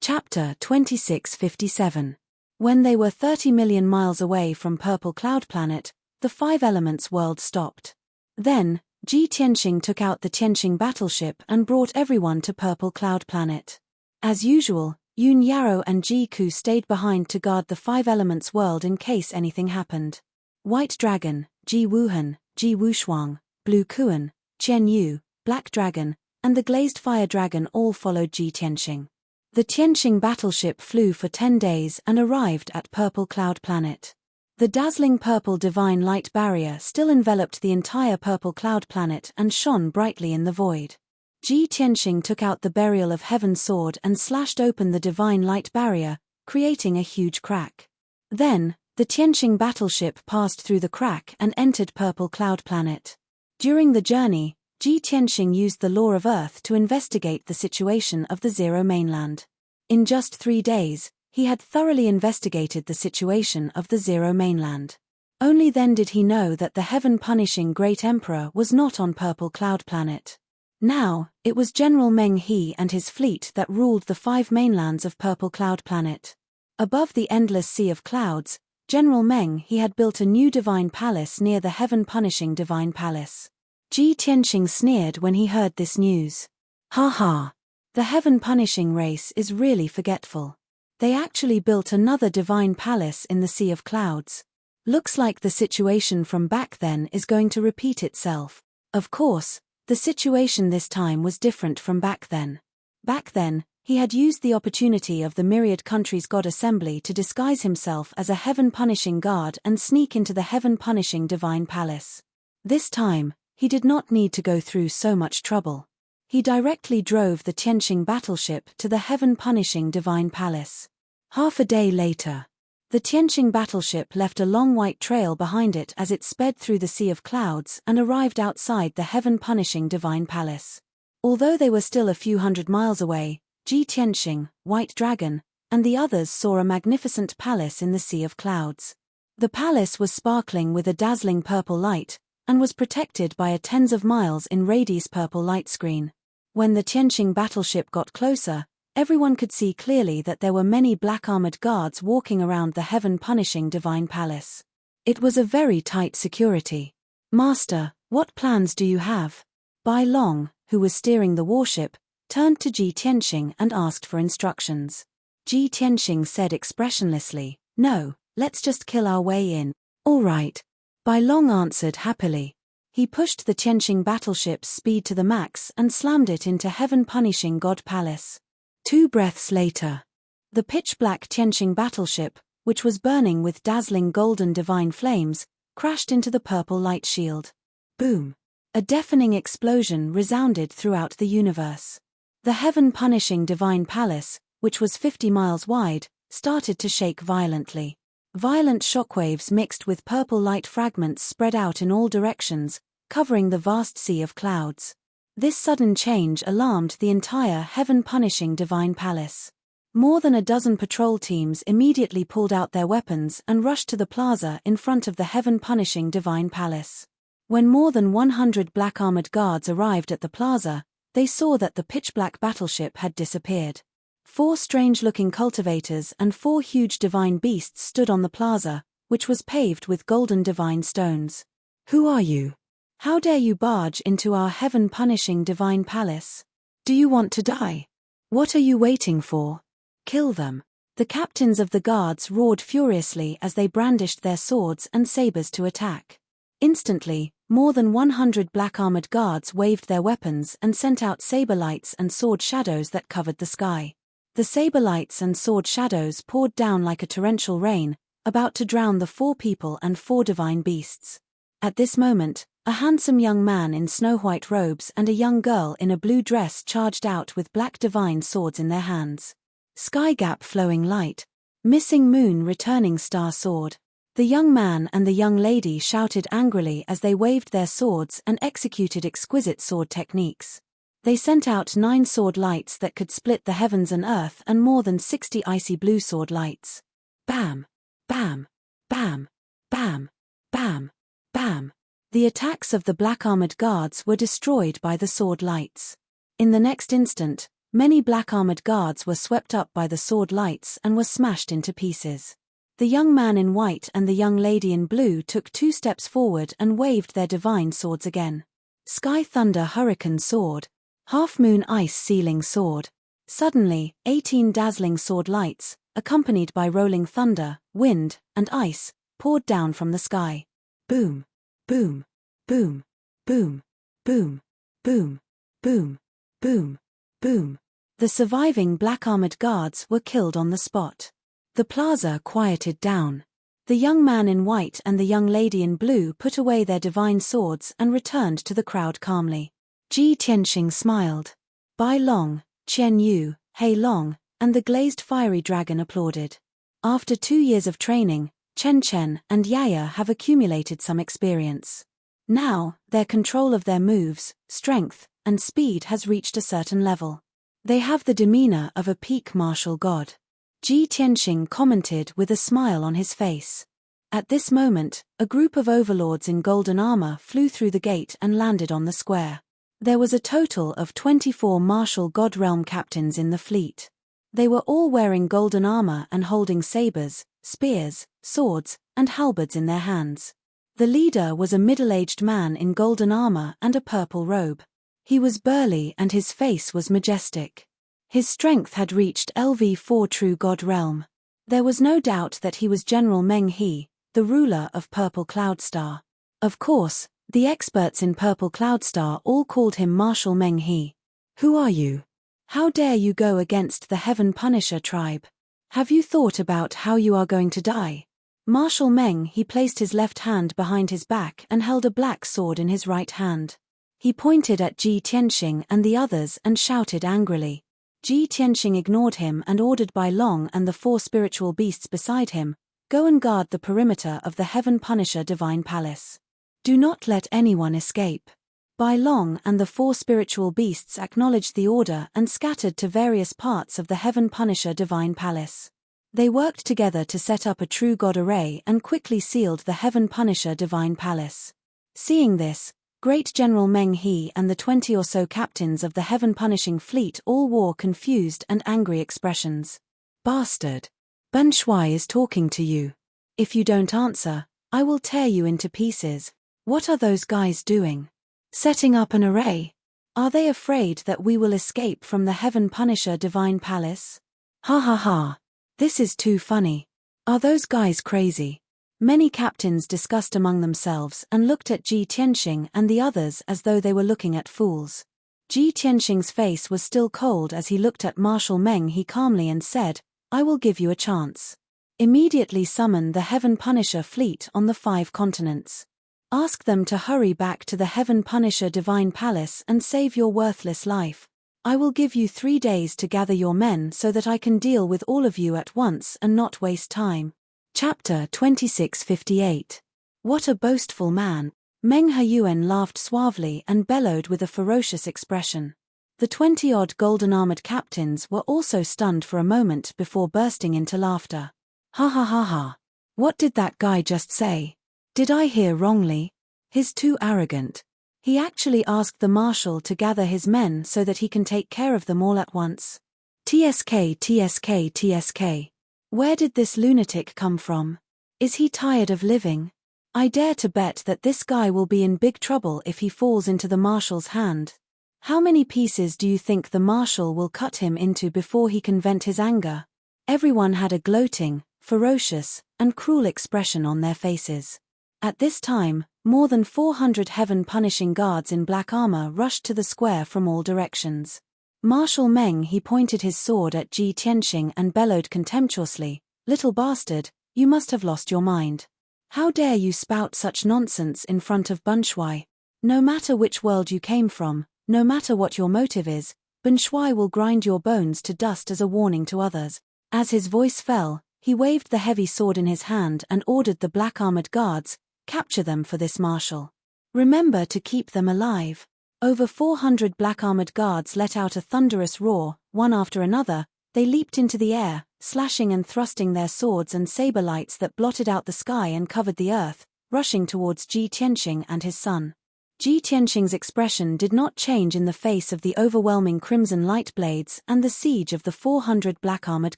Chapter 2657. When they were 30 million miles away from Purple Cloud Planet, the 5 Elements world stopped. Then, Ji Tianxing took out the Tianxing battleship and brought everyone to Purple Cloud Planet. As usual, Yun Yarrow and Ji Ku stayed behind to guard the 5 Elements world in case anything happened. White Dragon, Ji Wuhan, Ji Wushuang, Blue Kuan, Qian Yu, Black Dragon, and the Glazed Fire Dragon all followed Ji Tianxing. The Tianxing battleship flew for 10 days and arrived at Purple Cloud Planet. The dazzling purple divine light barrier still enveloped the entire Purple Cloud Planet and shone brightly in the void. Ji Tianxing took out the Burial of Heaven sword and slashed open the divine light barrier, creating a huge crack. Then, the Tianxing battleship passed through the crack and entered Purple Cloud Planet. During the journey, Ji Tianxing used the law of Earth to investigate the situation of the Zero Mainland. In just 3 days, he had thoroughly investigated the situation of the Zero Mainland. Only then did he know that the heaven-punishing Great Emperor was not on Purple Cloud Planet. Now, it was General Meng He and his fleet that ruled the 5 mainlands of Purple Cloud Planet. Above the endless sea of clouds, General Meng He had built a new divine palace near the heaven-punishing divine palace. Ji Tianxing sneered when he heard this news. Ha ha! The heaven-punishing race is really forgetful. They actually built another divine palace in the Sea of Clouds. Looks like the situation from back then is going to repeat itself. Of course, the situation this time was different from back then. Back then, he had used the opportunity of the myriad countries' god assembly to disguise himself as a heaven-punishing god and sneak into the heaven-punishing divine palace. This time, he did not need to go through so much trouble. He directly drove the Tianxing battleship to the heaven-punishing divine palace. Half a day later, the Tianxing battleship left a long white trail behind it as it sped through the Sea of Clouds and arrived outside the heaven-punishing divine palace. Although they were still a few hundred miles away, Ji Tianxing, White Dragon, and the others saw a magnificent palace in the Sea of Clouds. The palace was sparkling with a dazzling purple light, and was protected by a tens of miles in radius purple light screen. When the Tianxing battleship got closer, everyone could see clearly that there were many black-armored guards walking around the heaven-punishing divine palace. It was a very tight security. "Master, what plans do you have?" Bai Long, who was steering the warship, turned to Ji Tianxing and asked for instructions. Ji Tianxing said expressionlessly, "No, let's just kill our way in." "All right," Bai Long answered happily. He pushed the Tianxing battleship's speed to the max and slammed it into heaven-punishing God Palace. 2 breaths later, the pitch-black Tianxing battleship, which was burning with dazzling golden divine flames, crashed into the purple light shield. Boom! A deafening explosion resounded throughout the universe. The heaven-punishing divine palace, which was 50 miles wide, started to shake violently. Violent shockwaves mixed with purple light fragments spread out in all directions, covering the vast sea of clouds. This sudden change alarmed the entire heaven-punishing divine palace. More than a dozen patrol teams immediately pulled out their weapons and rushed to the plaza in front of the heaven-punishing divine palace. When more than 100 black-armored guards arrived at the plaza, they saw that the pitch-black battleship had disappeared. 4 strange-looking cultivators and 4 huge divine beasts stood on the plaza, which was paved with golden divine stones. "Who are you? How dare you barge into our heaven-punishing divine palace? Do you want to die? What are you waiting for? Kill them!" The captains of the guards roared furiously as they brandished their swords and sabers to attack. Instantly, more than 100 black-armored guards waved their weapons and sent out saber lights and sword shadows that covered the sky. The saber lights and sword shadows poured down like a torrential rain, about to drown the 4 people and 4 divine beasts. At this moment, A handsome young man in snow-white robes and a young girl in a blue dress charged out with black divine swords in their hands. Sky gap flowing light. Missing moon returning star sword. The young man and the young lady shouted angrily as they waved their swords and executed exquisite sword techniques. They sent out 9 sword lights that could split the heavens and earth and more than 60 icy blue sword lights. Bam! Bam! Bam! Bam! Bam! Bam! The attacks of the black-armored guards were destroyed by the sword lights. In the next instant, many black-armored guards were swept up by the sword lights and were smashed into pieces. The young man in white and the young lady in blue took 2 steps forward and waved their divine swords again. Sky thunder hurricane sword. Half-moon ice ceiling sword. Suddenly, 18 dazzling sword lights, accompanied by rolling thunder, wind, and ice, poured down from the sky. Boom! Boom! Boom! Boom! Boom! Boom! Boom! Boom! Boom! The surviving black-armored guards were killed on the spot. The plaza quieted down. The young man in white and the young lady in blue put away their divine swords and returned to the crowd calmly. Ji Tianxing smiled. Bai Long, Qian Yu, Hei Long, and the glazed fiery dragon applauded. After 2 years of training, Chen Chen and Yaya have accumulated some experience. Now, their control of their moves, strength, and speed has reached a certain level. They have the demeanor of a peak martial god. Ji Tianxing commented with a smile on his face. At this moment, a group of overlords in golden armor flew through the gate and landed on the square. There was a total of 24 martial god realm captains in the fleet. They were all wearing golden armor and holding sabers, spears, swords, and halberds in their hands. The leader was a middle-aged man in golden armor and a purple robe. He was burly and his face was majestic. His strength had reached LV4 true god realm. There was no doubt that he was General Meng He, the ruler of Purple Cloud Star. Of course, the experts in Purple Cloud Star all called him Marshal Meng He. Who are you? How dare you go against the Heaven Punisher tribe? Have you thought about how you are going to die? Marshal Meng He placed his left hand behind his back and held a black sword in his right hand. He pointed at Ji Tianxing and the others and shouted angrily. Ji Tianxing ignored him and ordered Bai Long and the 4 spiritual beasts beside him, "Go and guard the perimeter of the Heaven Punisher Divine Palace. Do not let anyone escape." Bai Long and the 4 spiritual beasts acknowledged the order and scattered to various parts of the Heaven Punisher Divine Palace. They worked together to set up a true god array and quickly sealed the Heaven Punisher Divine Palace. Seeing this, Great General Meng He and the 20 or so captains of the Heaven Punishing Fleet all wore confused and angry expressions. "Bastard! Ben Shui is talking to you. If you don't answer, I will tear you into pieces." What are those guys doing? Setting up an array? Are they afraid that we will escape from the Heaven Punisher Divine Palace? Ha ha ha. This is too funny. Are those guys crazy? Many captains discussed among themselves and looked at Ji Tianxing and the others as though they were looking at fools. Ji Tianxing's face was still cold as he looked at Marshal Meng He calmly and said, "I will give you a chance. Immediately summon the Heaven Punisher fleet on the 5 continents. Ask them to hurry back to the Heaven Punisher Divine Palace and save your worthless life. I will give you 3 days to gather your men so that I can deal with all of you at once and not waste time." Chapter 2658. What a boastful man! Meng Heyuan laughed suavely and bellowed with a ferocious expression. The 20-odd golden-armored captains were also stunned for a moment before bursting into laughter. Ha ha ha ha. What did that guy just say? Did I hear wrongly? He's too arrogant. He actually asked the marshal to gather his men so that he can take care of them all at once. TSK TSK TSK. Where did this lunatic come from? Is he tired of living? I dare to bet that this guy will be in big trouble if he falls into the marshal's hand. How many pieces do you think the marshal will cut him into before he can vent his anger? Everyone had a gloating, ferocious, and cruel expression on their faces. At this time, more than 400 heaven-punishing guards in black armor rushed to the square from all directions. Marshal Meng He pointed his sword at Ji Tianxing and bellowed contemptuously, "Little bastard, you must have lost your mind. How dare you spout such nonsense in front of Ben Shui? No matter which world you came from, no matter what your motive is, Ben Shui will grind your bones to dust as a warning to others. As his voice fell, he waved the heavy sword in his hand and ordered the black-armored guards, "Capture them for this marshal. Remember to keep them alive." Over 400 black-armored guards let out a thunderous roar. One after another, they leaped into the air, slashing and thrusting their swords and saber lights that blotted out the sky and covered the earth, rushing towards Ji Tianqing and his son. Ji Tianqing's expression did not change in the face of the overwhelming crimson light blades and the siege of the 400 black-armored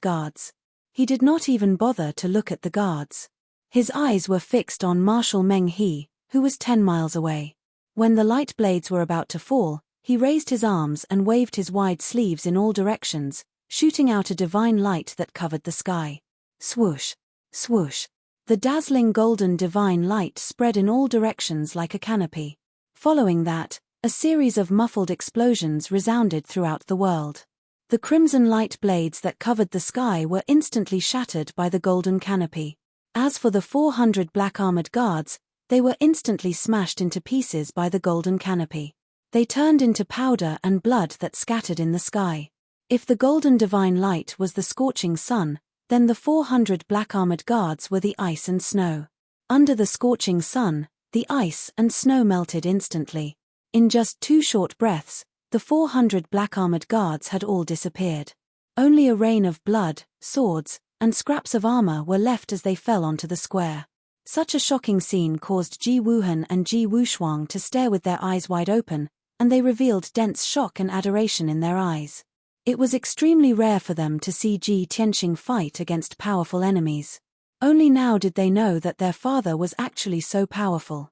guards. He did not even bother to look at the guards. His eyes were fixed on Marshal Meng He, who was 10 miles away. When the light blades were about to fall, he raised his arms and waved his wide sleeves in all directions, shooting out a divine light that covered the sky. Swoosh! Swoosh! The dazzling golden divine light spread in all directions like a canopy. Following that, a series of muffled explosions resounded throughout the world. The crimson light blades that covered the sky were instantly shattered by the golden canopy. As for the 400 black-armored guards, they were instantly smashed into pieces by the golden canopy. They turned into powder and blood that scattered in the sky. If the golden divine light was the scorching sun, then the 400 black-armored guards were the ice and snow. Under the scorching sun, the ice and snow melted instantly. In just 2 short breaths, the 400 black-armored guards had all disappeared. Only a rain of blood, swords, and scraps of armor were left as they fell onto the square. Such a shocking scene caused Ji Wuhan and Ji Wushuang to stare with their eyes wide open, and they revealed dense shock and adoration in their eyes. It was extremely rare for them to see Ji Tianqing fight against powerful enemies. Only now did they know that their father was actually so powerful.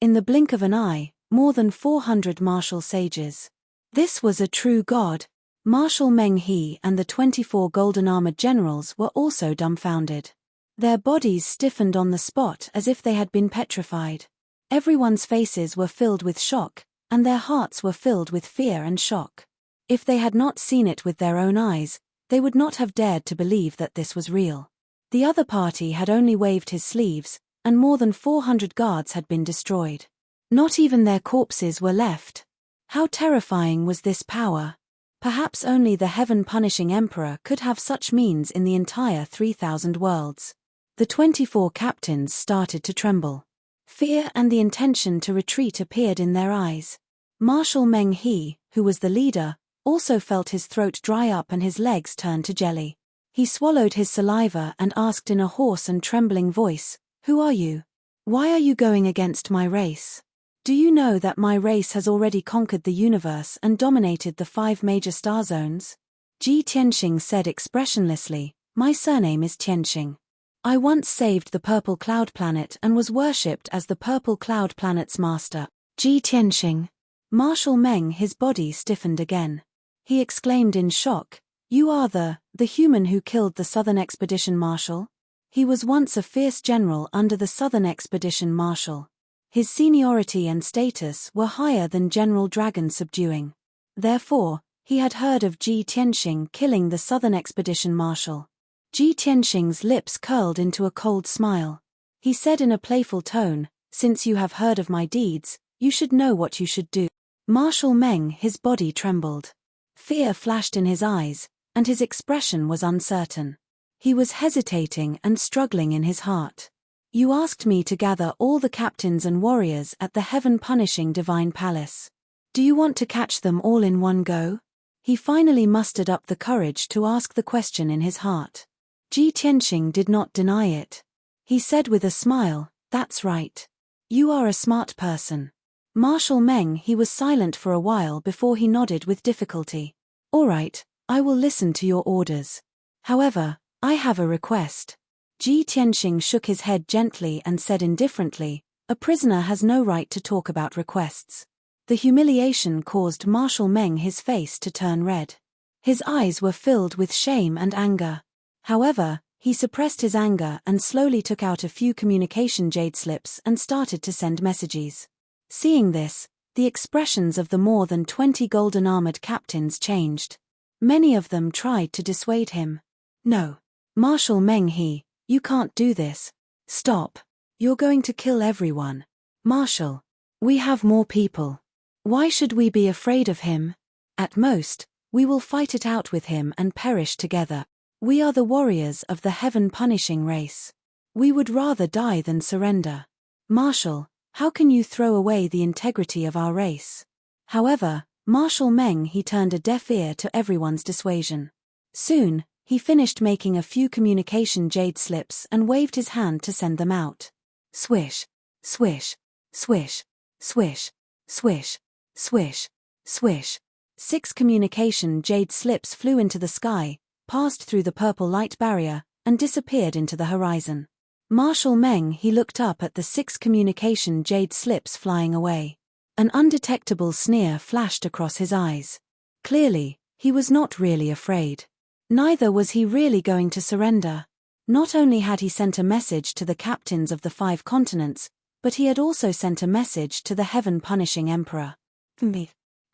In the blink of an eye, more than 400 martial sages. This was a true god. Marshal Meng He and the 24 golden-armored generals were also dumbfounded. Their bodies stiffened on the spot as if they had been petrified. Everyone's faces were filled with shock, and their hearts were filled with fear and shock. If they had not seen it with their own eyes, they would not have dared to believe that this was real. The other party had only waved his sleeves, and more than 400 guards had been destroyed. Not even their corpses were left. How terrifying was this power? Perhaps only the heaven-punishing emperor could have such means in the entire 3,000 worlds. The 24 captains started to tremble. Fear and the intention to retreat appeared in their eyes. Marshal Meng He, who was the leader, also felt his throat dry up and his legs turn to jelly. He swallowed his saliva and asked in a hoarse and trembling voice, "Who are you? Why are you going against my race? Do you know that my race has already conquered the universe and dominated the 5 major star zones?" Ji Tianqing said expressionlessly, "My surname is Tianqing. I once saved the Purple Cloud Planet and was worshipped as the Purple Cloud Planet's master." Ji Tianqing. Marshal Meng, his body stiffened again. He exclaimed in shock, "You are the human who killed the Southern Expedition Marshal?" He was once a fierce general under the Southern Expedition Marshal. His seniority and status were higher than General Dragon subduing. Therefore, he had heard of Ji Tianqing killing the Southern Expedition Marshal. Ji Tianqing's lips curled into a cold smile. He said in a playful tone, "Since you have heard of my deeds, you should know what you should do." Marshal Meng, his body trembled. Fear flashed in his eyes, and his expression was uncertain. He was hesitating and struggling in his heart. "You asked me to gather all the captains and warriors at the heaven-punishing divine palace. Do you want to catch them all in one go?" He finally mustered up the courage to ask the question in his heart. Ji Tianqing did not deny it. He said with a smile, "That's right. You are a smart person." Marshal Meng, he was silent for a while before he nodded with difficulty. "All right, I will listen to your orders. However, I have a request." Ji Tianqing shook his head gently and said indifferently, "A prisoner has no right to talk about requests." The humiliation caused Marshal Meng his face to turn red. His eyes were filled with shame and anger. However, he suppressed his anger and slowly took out a few communication jade slips and started to send messages. Seeing this, the expressions of the more than 20 golden-armored captains changed. Many of them tried to dissuade him. "No. Marshal Meng He, you can't do this. Stop. You're going to kill everyone. Marshal. We have more people. Why should we be afraid of him? At most, we will fight it out with him and perish together. We are the warriors of the heaven-punishing race. We would rather die than surrender. Marshal, how can you throw away the integrity of our race? However, Marshal Meng he turned a deaf ear to everyone's dissuasion. Soon, he finished making a few communication jade slips and waved his hand to send them out. Swish, swish, swish, swish, swish, swish, swish. 6 communication jade slips flew into the sky, passed through the purple light barrier, and disappeared into the horizon. Marshal Meng he looked up at the 6 communication jade slips flying away. An undetectable sneer flashed across his eyes. Clearly, he was not really afraid. Neither was he really going to surrender. Not only had he sent a message to the captains of the 5 continents, but he had also sent a message to the heaven-punishing emperor.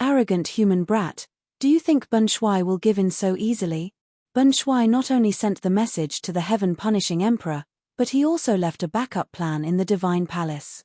Arrogant human brat, do you think Bun Shuai will give in so easily? Bun Shuai not only sent the message to the heaven-punishing emperor, but he also left a backup plan in the divine palace.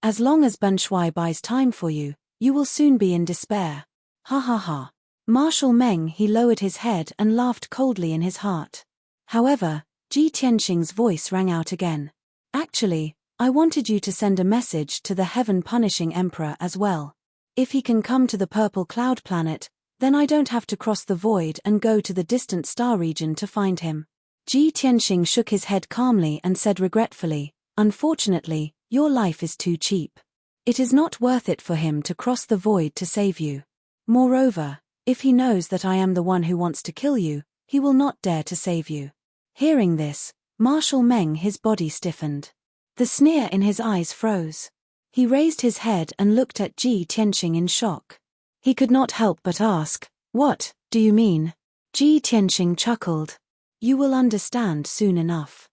As long as Bun Shuai buys time for you, you will soon be in despair. Ha ha ha. Marshal Meng he lowered his head and laughed coldly in his heart. However, Ji Tianxing's voice rang out again. Actually, I wanted you to send a message to the heaven-punishing emperor as well. If he can come to the purple cloud planet, then I don't have to cross the void and go to the distant star region to find him. Ji Tianxing shook his head calmly and said regretfully, unfortunately, your life is too cheap. It is not worth it for him to cross the void to save you. Moreover, if he knows that I am the one who wants to kill you, he will not dare to save you. Hearing this, Marshal Meng his body stiffened. The sneer in his eyes froze. He raised his head and looked at Ji Tianxing in shock. He could not help but ask, "What do you mean?" Ji Tianxing chuckled. "You will understand soon enough."